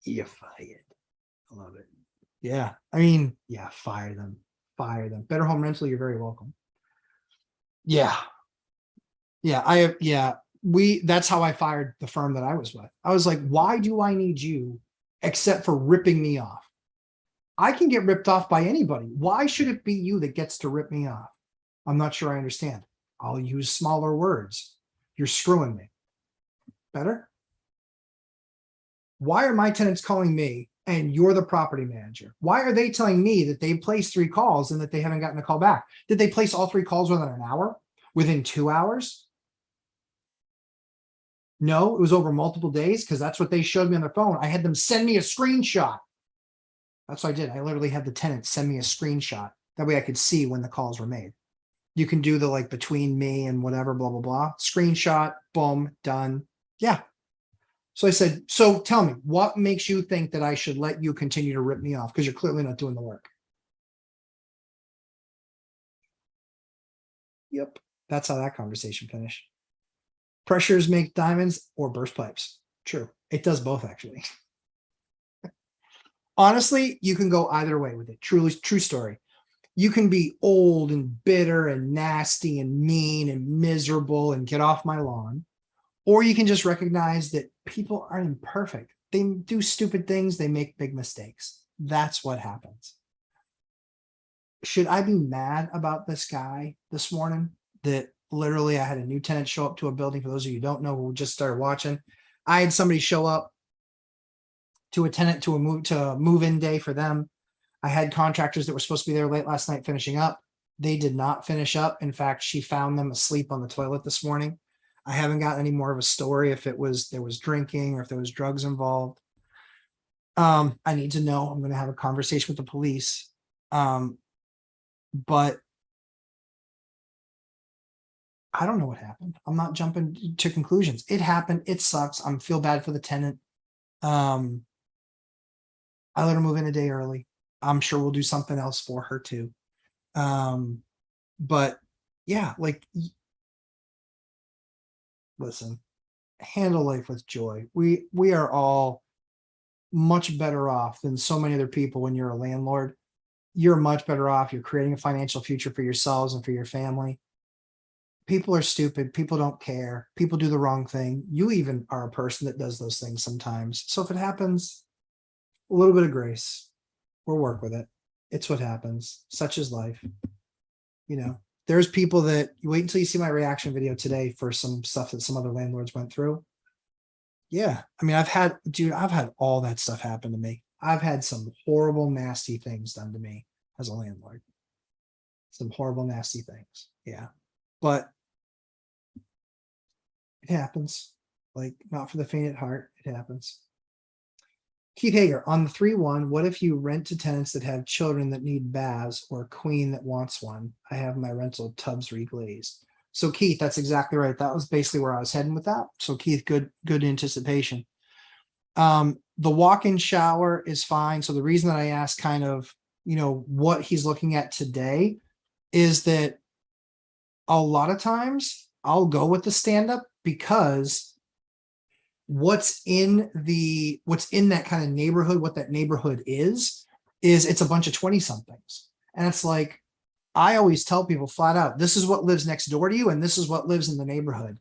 Speaker 1: You're fired. I love it. Yeah. I mean, yeah, fire them. Fire them. Better Home Rental, you're very welcome. Yeah. Yeah, that's how I fired the firm that I was with. I was like, why do I need you except for ripping me off? I can get ripped off by anybody. Why should it be you that gets to rip me off? I'm not sure I understand. I'll use smaller words. You're screwing me. Better? Why are my tenants calling me and you're the property manager? Why are they telling me that they placed 3 calls and that they haven't gotten a call back? Did they place all 3 calls within an hour? Within 2 hours? No, it was over multiple days because that's what they showed me on their phone. I had them send me a screenshot. That's what I did. I literally had the tenant send me a screenshot. That way I could see when the calls were made. You can do the like between me and whatever, blah, blah, blah. Screenshot, boom, done. Yeah. So I said, so tell me, what makes you think that I should let you continue to rip me off? Because you're clearly not doing the work. Yep. That's how that conversation finished. Pressures make diamonds or burst pipes. True. It does both, actually. Honestly, you can go either way with it. Truly, true story. You can be old and bitter and nasty and mean and miserable and get off my lawn. Or you can just recognize that people aren't imperfect. They do stupid things. They make big mistakes. That's what happens. Should I be mad about this guy this morning that literally I had a new tenant show up to a building? For those of you who don't know, who just started watching, I had somebody show up to a tenant to a move-in day for them. I had contractors that were supposed to be there late last night finishing up. They did not finish up. In fact, she found them asleep on the toilet this morning. I haven't gotten any more of a story if there was drinking or if there was drugs involved. I need to know. I'm going to have a conversation with the police. But I don't know what happened. I'm not jumping to conclusions. It happened. It sucks. I feel bad for the tenant. I let her move in a day early. I'm sure we'll do something else for her too. But yeah, like, listen, handle life with joy. We are all much better off than so many other people. When you're a landlord, you're much better off. You're creating a financial future for yourselves and for your family. People are stupid. People don't care. People do the wrong thing. You even are a person that does those things sometimes. So if it happens, a little bit of grace, we'll work with it. It's what happens. Such is life. You know, there's people that you wait until you see my reaction video today for some stuff that some other landlords went through. Yeah. I mean, I've had all that stuff happen to me. I've had some horrible, nasty things done to me as a landlord. Some horrible, nasty things. Yeah. But it happens. Like, not for the faint at heart. It happens. Keith Hager, on the 3-1, what if you rent to tenants that have children that need baths or a queen that wants one? I have my rental tubs reglazed. So Keith, that's exactly right. That was basically where I was heading with that. So Keith, good anticipation. The walk-in shower is fine. So the reason that I asked kind of, what he's looking at today is that a lot of times I'll go with the stand-up because what's in that kind of neighborhood, what that neighborhood is it's a bunch of 20 somethings. And it's like, I always tell people flat out, this is what lives next door to you, and this is what lives in the neighborhood.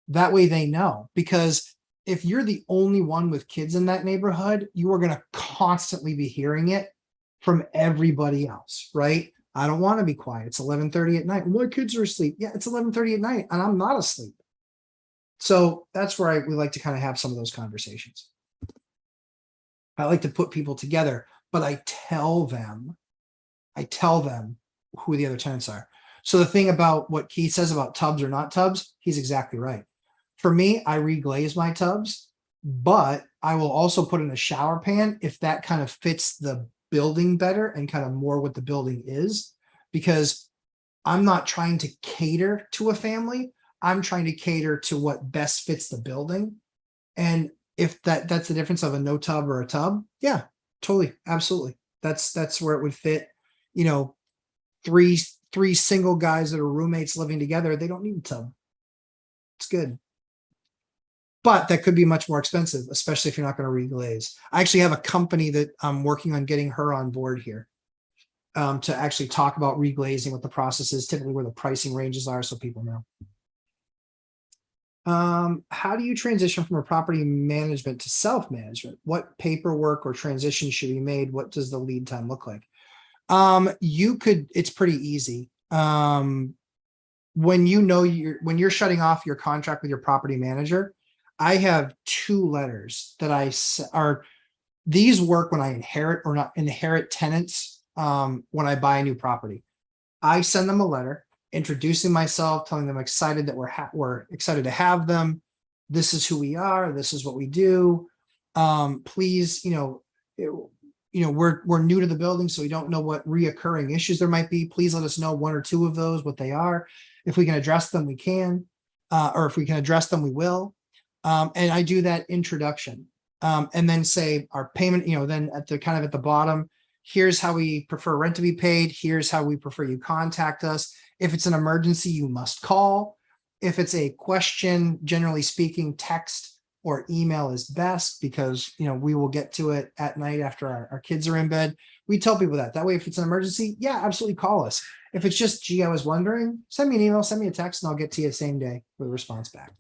Speaker 1: That way they know, because if you're the only one with kids in that neighborhood, you are going to constantly be hearing it from everybody else, right? I don't want to be quiet. It's 11:30 at night. My kids are asleep. Yeah, it's 11:30 at night and I'm not asleep. So that's where we like to kind of have some of those conversations. I like to put people together, but I tell them who the other tenants are. So the thing about what Keith says about tubs or not tubs, he's exactly right. For me, I reglaze my tubs, but I will also put in a shower pan if that kind of fits the building better and kind of more what the building is, because I'm not trying to cater to a family. I'm trying to cater to what best fits the building. And if that's the difference of a no tub or a tub, yeah, totally, absolutely. That's where it would fit. You know, three single guys that are roommates living together, they don't need a tub. It's good. But that could be much more expensive, especially if you're not going to reglaze. I actually have a company that I'm working on getting her on board here to actually talk about reglazing, what the process is, typically where the pricing ranges are, so people know. How do you transition from a property management to self-management? What paperwork or transition should be made? What does the lead time look like? It's pretty easy. When you're shutting off your contract with your property manager, I have 2 letters that these work when I inherit or not inherit tenants, when I buy a new property. I send them a letter introducing myself, telling them excited that we're excited to have them. This is who we are. This is what we do. Please, we're new to the building, so we don't know what reoccurring issues there might be. Please let us know 1 or 2 of those, what they are. If we can address them, we can, or if we can address them, we will. And I do that introduction, and then say our payment, then at the bottom, here's how we prefer rent to be paid. Here's how we prefer you contact us. If it's an emergency, you must call. If it's a question, generally speaking, text or email is best, because, we will get to it at night after our kids are in bed. We tell people that way, if it's an emergency, yeah, absolutely call us. If it's just, gee, I was wondering, send me an email, send me a text, and I'll get to you the same day with a response back.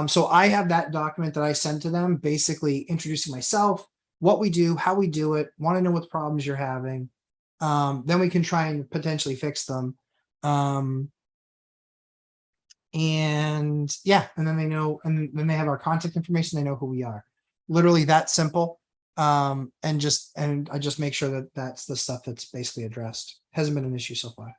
Speaker 1: So I have that document that I send to them, basically introducing myself, what we do, how we do it, want to know what problems you're having. Then we can try and potentially fix them. And yeah, and then they know, and then they have our contact information. They know who we are. Literally that simple. And I just make sure that that's the stuff that's basically addressed. Hasn't been an issue so far.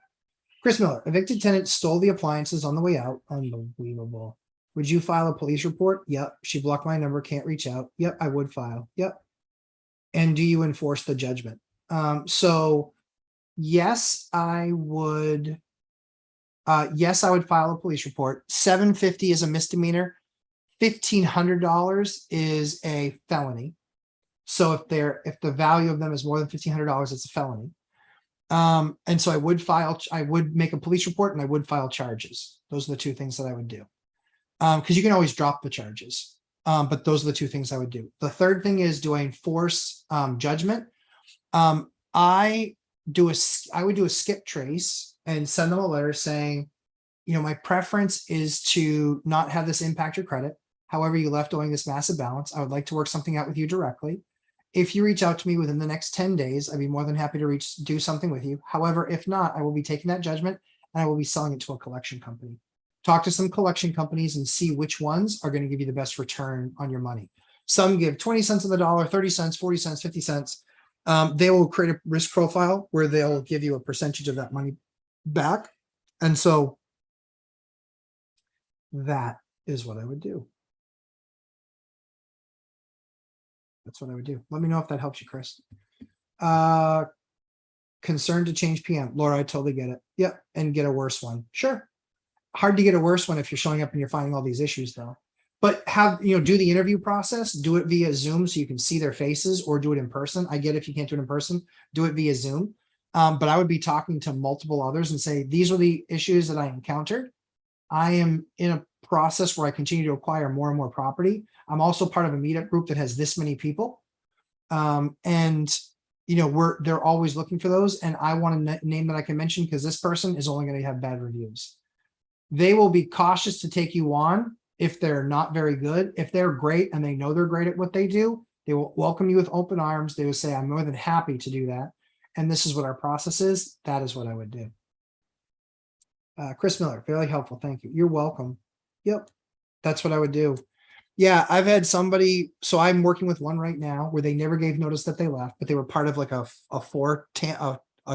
Speaker 1: Chris Miller, evicted tenant stole the appliances on the way out. Unbelievable. Would you file a police report? Yep. She blocked my number, can't reach out. Yep, I would file. Yep. And do you enforce the judgment? So yes, I would. Yes, I would file a police report. $750 is a misdemeanor. $1,500 is a felony. So if the value of them is more than $1,500, it's a felony. And so I would make a police report, and I would file charges. Those are the 2 things that I would do. Because you can always drop the charges. But those are the 2 things I would do. The third thing is, do I enforce judgment? I would do a skip trace and send them a letter saying, my preference is to not have this impact your credit. However, you left owing this massive balance. I would like to work something out with you directly. If you reach out to me within the next 10 days, I'd be more than happy to do something with you. However, if not, I will be taking that judgment and I will be selling it to a collection company. Talk to some collection companies and see which ones are going to give you the best return on your money. Some give 20 cents on the dollar, 30 cents, 40 cents, 50 cents. They will create a risk profile where they'll give you a percentage of that money back. And so that is what I would do. That's what I would do. Let me know if that helps you, Chris. Concerned to change PM. Laura, I totally get it. Yep. And get a worse one. Sure. Hard to get a worse one if you're showing up and you're finding all these issues though. But do the interview process, do it via Zoom so you can see their faces, or do it in person. I get if you can't do it in person, do it via Zoom. But I would be talking to multiple others and say, these are the issues that I encountered. I am in a process where I continue to acquire more and more property. I'm also part of a meetup group that has this many people. And they're always looking for those. And I want a name that I can mention because this person is only going to have bad reviews. They will be cautious to take you on if they're not very good. If they're great and they know they're great at what they do, they will welcome you with open arms. They will say, I'm more than happy to do that. And this is what our process is. That is what I would do. Chris Miller, very helpful. Thank you. You're welcome. Yep. That's what I would do. Yeah, I've had somebody, so I'm working with one right now where they never gave notice that they left, but they were part of like a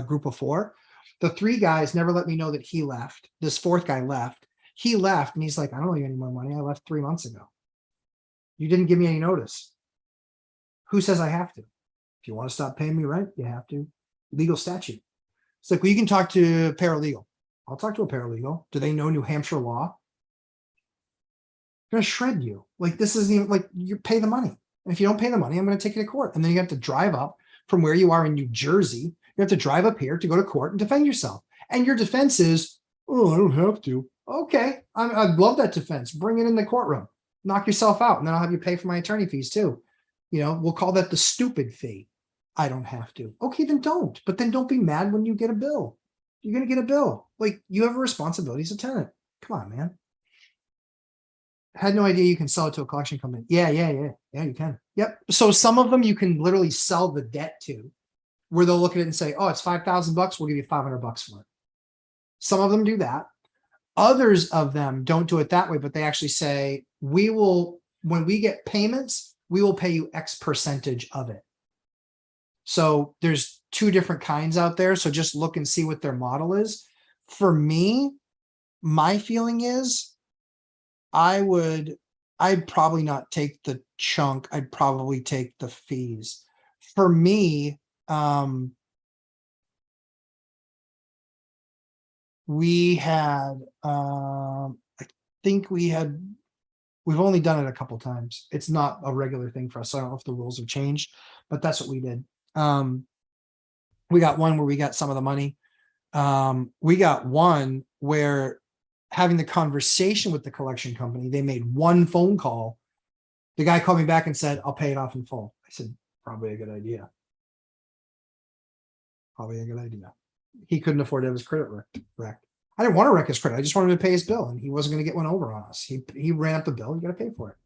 Speaker 1: group of 4. The 3 guys never let me know that he left. This 4th guy left. He left and he's like, I don't owe you any more money. I left 3 months ago. You didn't give me any notice. Who says I have to? If you want to stop paying me rent, you have to. Legal statute. It's like, well, you can talk to a paralegal. I'll talk to a paralegal. Do they know New Hampshire law? Gonna shred you. Like, this isn't even like, you pay the money. And if you don't pay the money, I'm gonna take you to court. And then you have to drive up from where you are in New Jersey. You have to drive up here to go to court and defend yourself. And your defense is, oh, I don't have to. Okay, I'd love that defense. Bring it in the courtroom. Knock yourself out. And then I'll have you pay for my attorney fees too. We'll call that the stupid fee. I don't have to. Okay, then don't. But then don't be mad when you get a bill. You're gonna get a bill. Like, you have a responsibility as a tenant. Come on, man. Had no idea you can sell it to a collection company. Yeah, you can. Yep. So some of them you can literally sell the debt to, where they'll look at it and say, oh, it's $5,000. We'll give you $500 for it. Some of them do that. Others of them don't do it that way, but they actually say, when we get payments, we will pay you X percentage of it. So there's 2 different kinds out there. So just look and see what their model is. For me, my feeling is I'd probably not take the chunk. I'd probably take the fees. For me, we had, I think we've only done it a couple times. It's not a regular thing for us. So I don't know if the rules have changed, but that's what we did. We got one where we got some of the money. We got one where, having the conversation with the collection company, they made one phone call. The guy called me back and said, I'll pay it off in full. I said, probably a good idea. Probably a good idea. He couldn't afford to have his credit wrecked. I didn't want to wreck his credit. I just wanted to pay his bill, and he wasn't going to get one over on us. He ran up the bill. You got to pay for it.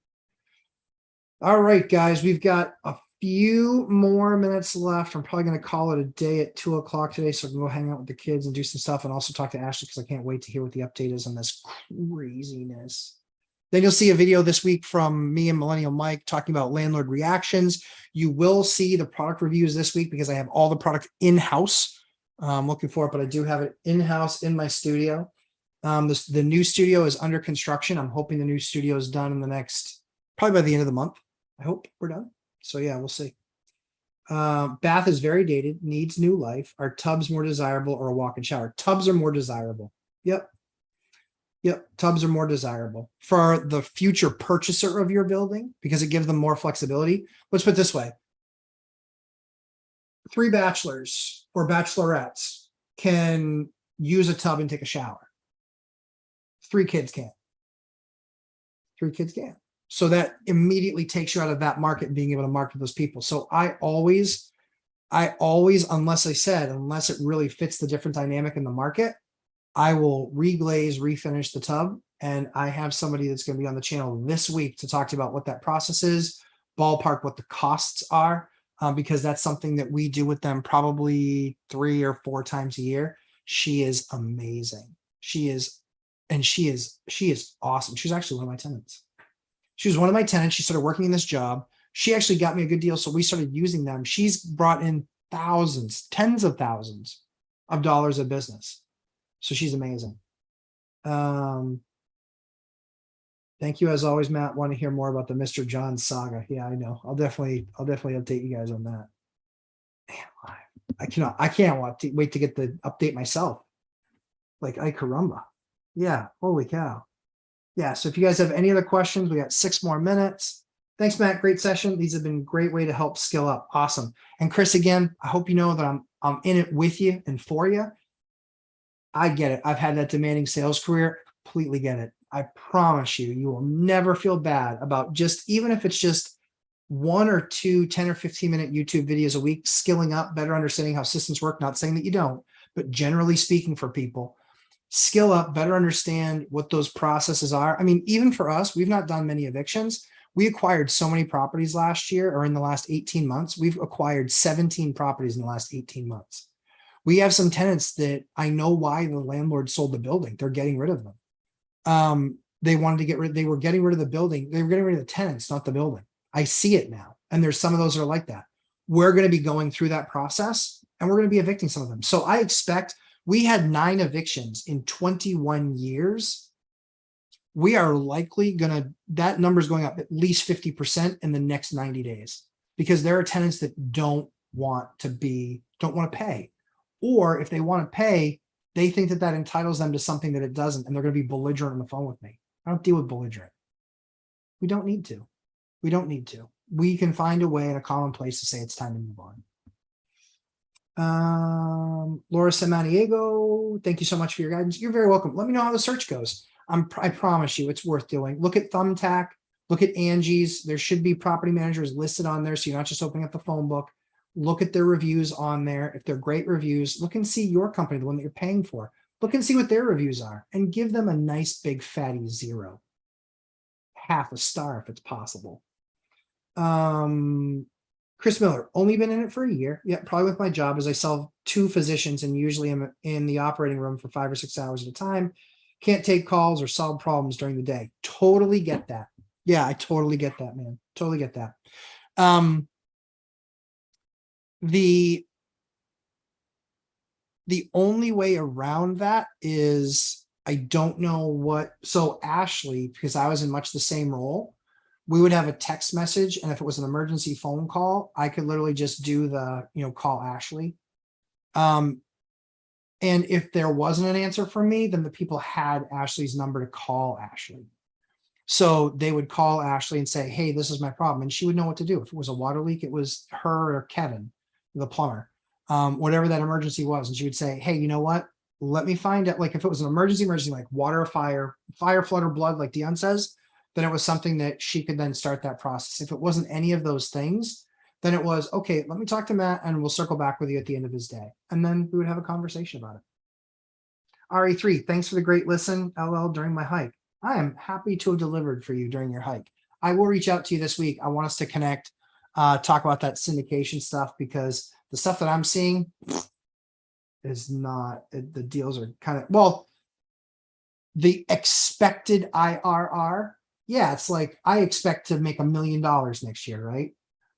Speaker 1: All right, guys, we've got a few more minutes left. I'm probably going to call it a day at 2:00 today, so I can go hang out with the kids and do some stuff, and also talk to Ashley because I can't wait to hear what the update is on this craziness. Then you'll see a video this week from me and Millennial Mike talking about landlord reactions. You will see the product reviews this week because I have all the product in-house. I'm looking for it, but I do have it in-house in my studio. The new studio is under construction. I'm hoping the new studio is done in the next, probably by the end of the month. I hope we're done. So yeah, we'll see. Bath is very dated, needs new life. Are tubs more desirable or a walk-in shower? Tubs are more desirable. Yep. Tubs are more desirable for the future purchaser of your building because it gives them more flexibility. Let's put it this way. 3 bachelors or bachelorettes can use a tub and take a shower. 3 kids can't. 3 kids can't. So that immediately takes you out of that market and being able to market those people. So I always, unless it really fits the different dynamic in the market, I will reglaze, refinish the tub. And I have somebody that's going to be on the channel this week to talk to you about what that process is, ballpark what the costs are, because that's something that we do with them probably 3 or 4 times a year. She is amazing. She is awesome. She's actually one of my tenants. She was one of my tenants. She started working in this job. She actually got me a good deal. So we started using them. She's brought in thousands, tens of thousands of dollars of business. So she's amazing. Thank you as always, Matt. Want to hear more about the Mr. John saga? Yeah, I know. I'll definitely update you guys on that. Man, I can't wait to get the update myself. Like, ay caramba. Yeah, holy cow. Yeah, so if you guys have any other questions, we got 6 more minutes. Thanks, Matt. Great session. These have been a great way to help skill up. Awesome. And Chris, again, I hope you know that I'm in it with you and for you. I get it. I've had that demanding sales career. Completely get it. I promise you, you will never feel bad about even if it's just 1 or 2 10 or 15-minute YouTube videos a week, skilling up, better understanding how systems work. Not saying that you don't, but generally speaking for people, skill up, better understand what those processes are. I mean, even for us, we've not done many evictions. We acquired so many properties last year, or in the last 18 months. We've acquired 17 properties in the last 18 months. We have some tenants that I know why the landlord sold the building. They're getting rid of them. They wanted to get rid, they were getting rid of the building. They were getting rid of the tenants, not the building. I see it now. And there's some of those that are like that. We're going to be going through that process and we're going to be evicting some of them. So I expect, we had 9 evictions in 21 years. We are likely that number is going up at least 50% in the next 90 days, because there are tenants that don't want to pay. Or if they want to pay, they think that that entitles them to something that it doesn't, and they're going to be belligerent on the phone with me. I don't deal with belligerent. We don't need to. We don't need to. We can find a way and a common place to say it's time to move on. Laura Samaniego, thank you so much for your guidance. You're very welcome. Let me know how the search goes. I promise you it's worth doing. Look at Thumbtack, look at Angie's. There should be property managers listed on there, so you're not just opening up the phone book. Look at their reviews on there. If they're great reviews, look and see your company, the one that you're paying for. Look and see what their reviews are and give them a nice big fatty 0. Half a star if it's possible. Chris Miller, only been in it for a year. Yeah, probably with my job, as I sell 2 physicians and usually am in the operating room for 5 or 6 hours at a time. Can't take calls or solve problems during the day. Totally get that. Yeah, I totally get that, man. Totally get that. The only way around that is, I don't know what, so Ashley, because I was in much the same role, we would have a text message, and if it was an emergency phone call, I could literally just do the, call Ashley. And if there wasn't an answer from me, then the people had Ashley's number to call Ashley. So they would call Ashley and say, hey, this is my problem. And she would know what to do. If it was a water leak, it was her or Kevin, the plumber, whatever that emergency was. And she would say, hey, you know what? Let me find out. Like if it was an emergency, like water, fire, flood, or blood, like Dion says, then it was something that she could then start that process. If it wasn't any of those things, then it was, okay, let me talk to Matt and we'll circle back with you at the end of his day. And then we would have a conversation about it. RE3, thanks for the great listen, LL, during my hike. I am happy to have delivered for you during your hike. I will reach out to you this week. I want us to connect, talk about that syndication stuff, because the stuff that I'm seeing is not, the deals are kind of, well, the expected IRR. Yeah, it's like, I expect to make $1 million next year, right?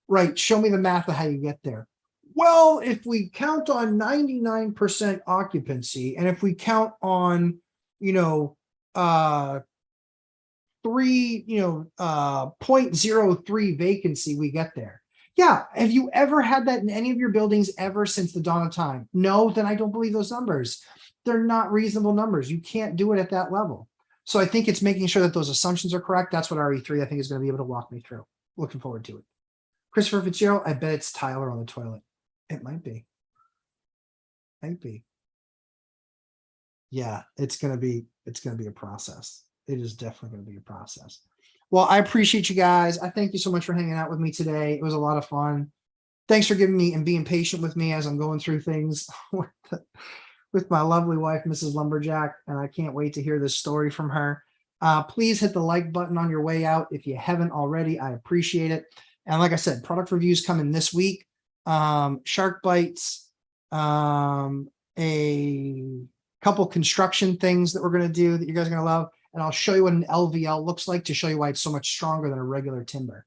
Speaker 1: Right. Show me the math of how you get there. Well, if we count on 99% occupancy, and if we count on, 0.03 vacancy, we get there. Yeah. Have you ever had that in any of your buildings ever since the dawn of time? No, then I don't believe those numbers. They're not reasonable numbers. You can't do it at that level. So I think it's making sure that those assumptions are correct. That's what RE3, I think, is going to be able to walk me through. Looking forward to it. Christopher Fitzgerald, I bet it's Tyler on the toilet. It might be. Might be. Yeah, it's gonna be a process. It is definitely gonna be a process. Well, I appreciate you guys. I thank you so much for hanging out with me today. It was a lot of fun. Thanks for giving me and being patient with me as I'm going through things with my lovely wife, Mrs. Lumberjack, and I can't wait to hear this story from her. Please hit the like button on your way out if you haven't already. I appreciate it. And like I said, product reviews coming this week. Shark bites, a couple construction things that we're going to do that you guys are going to love. And I'll show you what an LVL looks like to show you why it's so much stronger than a regular timber,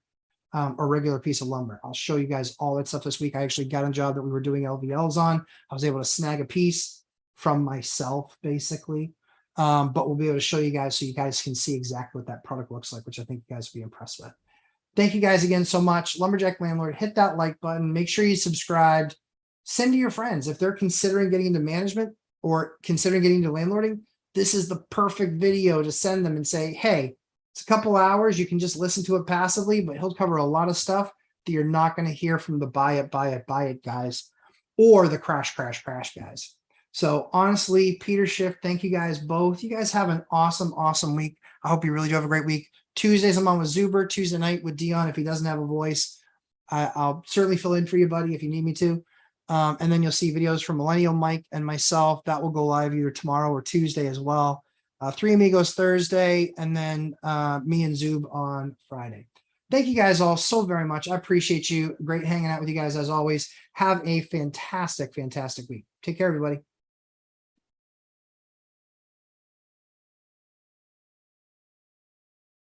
Speaker 1: or regular piece of lumber. I'll show you guys all that stuff this week. I actually got a job that we were doing LVLs on. I was able to snag a piece from myself, basically. But we'll be able to show you guys so you guys can see exactly what that product looks like, which I think you guys will be impressed with. Thank you guys again so much. Lumberjack Landlord, hit that like button. Make sure you subscribed. Send to your friends. If they're considering getting into management or considering getting into landlording, this is the perfect video to send them and say, hey, it's a couple hours. You can just listen to it passively, but he'll cover a lot of stuff that you're not going to hear from the buy it guys, or the crash guys. So honestly, Peter Schiff, thank you guys both. You guys have an awesome week. I hope you really do have a great week. Tuesdays I'm on with Zuber, Tuesday night with Dion if he doesn't have a voice. I'll certainly fill in for you, buddy, if you need me to. And then you'll see videos from Millennial Mike and myself that will go live either tomorrow or Tuesday as well. Three Amigos Thursday, and then me and Zoob on Friday. Thank you guys all so very much. I appreciate you. Great hanging out with you guys as always. Have a fantastic, fantastic week. Take care, everybody.